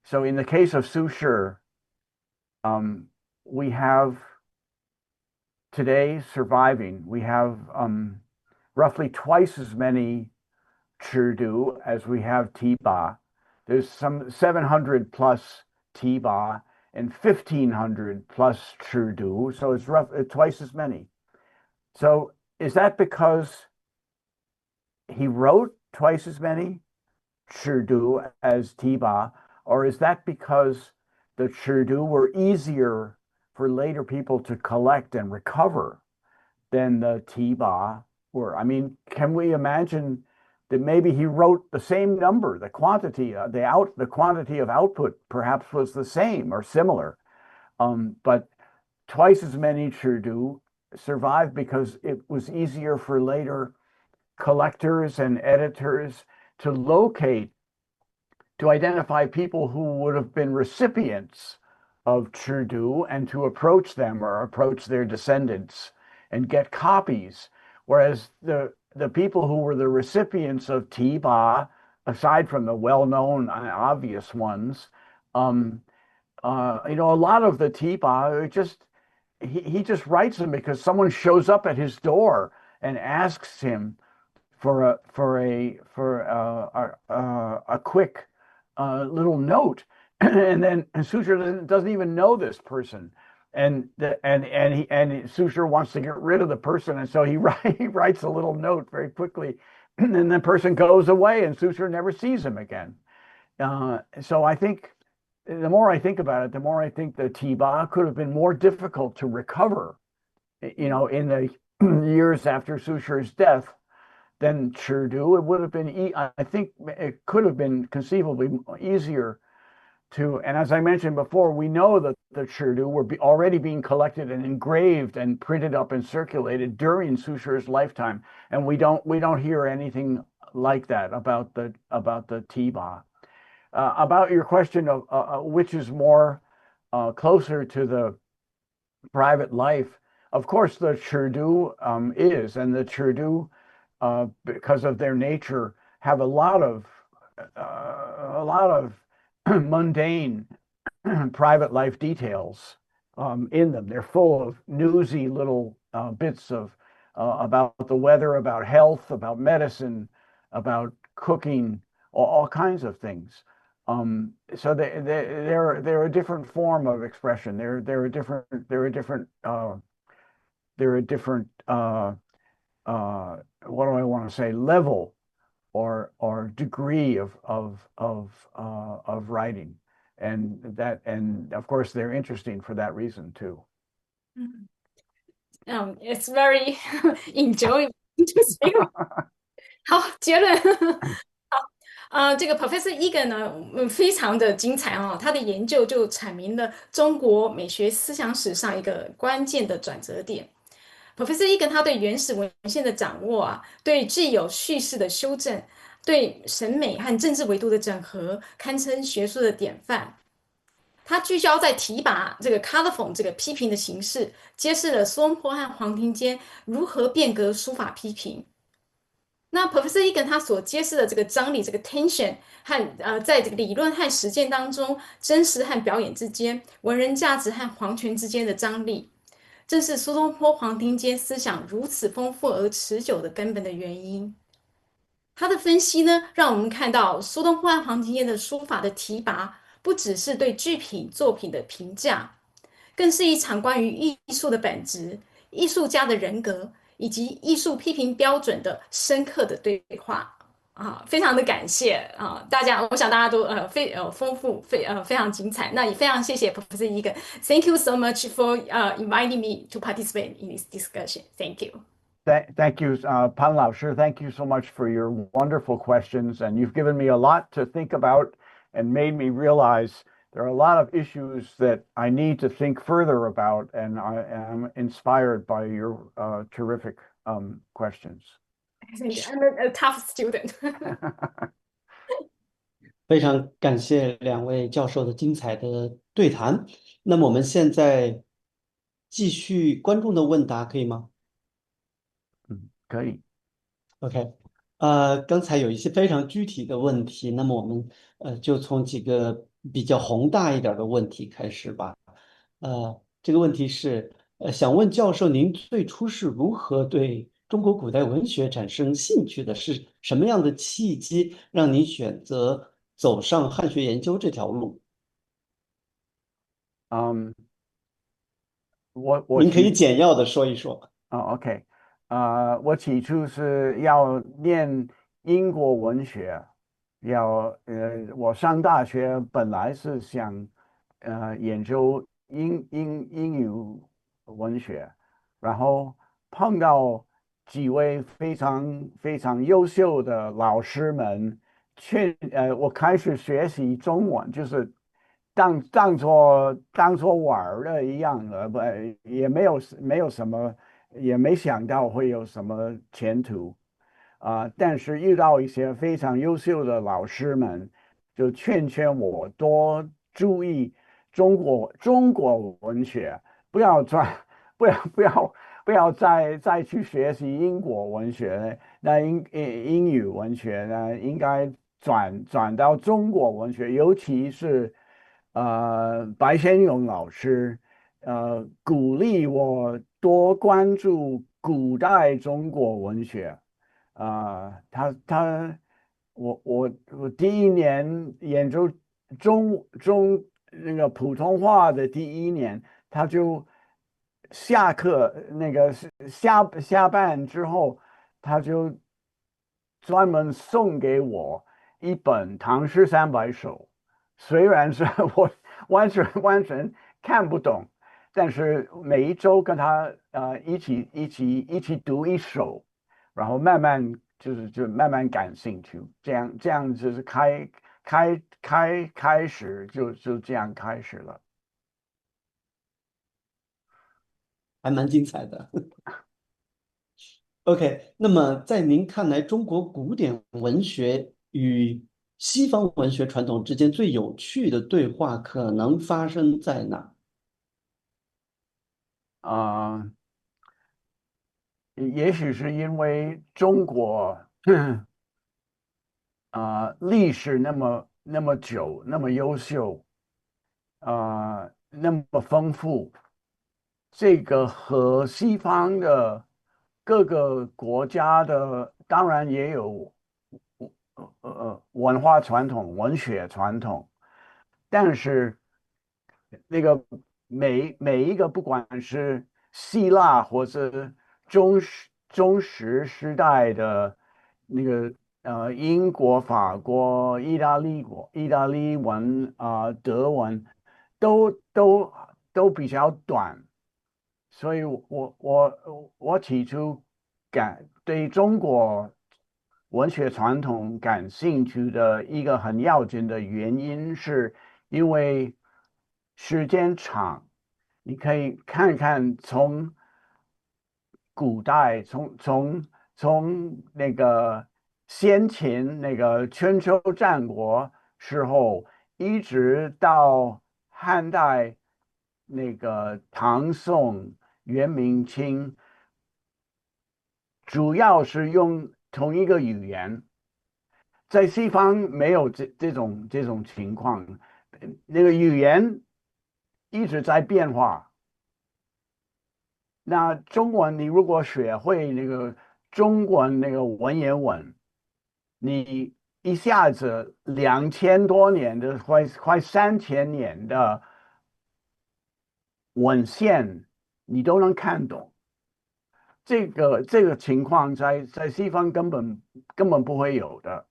So in the case of Su Shi, we have today surviving, we have roughly twice as many Chirdu as we have Tiba. There's some 700 plus Tiba and 1,500 plus Chirdu, so it's twice as many. So is that because he wrote twice as many Chirdu as Tiba, or is that because the Chirdu were easier for later people to collect and recover than the Tiba were? I mean, can we imagine that maybe he wrote the same number, the quantity, the quantity of output perhaps was the same or similar, but twice as many Chirdu survived because it was easier for later collectors and editors to locate, to identify people who would have been recipients of Chirdu and to approach them or approach their descendants and get copies. Whereas the people who were the recipients of Tiba, aside from the well-known and obvious ones, a lot of the Tiba, he just writes them because someone shows up at his door and asks him for a quick little note, and then Su Shi doesn't even know this person, and Su Shi wants to get rid of the person, and so he writes a little note very quickly, and then the person goes away, and Su Shi never sees him again. So I think the more I think about it, the more I think the Tiba could have been more difficult to recover, in the years after Su Shi's death than Chirdu. It would have been, I think it could have been conceivably easier to, and as I mentioned before, we know that the Chirdu were already being collected and engraved and printed up and circulated during Su Shi's lifetime, and we don't hear anything like that about the Tiba. About your question of which is more closer to the private life, of course the Chirdu is, and the Chirdu, because of their nature, have a lot of mundane private life details in them. They're full of newsy little bits of about the weather, about health, about medicine, about cooking, all kinds of things. So they're a different form of expression. They're a different what do I want to say, level or degree of writing, and of course they're interesting for that reason too. It's very enjoyable to see. 好，结论。好，这个 Professor Egan 呢，非常的精彩哦。他的研究就阐明了中国美学思想史上一个关键的转折点。Professor Egan 他对原始文献的掌握啊，对既有叙事的修正，对审美和政治维度的整合，堪称学术的典范。他聚焦在提拔这个 colorful 这个批评的形式，揭示了苏东坡和黄庭坚如何变革书法批评。那 Professor Egan 他所揭示的这个张力，这个 tension 和在这个理论和实践当中，真实和表演之间，文人价值和皇权之间的张力，正是苏东坡、黄庭坚思想如此丰富而持久的根本的原因。他的分析呢，让我们看到苏东坡和黄庭坚的书法的提拔，不只是对剧品作品的评价，更是一场关于艺术的本质、艺术家的人格以及艺术批评标准的深刻的对话啊，非常的感谢啊，大家，我想大家都丰富非常精彩，那也非常谢谢 Professor Egan，Thank you so much for inviting me to participate in this discussion. Thank you. Thank you, Pan Lao Shi. Thank you so much for your wonderful questions, and you've given me a lot to think about and made me realize there are a lot of issues that I need to think further about, and I am inspired by your terrific questions. I'm a tough student. 非常感谢两位教授的精彩的对谈。那么我们现在继续观众的问答，可以吗可以。？OK，刚才有一些非常具体的问题，那么我们就从几个比较宏大一点的问题开始吧。这个问题是，想问教授，您最初是如何对中国古代文学产生兴趣的？是什么样的契机让您选择走上汉学研究这条路？嗯，我您可以起简要的说一说。OK，我起初是要念英国文学，我上大学本来是想研究英语文学，然后碰到几位非常非常优秀的老师们，我开始学习中文，就是当做玩儿的一样的，不也没有什么，也没想到会有什么前途。但是遇到一些非常优秀的老师们，就劝我多注意中国文学，不要转，不要不要不要再去学习英国文学，那英语文学呢，应该转到中国文学，尤其是白先勇老师。鼓励我多关注古代中国文学。我第一年研究那个普通话的第一年，他就下课那个下班之后，他就专门送给我一本《唐诗三百首》，虽然是我完全看不懂，但是每一周跟他一起读一首，然后慢慢感兴趣，这样就是开始就这样开始了。还蛮精彩的。OK，那么在您看来，中国古典文学与西方文学传统之间最有趣的对话可能发生在哪？啊、也许是因为中国历史那么久，那么优秀，那么丰富，这个和西方的各个国家的当然也有文化传统、文学传统，但是那个每一个不管是希腊或是中石时代的那个英国、法国、意大利文德文都比较短，所以我起初对中国文学传统感兴趣的一个很要紧的原因，是因为时间长，你可以看看从古代，从那个先秦那个春秋战国时候，一直到汉代那个唐宋元明清，主要是用同一个语言。在西方没有这种情况，那个语言一直在变化。那中文你如果学会那个中文那个文言文，你一下子2000多年的快3000年的文献，你都能看懂。这个情况在西方根本不会有的。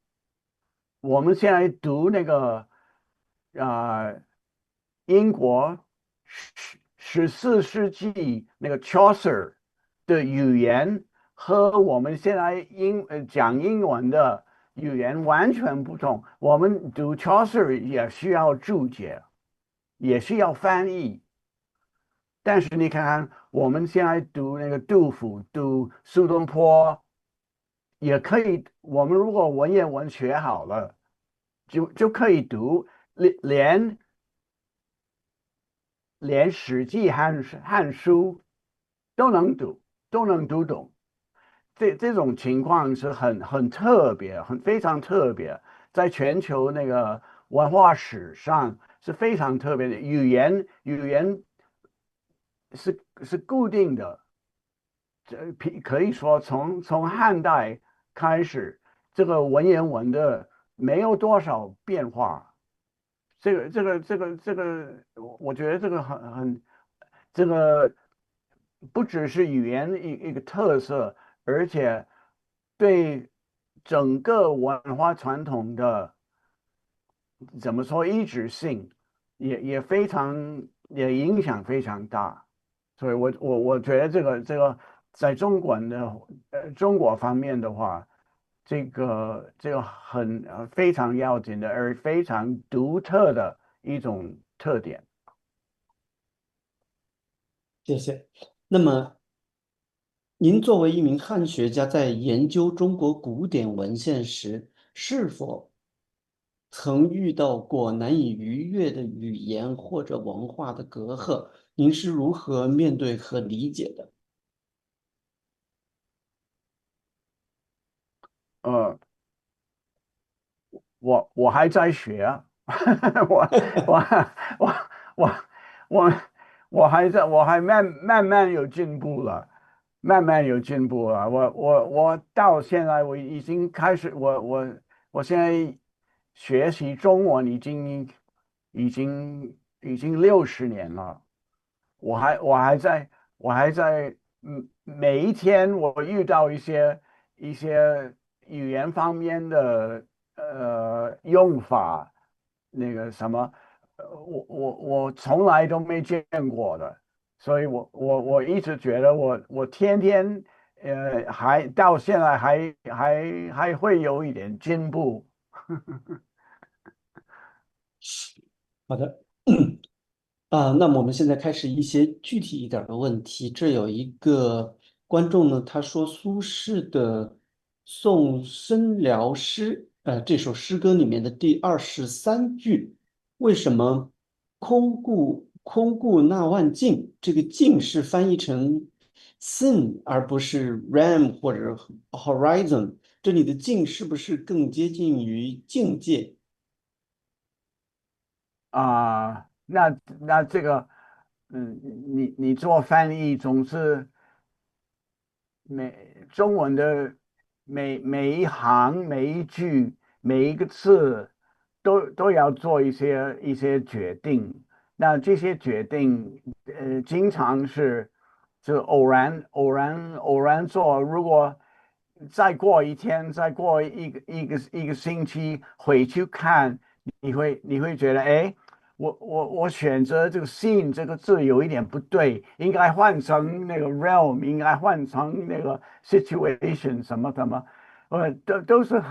我们现在读那个啊、英国14世纪那个 Chaucer 的语言和我们现在讲英文的语言完全不同。我们读 Chaucer 也需要注解，也需要翻译。但是你看看，我们现在读那个杜甫、读苏东坡，也可以。我们如果文言文学好了，就可以读，连连《史记》汉书都能读，都能读懂。这种情况是很特别，非常特别，在全球那个文化史上是非常特别的。语言是固定的，可以说从汉代开始，这个文言文的没有多少变化。这个，我觉得这个这个不只是语言一个特色，而且对整个文化传统的怎么说一致性也影响非常大。所以我觉得这个在中国方面的话，这个非常要紧的，而非常独特的一种特点。谢谢。那么，您作为一名汉学家，在研究中国古典文献时，是否曾遇到过难以逾越的语言或者文化的隔阂？您是如何面对和理解的？呃，我还在学啊，我我我我我我还慢慢有进步了，慢慢有进步了。我到现在我已经开始，我现在学习中文已经60年了。我还在每一天我遇到一些语言方面的用法，那个什么，我从来都没见过的，所以我一直觉得我天天还到现在还会有一点进步。好的。那么我们现在开始一些具体一点儿的问题。这有一个观众呢，他说苏轼的《送申辽诗》，这首诗歌里面的第23句，为什么空顾那万径，这个径是翻译成 sin 而不是 ram 或者 horizon？这里的径是不是更接近于境界？那这个，你做翻译总是中文的每一行每一句每一个字都要做一些决定。那这些决定，经常是偶然做。如果再过一天，再过一个星期回去看，你会觉得，哎。我选择这个 scene 这个字有一点不对，应该换成那个 realm，应该换成那个 situation 什么什么，都是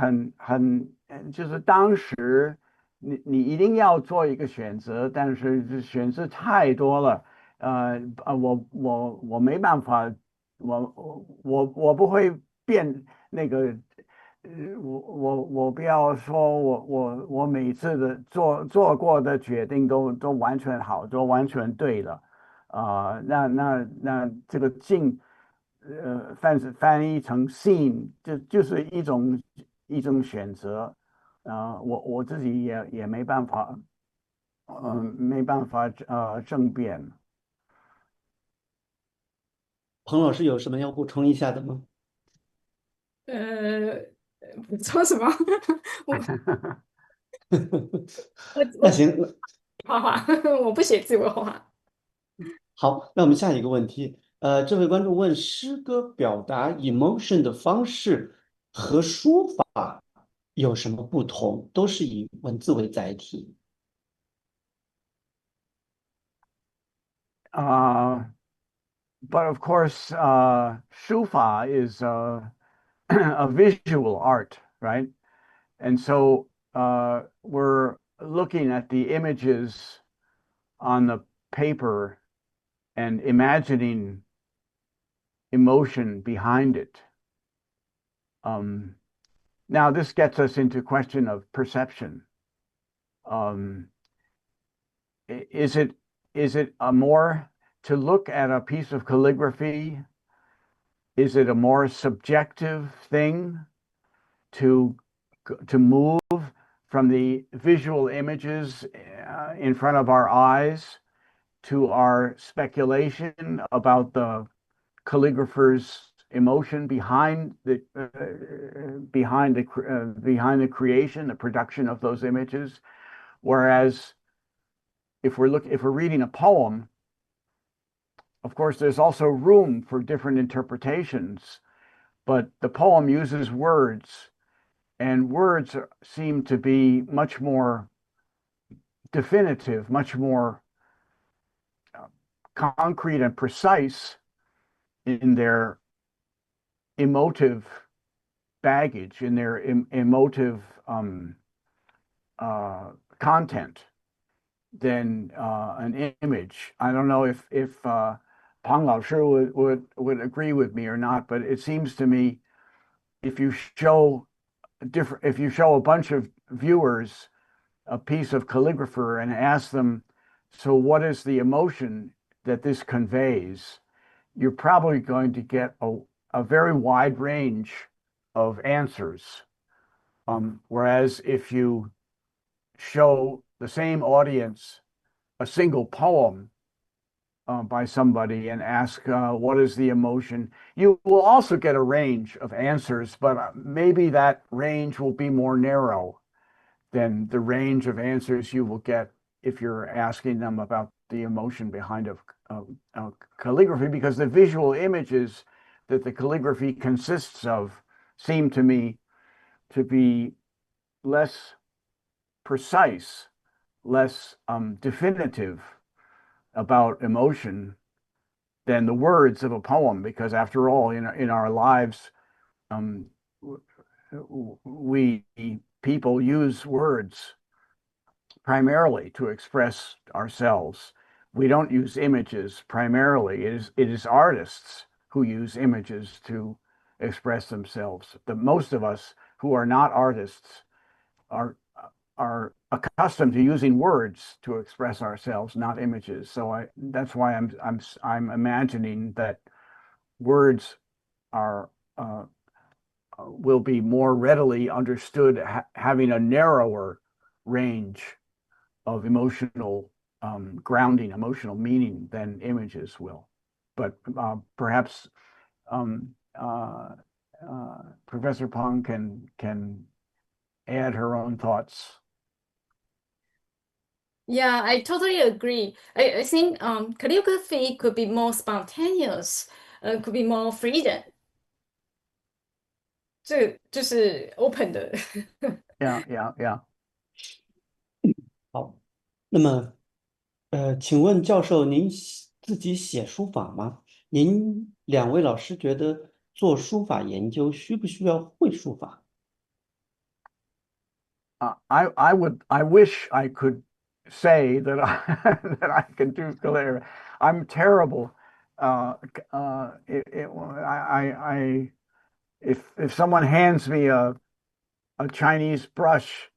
就是当时你一定要做一个选择，但是这选择太多了。我没办法，我不会变那个。我不要说我每次的做过的决定都完全好，都完全对了。那这个进翻译成 scene 就是一种选择。我自己也没办法，没办法争辩。彭老师有什么要补充一下的吗？呃，补充什么？我我那行，画画，我不写字，我画画。好，那我们下一个问题。这位观众问：诗歌表达 emotion 的方式和书法有什么不同？都是以文字为载体。Uh, but of course, Shufa is a visual art, right? And so we're looking at the images on the paper and imagining emotion behind it. Um, Now, this gets us into question of perception. Um, is it is it a more to look at a piece of calligraphy? Is it a more subjective thing to move from the visual images in front of our eyes to our speculation about the calligrapher's emotion behind the creation, the production of those images? Whereas if we're reading a poem, of course, there's also room for different interpretations, but the poem uses words, and words seem to be much more definitive, much more concrete and precise in their emotive baggage, in their emotive content than an image. I don't know if Pang Lao Shi would agree with me or not, but it seems to me if you show a bunch of viewers a piece of calligrapher and ask them, so what is the emotion that this conveys? You're probably going to get a very wide range of answers. Whereas if you show the same audience a single poem by somebody and ask what is the emotion, you will also get a range of answers, but maybe that range will be more narrow than the range of answers you will get if you're asking them about the emotion behind a calligraphy, because the visual images that the calligraphy consists of seem to me to be less precise, less definitive about emotion than the words of a poem, because after all, in our lives, we people use words primarily to express ourselves. We don't use images primarily. It is artists who use images to express themselves. The most of us who are not artists are accustomed to using words to express ourselves, not images. So that's why I'm imagining that words are will be more readily understood, having a narrower range of emotional grounding, emotional meaning than images will. But perhaps Professor Pang can add her own thoughts. Yeah, I totally agree. I think calligraphy could be more spontaneous, could be more freedom. 这就是 open 的。Yeah. 好，那么请问教授，您自己写书法吗？您两位老师觉得做书法研究需不需要会书法？I wish I could say that that I can do calligraphy. I'm terrible. If someone hands me a Chinese brush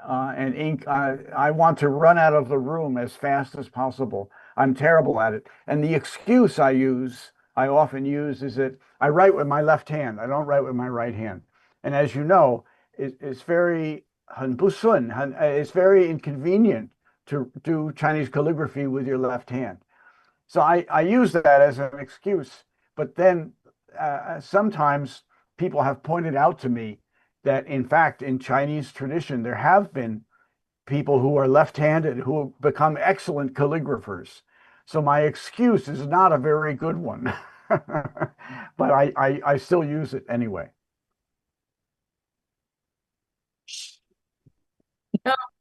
and ink, I want to run out of the room as fast as possible. I'm terrible at it. And the excuse I often use, is that I write with my left hand. I don't write with my right hand. And as you know, it's very 很不顺, it's very inconvenient to do Chinese calligraphy with your left hand. So I use that as an excuse. But then sometimes people have pointed out to me that, in fact, in Chinese tradition, there have been people who are left-handed who have become excellent calligraphers. So my excuse is not a very good one, but I still use it anyway.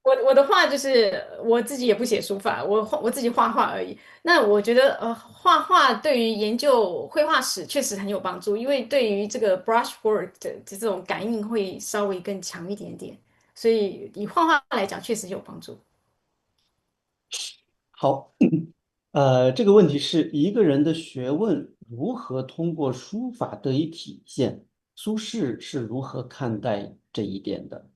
我的话就是我自己也不写书法，我自己画画而已。那我觉得画画对于研究绘画史确实很有帮助，因为对于这个 brushwork 的这种感应会稍微更强一点点，所以以画画来讲确实有帮助。好，这个问题是一个人的学问如何通过书法得以体现？苏轼是如何看待这一点的？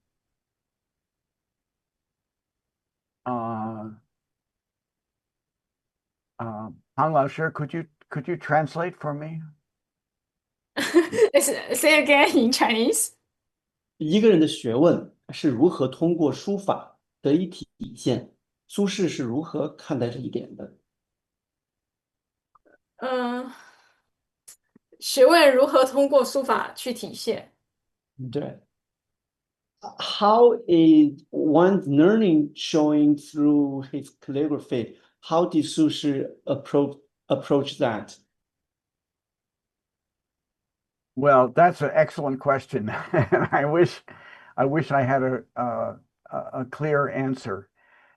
Hang Lao Shi, could you translate for me? Say again in Chinese. 一个人的学问是如何通过书法得以体现，苏轼是如何看待这一点的？嗯，学问如何通过书法去体现？对。How is one's learning showing through his calligraphy? How did Su Shi approach that? Well, that's an excellent question. And I wish I had a clear answer.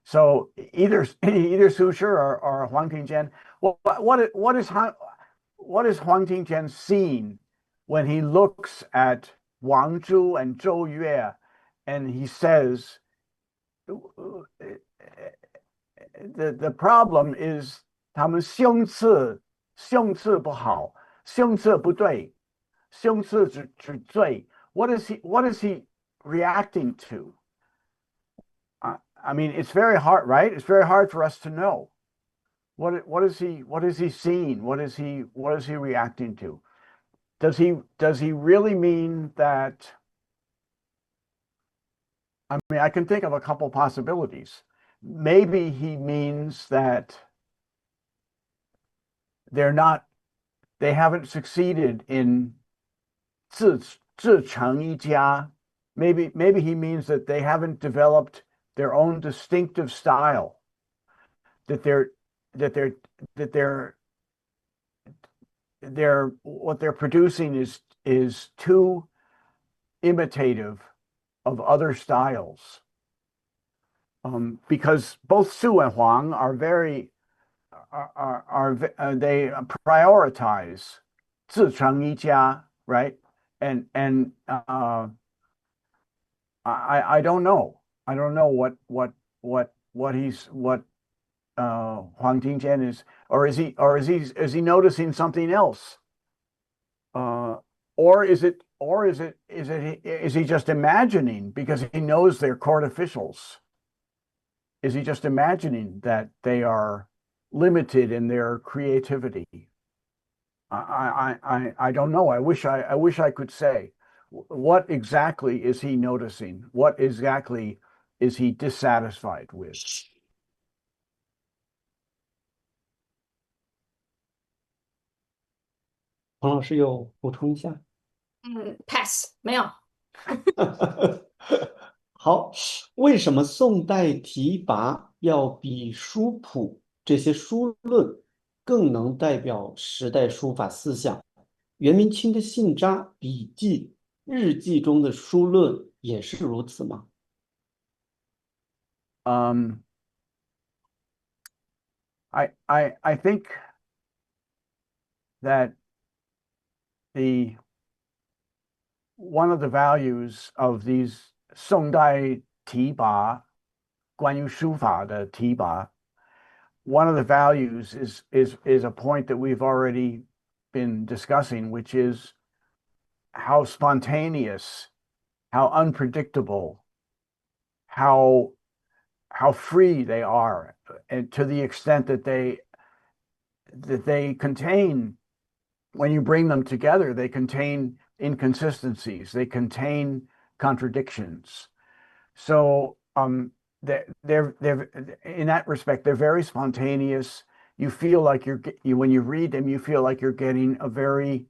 So either Su Shi or Huang Tingjian. Well, what is Huang Tingjian seeing when he looks at Wang Zhu and Zhou Yue, and he says the problem is 他们胸字不好，胸字不对。What is he reacting to? I mean, it's very hard, right? It's very hard for us to know. What is he seeing? What is he reacting to? Does he really mean that? I mean, I can think of a couple possibilities. Maybe he means that they haven't succeeded in 自成一家. Maybe he means that they haven't developed their own distinctive style. That they're what they're producing is too imitative of other styles. Because both Su and Huang are they prioritize 自成一家, right? And I don't know. I don't know what Huang Tingjian is, or is he noticing something else? Or is he just imagining because he knows they're court officials? Is he just imagining that they are limited in their creativity? I don't know. I wish I could say. What exactly is he noticing? What exactly is he dissatisfied with? 彭老师有补充一下。pass 没有。好，为什么宋代题跋要比书谱这些书论更能代表时代书法思想？元明清的信札、笔记、日记中的书论也是如此吗？ I think that one of the values of these 宋代题跋关于书法的题跋 one of the values is a point that we've already been discussing, which is how spontaneous, how unpredictable, how free they are, and to the extent that they contain, when you bring them together, they contain inconsistencies, they contain contradictions. So they're in that respect, they're very spontaneous. You feel like when you read them, you feel like you're getting a very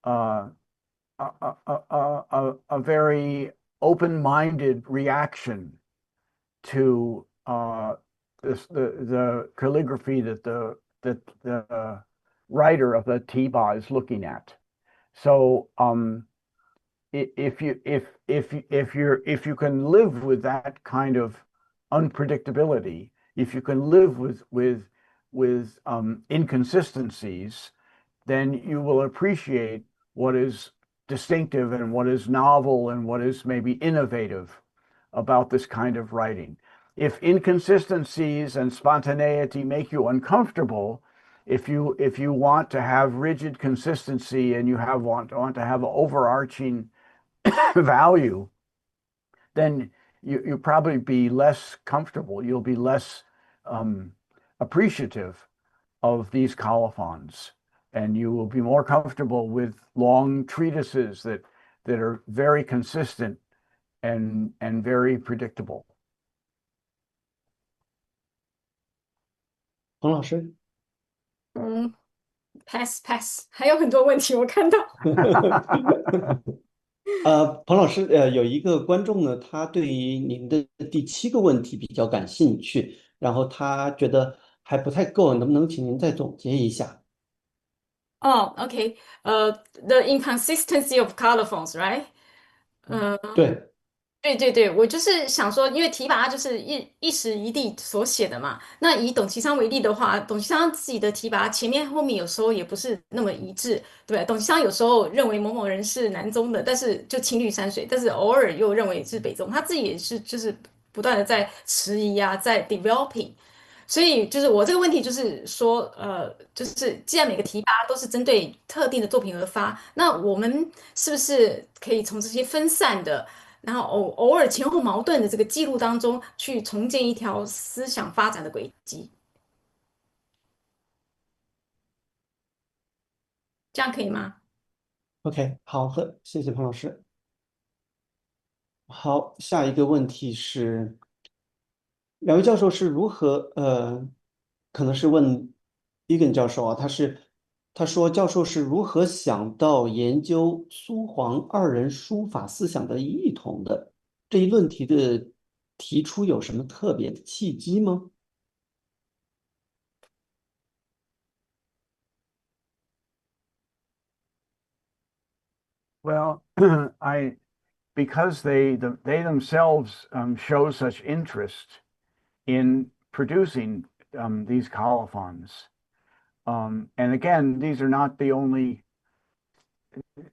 a very open-minded reaction to the calligraphy that the writer of the Tiba is looking at. So if you can live with that kind of unpredictability, if you can live with inconsistencies, then you will appreciate what is distinctive and what is novel and what is maybe innovative about this kind of writing. If inconsistencies and spontaneity make you uncomfortable, if you want to have rigid consistency and you want to have an overarching value, then you probably be less comfortable. You'll be less appreciative of these colophons, and you will be more comfortable with long treatises that are very consistent and very predictable. 彭老师，嗯，pass pass，还有很多问题我看到。彭老师，有一个观众呢，他对于您的第7个问题比较感兴趣，然后他觉得还不太够，能不能请您再总结一下？哦，OK，the inconsistency of colorphones，right？对，对对对，我就是想说，因为提拔它就是一时一地所写的嘛。那以董其昌为例的话，董其昌自己的提拔前面后面有时候也不是那么一致，对不对？董其昌有时候认为某某人是南宗的，但是就青绿山水，但是偶尔又认为是北宗，他自己也是就是不断的在迟疑啊，在 developing。所以就是我这个问题就是说，就是既然每个提拔都是针对特定的作品而发，那我们是不是可以从这些分散的？然后偶尔前后矛盾的这个记录当中，去重建一条思想发展的轨迹，这样可以吗？OK，好的，谢谢彭老师。好，下一个问题是，两位教授是如何可能是问伊根教授啊，他说教授是如何想到研究苏黄二人书法思想的异同的？这一论题的提出有什么特别的契机吗？Well, because they themselves show such interest in producing these colophons. And again, these are not the only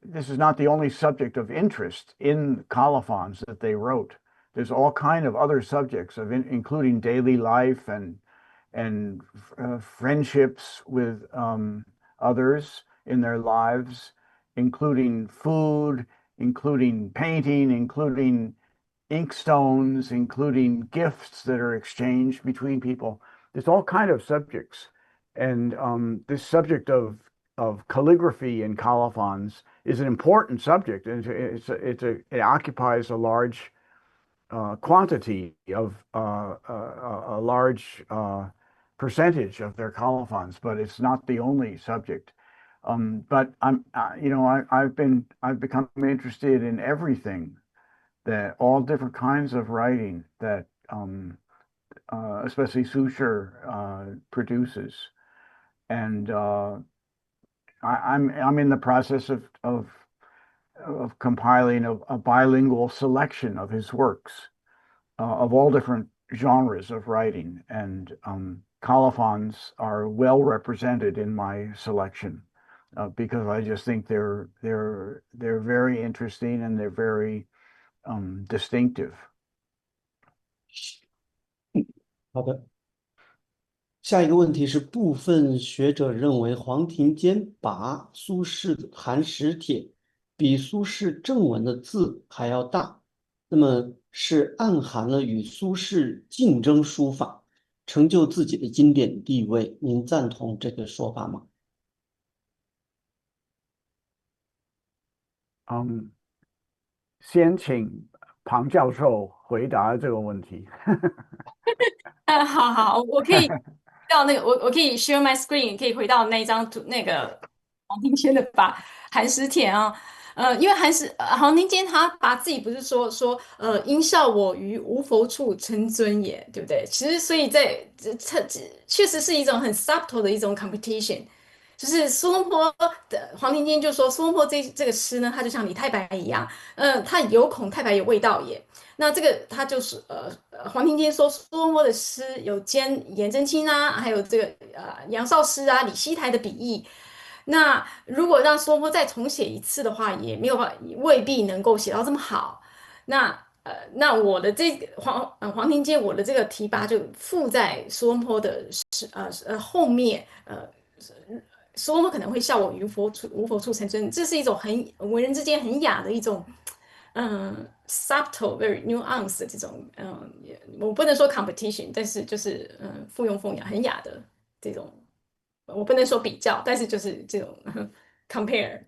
this is not the only subject of interest in colophons that they wrote. There's all kind of other subjects including daily life and friendships with others in their lives, including food, including painting, including inkstones, including gifts that are exchanged between people. There's all kind of subjects, and this subject of calligraphy and colophons is an important subject, and it occupies a large quantity of a large percentage of their colophons, but it's not the only subject. But I've become interested in everything, that all different kinds of writing that especially Susher produces, and I'm in the process of compiling a bilingual selection of his works of all different genres of writing, and colophons are well represented in my selection because I just think they're very interesting and they're very distinctive. 好的，下一个问题是，部分学者认为黄庭坚把苏轼的寒食帖比苏轼正文的字还要大，那么是暗含了与苏轼竞争书法，成就自己的经典地位。您赞同这个说法吗？先请庞教授回答这个问题。好好，我可以到那个，我可以 share my screen，可以回到那一张图，那个黄庭坚的寒食帖啊，因为黄庭坚他把自己不是说应笑我于无佛处称尊也，对不对？其实所以这确实是一种很 subtle 的一种 competition。就是苏东坡的黄庭坚就说，苏东坡这个诗呢，它就像李太白一样，他有孔太白有味道也。那这个他就是黄庭坚说苏东坡的诗有兼颜真卿啊，还有这个杨少师啊、李希台的笔意。那如果让苏东坡再重写一次的话，也没有办法，未必能够写到这么好。那我的这个黄庭坚，我的这个提拔就附在苏东坡的后面，苏东坡可能会笑我无佛处成尊，这是一种很文人之间很雅的一种 subtle very nuanced 的这种我不能说 competition，但是就是附庸风雅很雅的这种，我不能说比较，但是就是这种compare。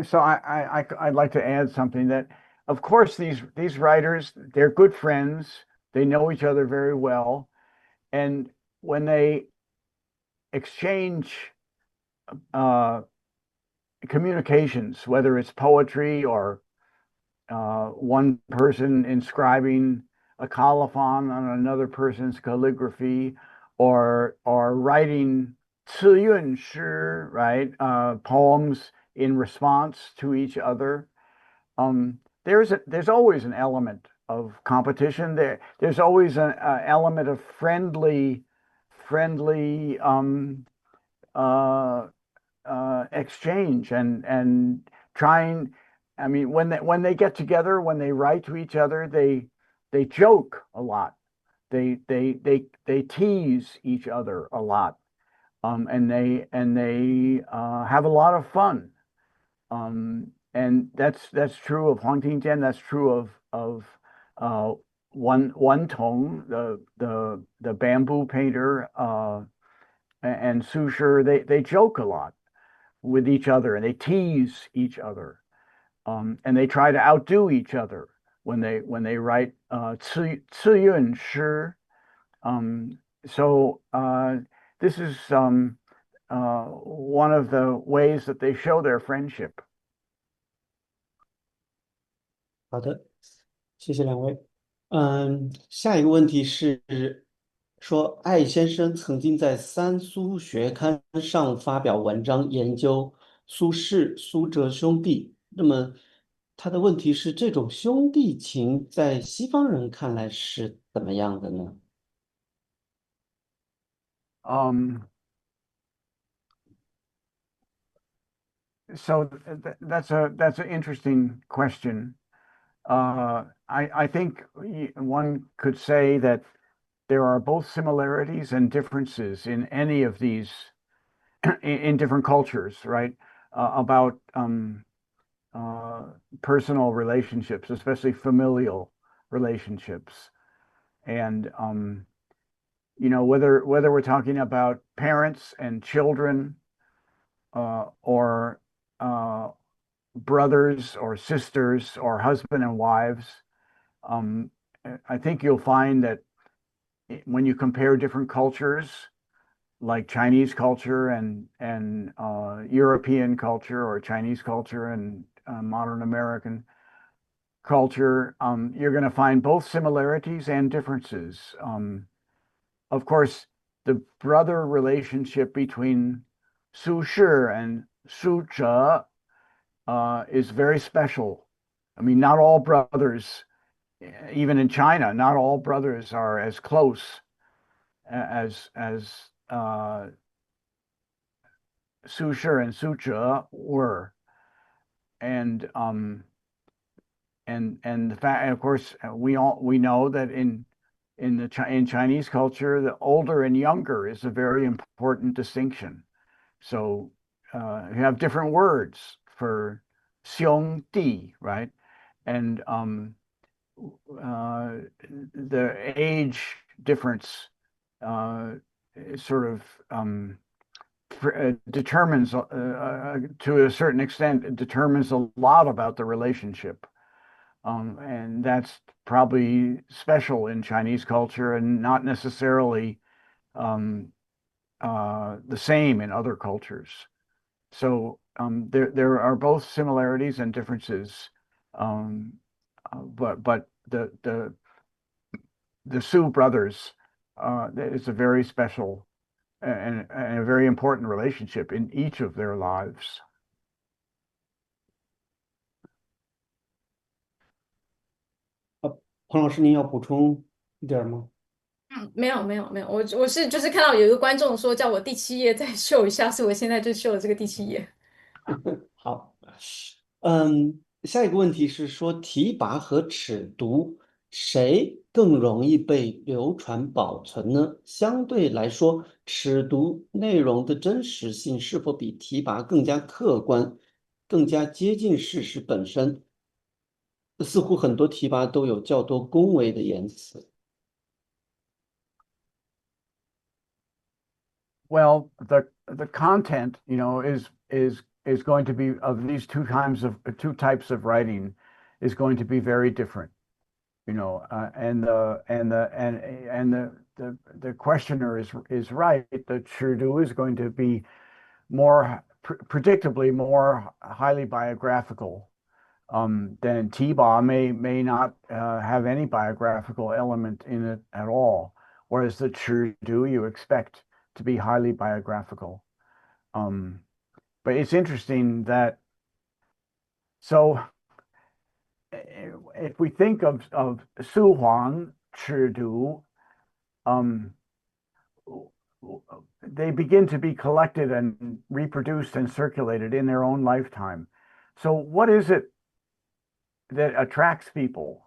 So I'd like to add something that, of course, these writers, they're good friends. They know each other very well, and when they exchange uh, communications, whether it's poetry or one person inscribing a colophon on another person's calligraphy, or writing 词韵诗, right? Poems in response to each other. There's always an element of competition. There's always an element of friendly uh, exchange and trying. I mean, when they get together, when they write to each other, they joke a lot. They tease each other a lot, and they have a lot of fun. And that's true of Huang Tingjian. That's true of Wan Tong, the bamboo painter, and Su Shi. They joke a lot with each other, and they tease each other, and they try to outdo each other when they write 词韵诗. So this is one of the ways that they show their friendship. 好的，谢谢两位。下一个问题是说，艾先生曾经在三苏学刊上发表文章研究苏轼、苏辙兄弟。那么他的问题是，这种兄弟情在西方人看来是怎么样的呢？ So that's an interesting question. I think one could say that there are both similarities and differences in any of these in different cultures, right? About personal relationships, especially familial relationships, and whether we're talking about parents and children, or brothers or sisters or husband and wives. I think you'll find that when you compare different cultures, like Chinese culture and European culture, or Chinese culture and modern American culture, you're going to find both similarities and differences. Of course, the brother relationship between Su Shi and Su Zhe is very special. I mean, not all brothers, even in China, not all brothers are as close as Su Shi and Su Zhe were, and the fact, of course, we know that in Chinese culture, the older and younger is a very important distinction. So you have different words for 兄弟, right? And the age difference sort of determines, to a certain extent, determines a lot about the relationship. And that's probably special in Chinese culture and not necessarily the same in other cultures. So there are both similarities and differences, but the Su brothers is a very special and a very important relationship in each of their lives. 彭老师，您要补充一点吗？没有，我是就是看到有一个观众说叫我第七页再秀一下，所以我现在就秀了这个第七页。好，下一个问题是说提拔和尺牍谁更容易被流传保存呢？相对来说，尺读内容的真实性是否比提拔更加客观，更加接近事实本身？似乎很多提拔都有较多恭维的言辞。Well, the content, is going to be of these two types of writing is going to be very different. And the questioner is right. The Churdu is going to be more predictably more highly biographical than T-Bar may not have any biographical element in it at all, whereas the Churdu you expect to be highly biographical. But it's interesting that so if we think of Su Huang, Churdu, they begin to be collected and reproduced and circulated in their own lifetime. So what is it that attracts people?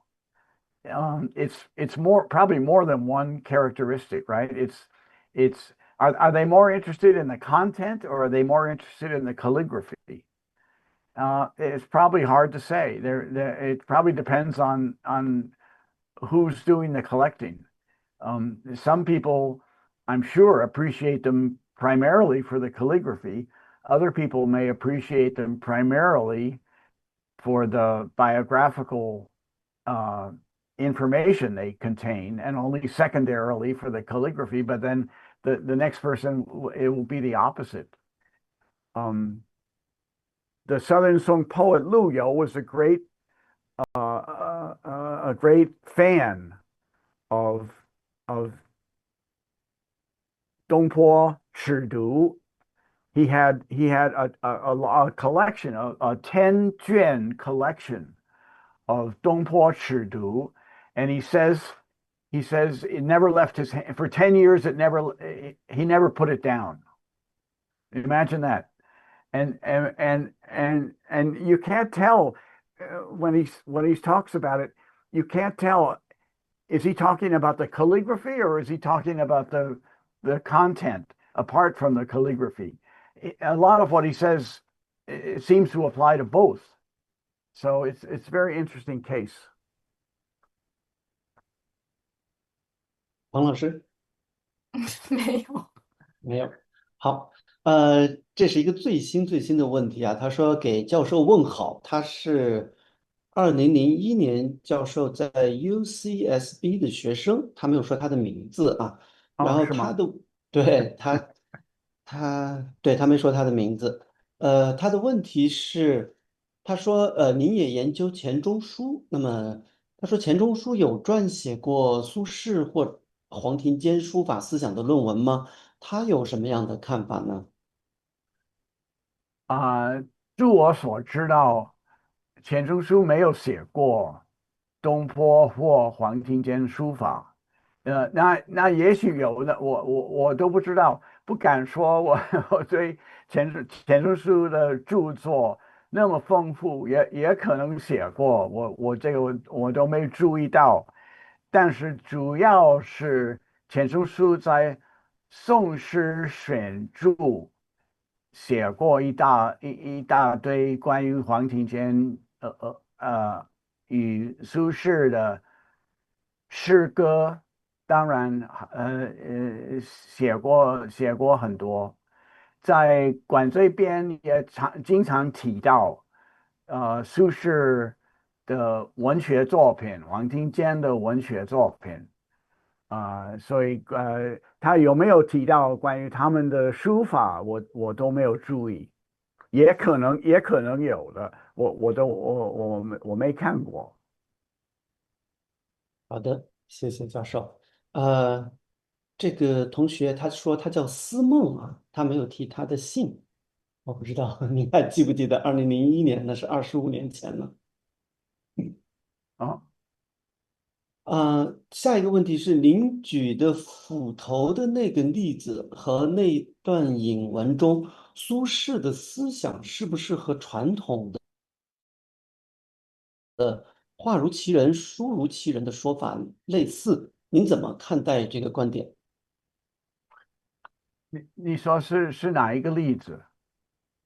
It's probably more than one characteristic, right? It's are they more interested in the content or are they more interested in the calligraphy? It's probably hard to say. It probably depends on who's doing the collecting. Some people, I'm sure, appreciate them primarily for the calligraphy. Other people may appreciate them primarily for the biographical information they contain, and only secondarily for the calligraphy. But then the next person, it will be the opposite. The Southern Song poet Lu Yo was a great fan of Dongpo Chidu. He had a collection, a 10 collection of Dongpo Chidu, and he says it never left his hand for 10 years. He never put it down. Imagine that. And you can't tell when he talks about it. You can't tell, is he talking about the calligraphy or is he talking about the content apart from the calligraphy? A lot of what he says, it seems to apply to both. So it's a very interesting case. 王老师没有。没有。好，这是一个最新的问题啊。他说给教授问好，他是2001年教授在 UCSB 的学生，他没有说他的名字啊。然后是吗？对他没说他的名字。他的问题是，他说您也研究钱钟书，那么他说钱钟书有撰写过苏轼或黄庭坚书法思想的论文吗？他有什么样的看法呢？据我所知道，钱钟书没有写过东坡或黄庭坚书法。那也许有的，我都不知道，不敢说我我对钱钟书的著作那么丰富，也可能写过，我都没注意到。但是主要是钱钟书在《宋诗选注》写过一大堆关于黄庭坚与苏轼的诗歌，当然写过很多，在管这边也经常提到苏轼的文学作品，黄庭坚的文学作品。所以他有没有提到关于他们的书法，我都没有注意，也可能有的，我没看过。好的，谢谢教授。这个同学他说他叫思梦啊，他没有提他的姓，我不知道您还记不记得2001年，那是25年前了。啊。下一个问题是，您举的斧头的那个例子和那段引文中，苏轼的思想是不是和传统的画如其人，书如其人的说法类似，您怎么看待这个观点？你说是哪一个例子？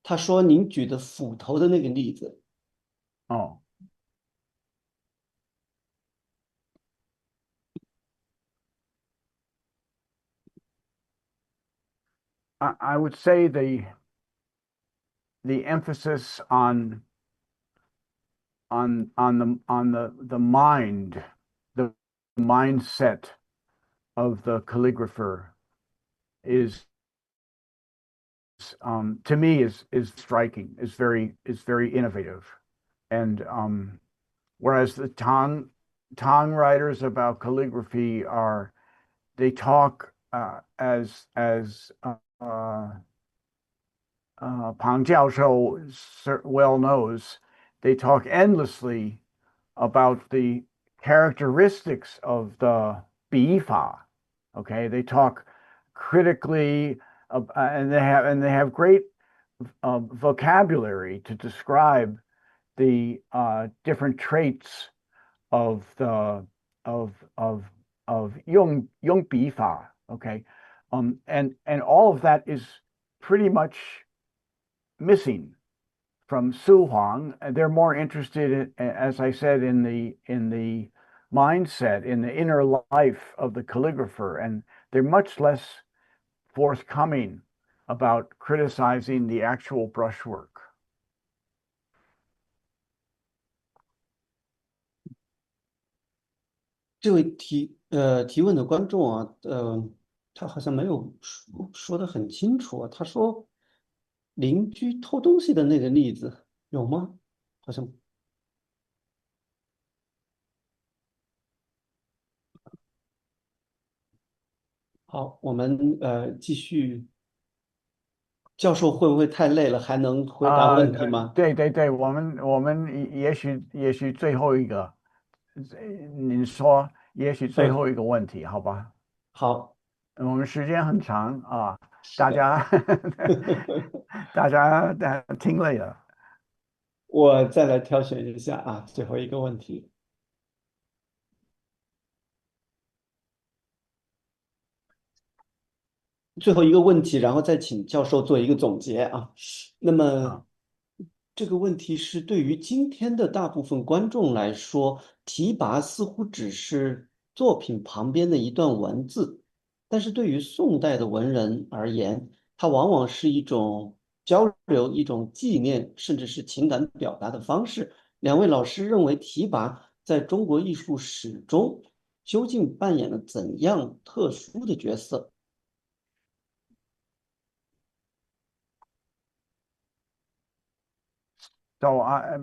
他说您举的斧头的那个例子，哦，I would say the emphasis on the mind, the mindset of the calligrapher is to me is striking, is very innovative, and whereas the Tang writers about calligraphy are they talk as Pang Jiaoshou well knows, they talk endlessly about the characteristics of the 笔法. Okay, they talk critically, and they have great vocabulary to describe the different traits of the of Yung 笔法. Okay, and all of that is pretty much missing from Su Huang. They're more interested in, as I said, in the mindset, in the inner life of the calligrapher, and they're much less forthcoming about criticizing the actual brushwork. 这位提问的观众啊，他好像没有说的很清楚啊。他说邻居偷东西的那个例子有吗？好像好，我们继续。教授会不会太累了？还能回答问题吗？对，我们也许最后一个，您说也许最后一个问题，好吧？好，我们时间很长啊，是的。大家大家听累了。我再来挑选一下啊，最后一个问题。最后一个问题，然后再请教授做一个总结啊。那么啊这个问题是对于今天的大部分观众来说，提拔似乎只是作品旁边的一段文字，但是对于宋代的文人而言，它往往是一种交流、一种纪念，甚至是情感表达的方式。两位老师认为提拔在中国艺术史中究竟扮演了怎样特殊的角色？So I'll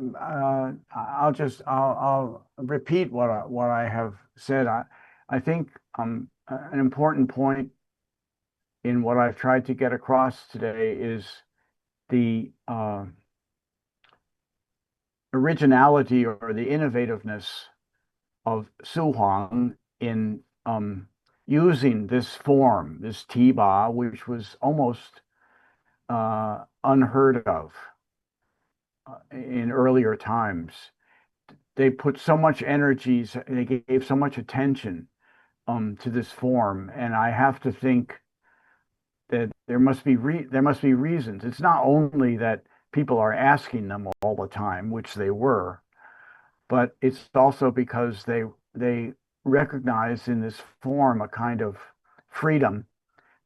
repeat what I have said. I think an important point in what I've tried to get across today is the originality or the innovativeness of Su Huang in using this form, this tiba, which was almost unheard of in earlier times. They put so much energy, they gave so much attention to this form, and I have to think that there must be reasons. It's not only that people are asking them all the time, which they were, but it's also because they recognize in this form a kind of freedom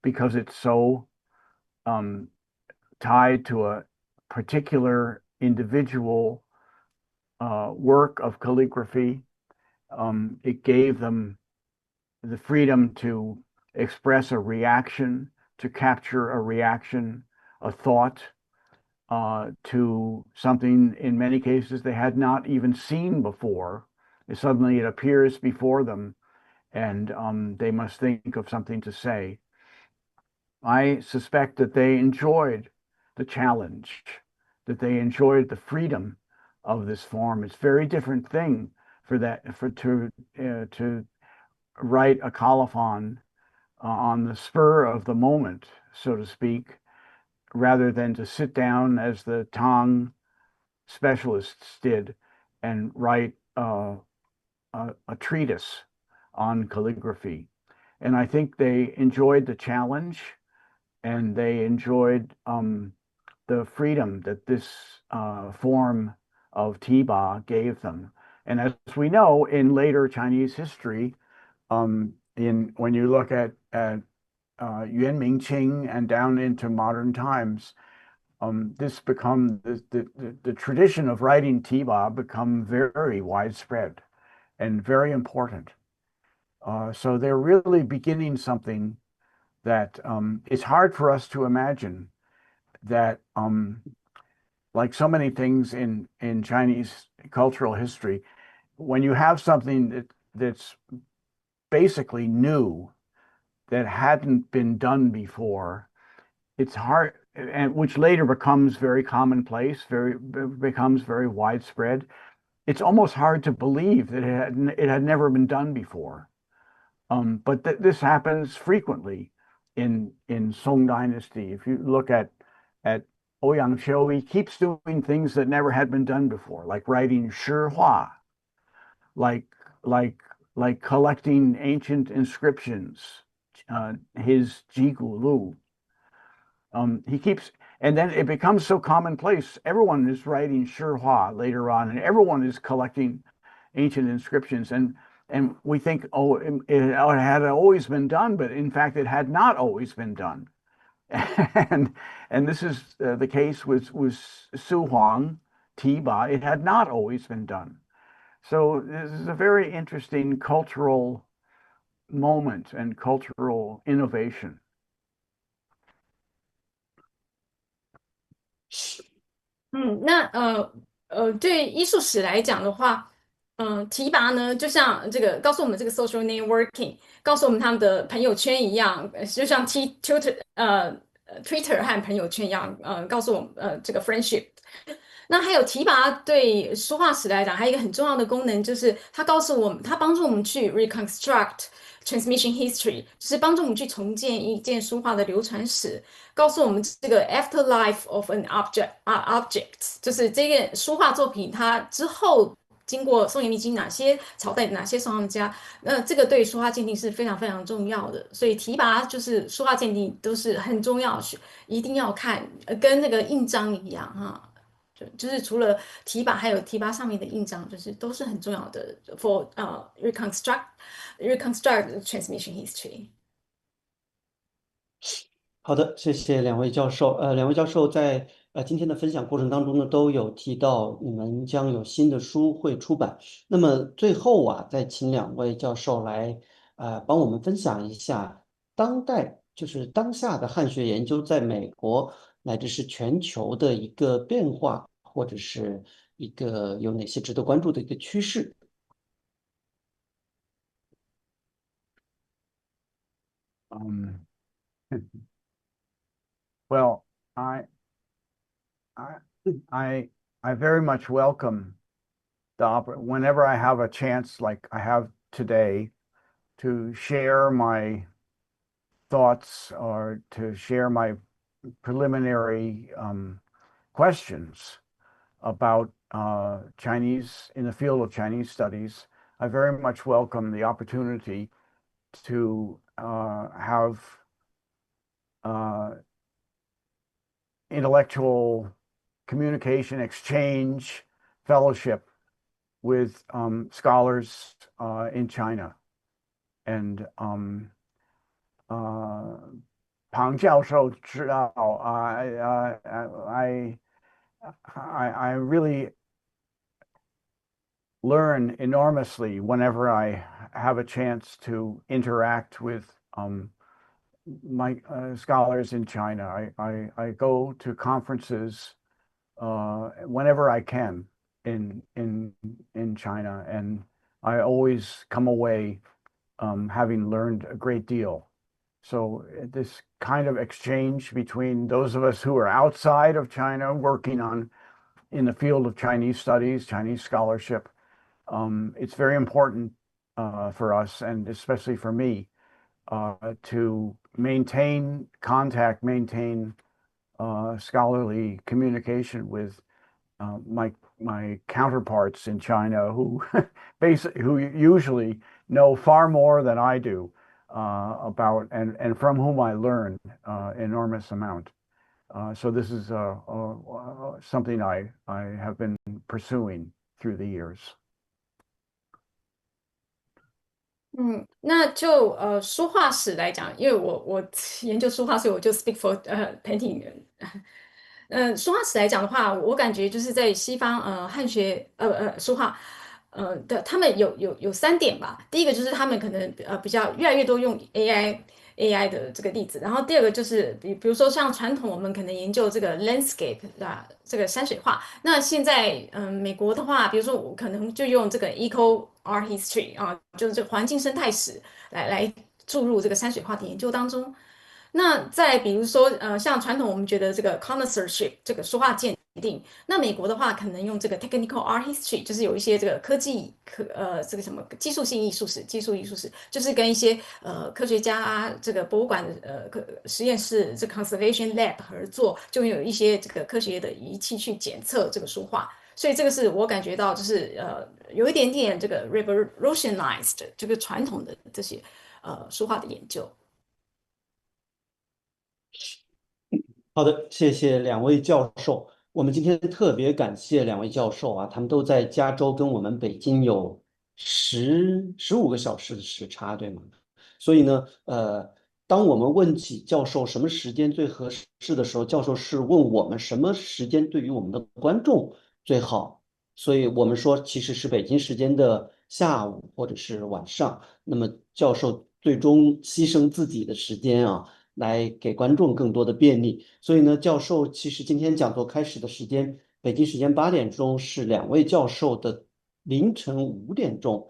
because it's so tied to a particular individual work of calligraphy. It gave them the freedom to express a reaction, to capture a reaction, a thought, to something in many cases they had not even seen before. Suddenly it appears before them, and they must think of something to say. I suspect that they enjoyed the challenge, that they enjoyed the freedom of this form. It's a very different thing to write a colophon on the spur of the moment, so to speak, rather than to sit down as the Tang specialists did and write uh, a treatise on calligraphy. And I think they enjoyed the challenge and they enjoyed the freedom that this form of Tiba gave them. And as we know in later Chinese history, when you look at Yuan Mingqing and down into modern times, this become the tradition of writing Tiba become very widespread and very important. So they're really beginning something that it's hard for us to imagine that, like so many things in Chinese cultural history, when you have something that's basically new that hadn't been done before, it's hard, and which later becomes very commonplace, becomes very widespread. It's almost hard to believe that it had never been done before. But this happens frequently in Song Dynasty. If you look at Ouyang Qiu, he keeps doing things that never had been done before, like writing Shihua, like like like collecting ancient inscriptions, his Jigu Lu. He keeps, and then it becomes so commonplace. Everyone is writing Shihua later on, and everyone is collecting ancient inscriptions. And we think, oh, it had always been done, but in fact, it had not always been done. And this is the case with Su Huang, Tiba. It had not always been done. So this is a very interesting cultural moment and cultural innovation. 那对艺术史来讲的话，提拔呢，就像这个告诉我们这个 social networking，告诉我们他们的朋友圈一样，就像 Twitter 和朋友圈一样，告诉我们这个 friendship。那还有提拔对书画史来讲，还有一个很重要的功能，就是它告诉我们，它帮助我们去 reconstruct transmission history，就是帮助我们去重建一件书画的流传史，告诉我们这个 afterlife of an object，就是这个书画作品它之后经过宋元明清哪些朝代哪些收藏家，那这个对书画鉴定是非常非常重要的。所以提拔就是书画鉴定都是很重要，一定要看，跟那个印章一样哈。就是除了提拔，还有提拔上面的印章，就是都是很重要的 for reconstruct transmission history。好的，谢谢两位教授。两位教授在今天的分享过程当中呢，都有提到你们将有新的书会出版。那么最后啊，再请两位教授来帮我们分享一下当代，就是当下的汉学研究在美国乃至是全球的一个变化，或者是一个有哪些值得关注的一个趋势。Um, well, I, I, I very much welcome whenever I have a chance, like I have today, to share my thoughts or to share my preliminary questions about Chinese in the field of Chinese studies. I very much welcome the opportunity to have intellectual communication, exchange, fellowship with scholars in China. And Pang 教授知道 I really learn enormously whenever I have a chance to interact with my scholars in China. I go to conferences whenever I can in China, and I always come away having learned a great deal. So this kind of exchange between those of us who are outside of China working in the field of Chinese studies, Chinese scholarship, it's very important for us, and especially for me, to maintain contact, maintain scholarly communication with my counterparts in China who who usually know far more than I do about and from whom I learn enormous amount. So this is something I have been pursuing through the years. 那就书画史来讲，因为我研究书画，所以我就 speak for painting。书画史来讲的话，我感觉就是在西方汉学书画他们有3点吧。第一个就是他们可能比较越来越多用 AI 的这个例子，然后第二个就是比如说像传统我们可能研究这个 landscape 这个山水画，那现在美国的话，比如说我可能就用这个 eco art history 啊，就是这个环境生态史来注入这个山水画的研究当中。那再比如说，像传统我们觉得这个 connoisseurship 这个书画鉴定，那美国的话可能用这个 technical art history，就是有一些这个这个什么技术性艺术史，就是跟一些科学家啊，这个博物馆的实验室这 conservation lab 合作，就有一些这个科学的仪器去检测这个书画。所以这个是我感觉到就是有一点点这个 revolutionized 这个传统的这些书画的研究。好的，谢谢两位教授。我们今天特别感谢两位教授啊，他们都在加州，跟我们北京有15个小时的时差，对吗？所以呢，当我们问起教授什么时间最合适的时候，教授是问我们什么时间对于我们的观众最好。所以我们说其实是北京时间的下午或者是晚上。那么教授最终牺牲自己的时间啊。来给观众更多的便利，所以呢，教授其实今天讲座开始的时间，北京时间8点钟是2位教授的凌晨5点钟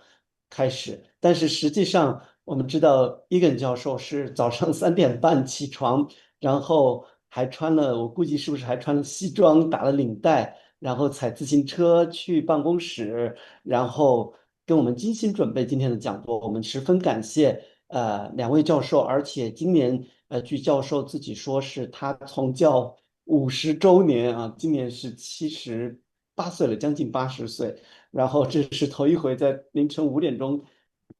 开始，但是实际上我们知道伊根教授是早上3点半起床，然后还穿了，我估计是不是还穿了西装，打了领带，然后踩自行车去办公室，然后跟我们精心准备今天的讲座，我们十分感谢2位教授，而且今年据教授自己说是他从教50周年啊，今年是78岁了，将近80岁，然后这是头一回在凌晨5点钟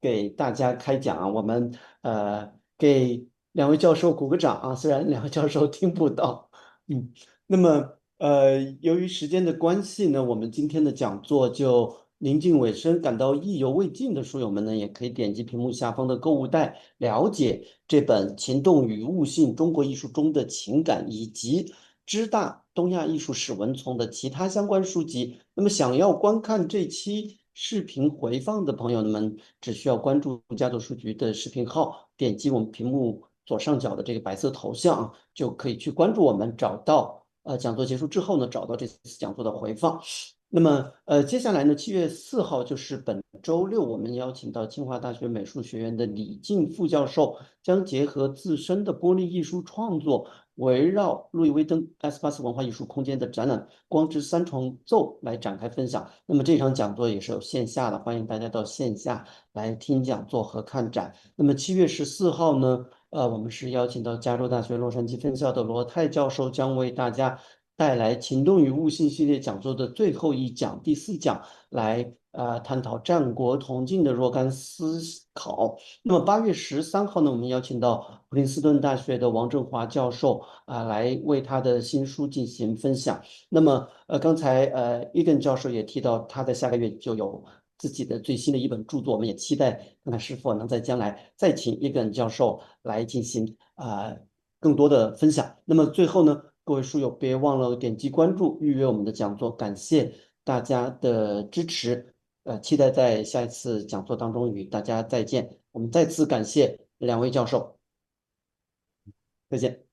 给大家开讲啊，我们给2位教授鼓个掌啊，虽然2位教授听不到，那么由于时间的关系呢，我们今天的讲座就临近尾声，感到意犹未尽的书友们呢，也可以点击屏幕下方的购物袋，了解这本《情动与悟性：中国艺术中的情感》以及知大东亚艺术史文丛的其他相关书籍。那么，想要观看这期视频回放的朋友们，只需要关注家族书局的视频号，点击我们屏幕左上角的这个白色头像，就可以去关注我们，找到讲座结束之后呢，找到这次讲座的回放。那么接下来呢，7月4号就是本周六，我们邀请到清华大学美术学院的李静副教授，将结合自身的玻璃艺术创作，围绕路易威登 S84文化艺术空间的展览《光之三重奏》来展开分享。那么这场讲座也是有线下的，欢迎大家到线下来听讲座和看展。那么7月14号呢，我们是邀请到加州大学洛杉矶分校的罗泰教授，将为大家带来情动与悟性系列讲座的最后一讲，第4讲，来探讨战国铜镜的若干思考。那么8月13号呢，我们邀请到普林斯顿大学的王振华教授来为他的新书进行分享。那么刚才伊根教授也提到，他在下个月就有自己的最新的一本著作，我们也期待看看是否能在将来再请伊根教授来进行更多的分享。那么最后呢，各位书友别忘了点击关注，预约我们的讲座，感谢大家的支持。期待在下一次讲座当中与大家再见。我们再次感谢2位教授，再见。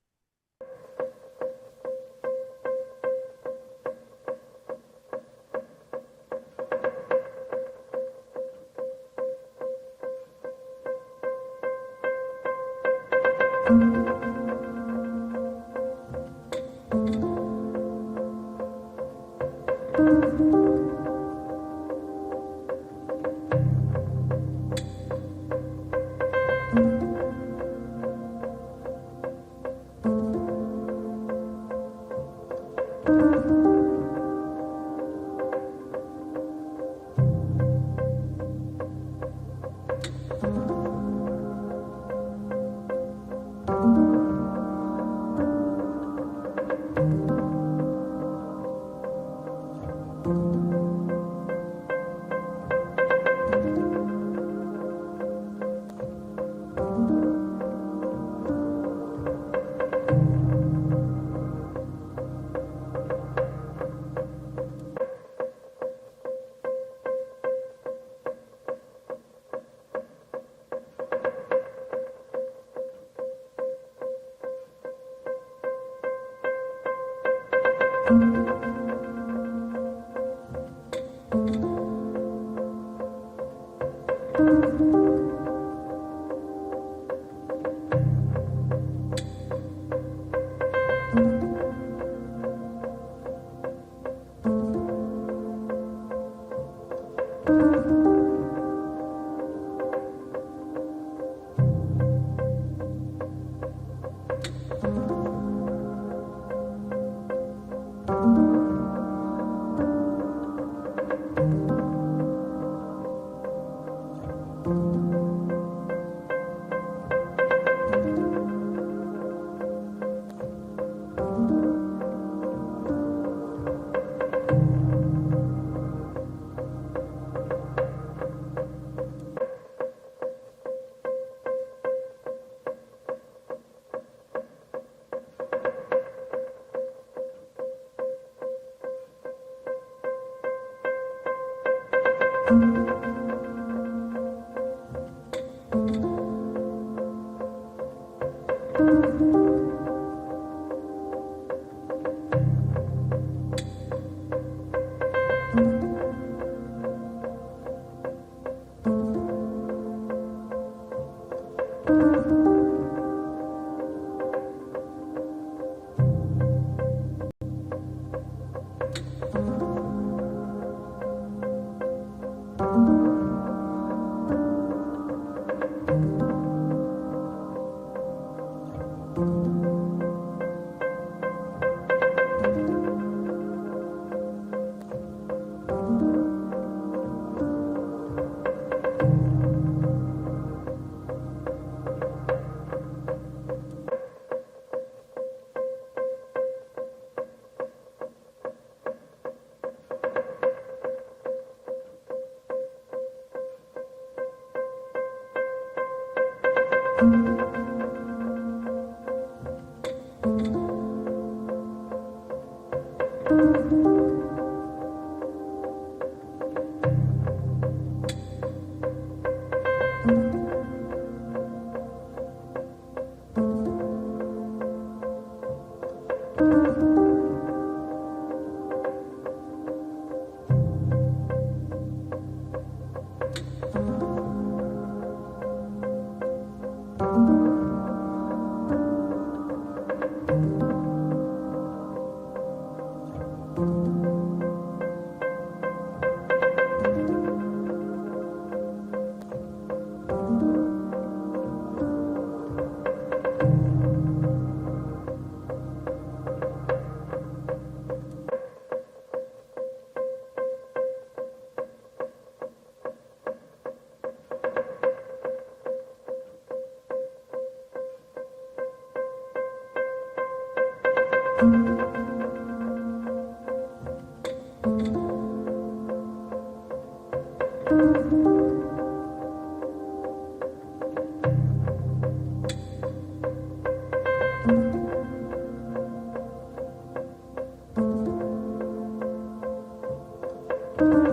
Thank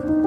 you.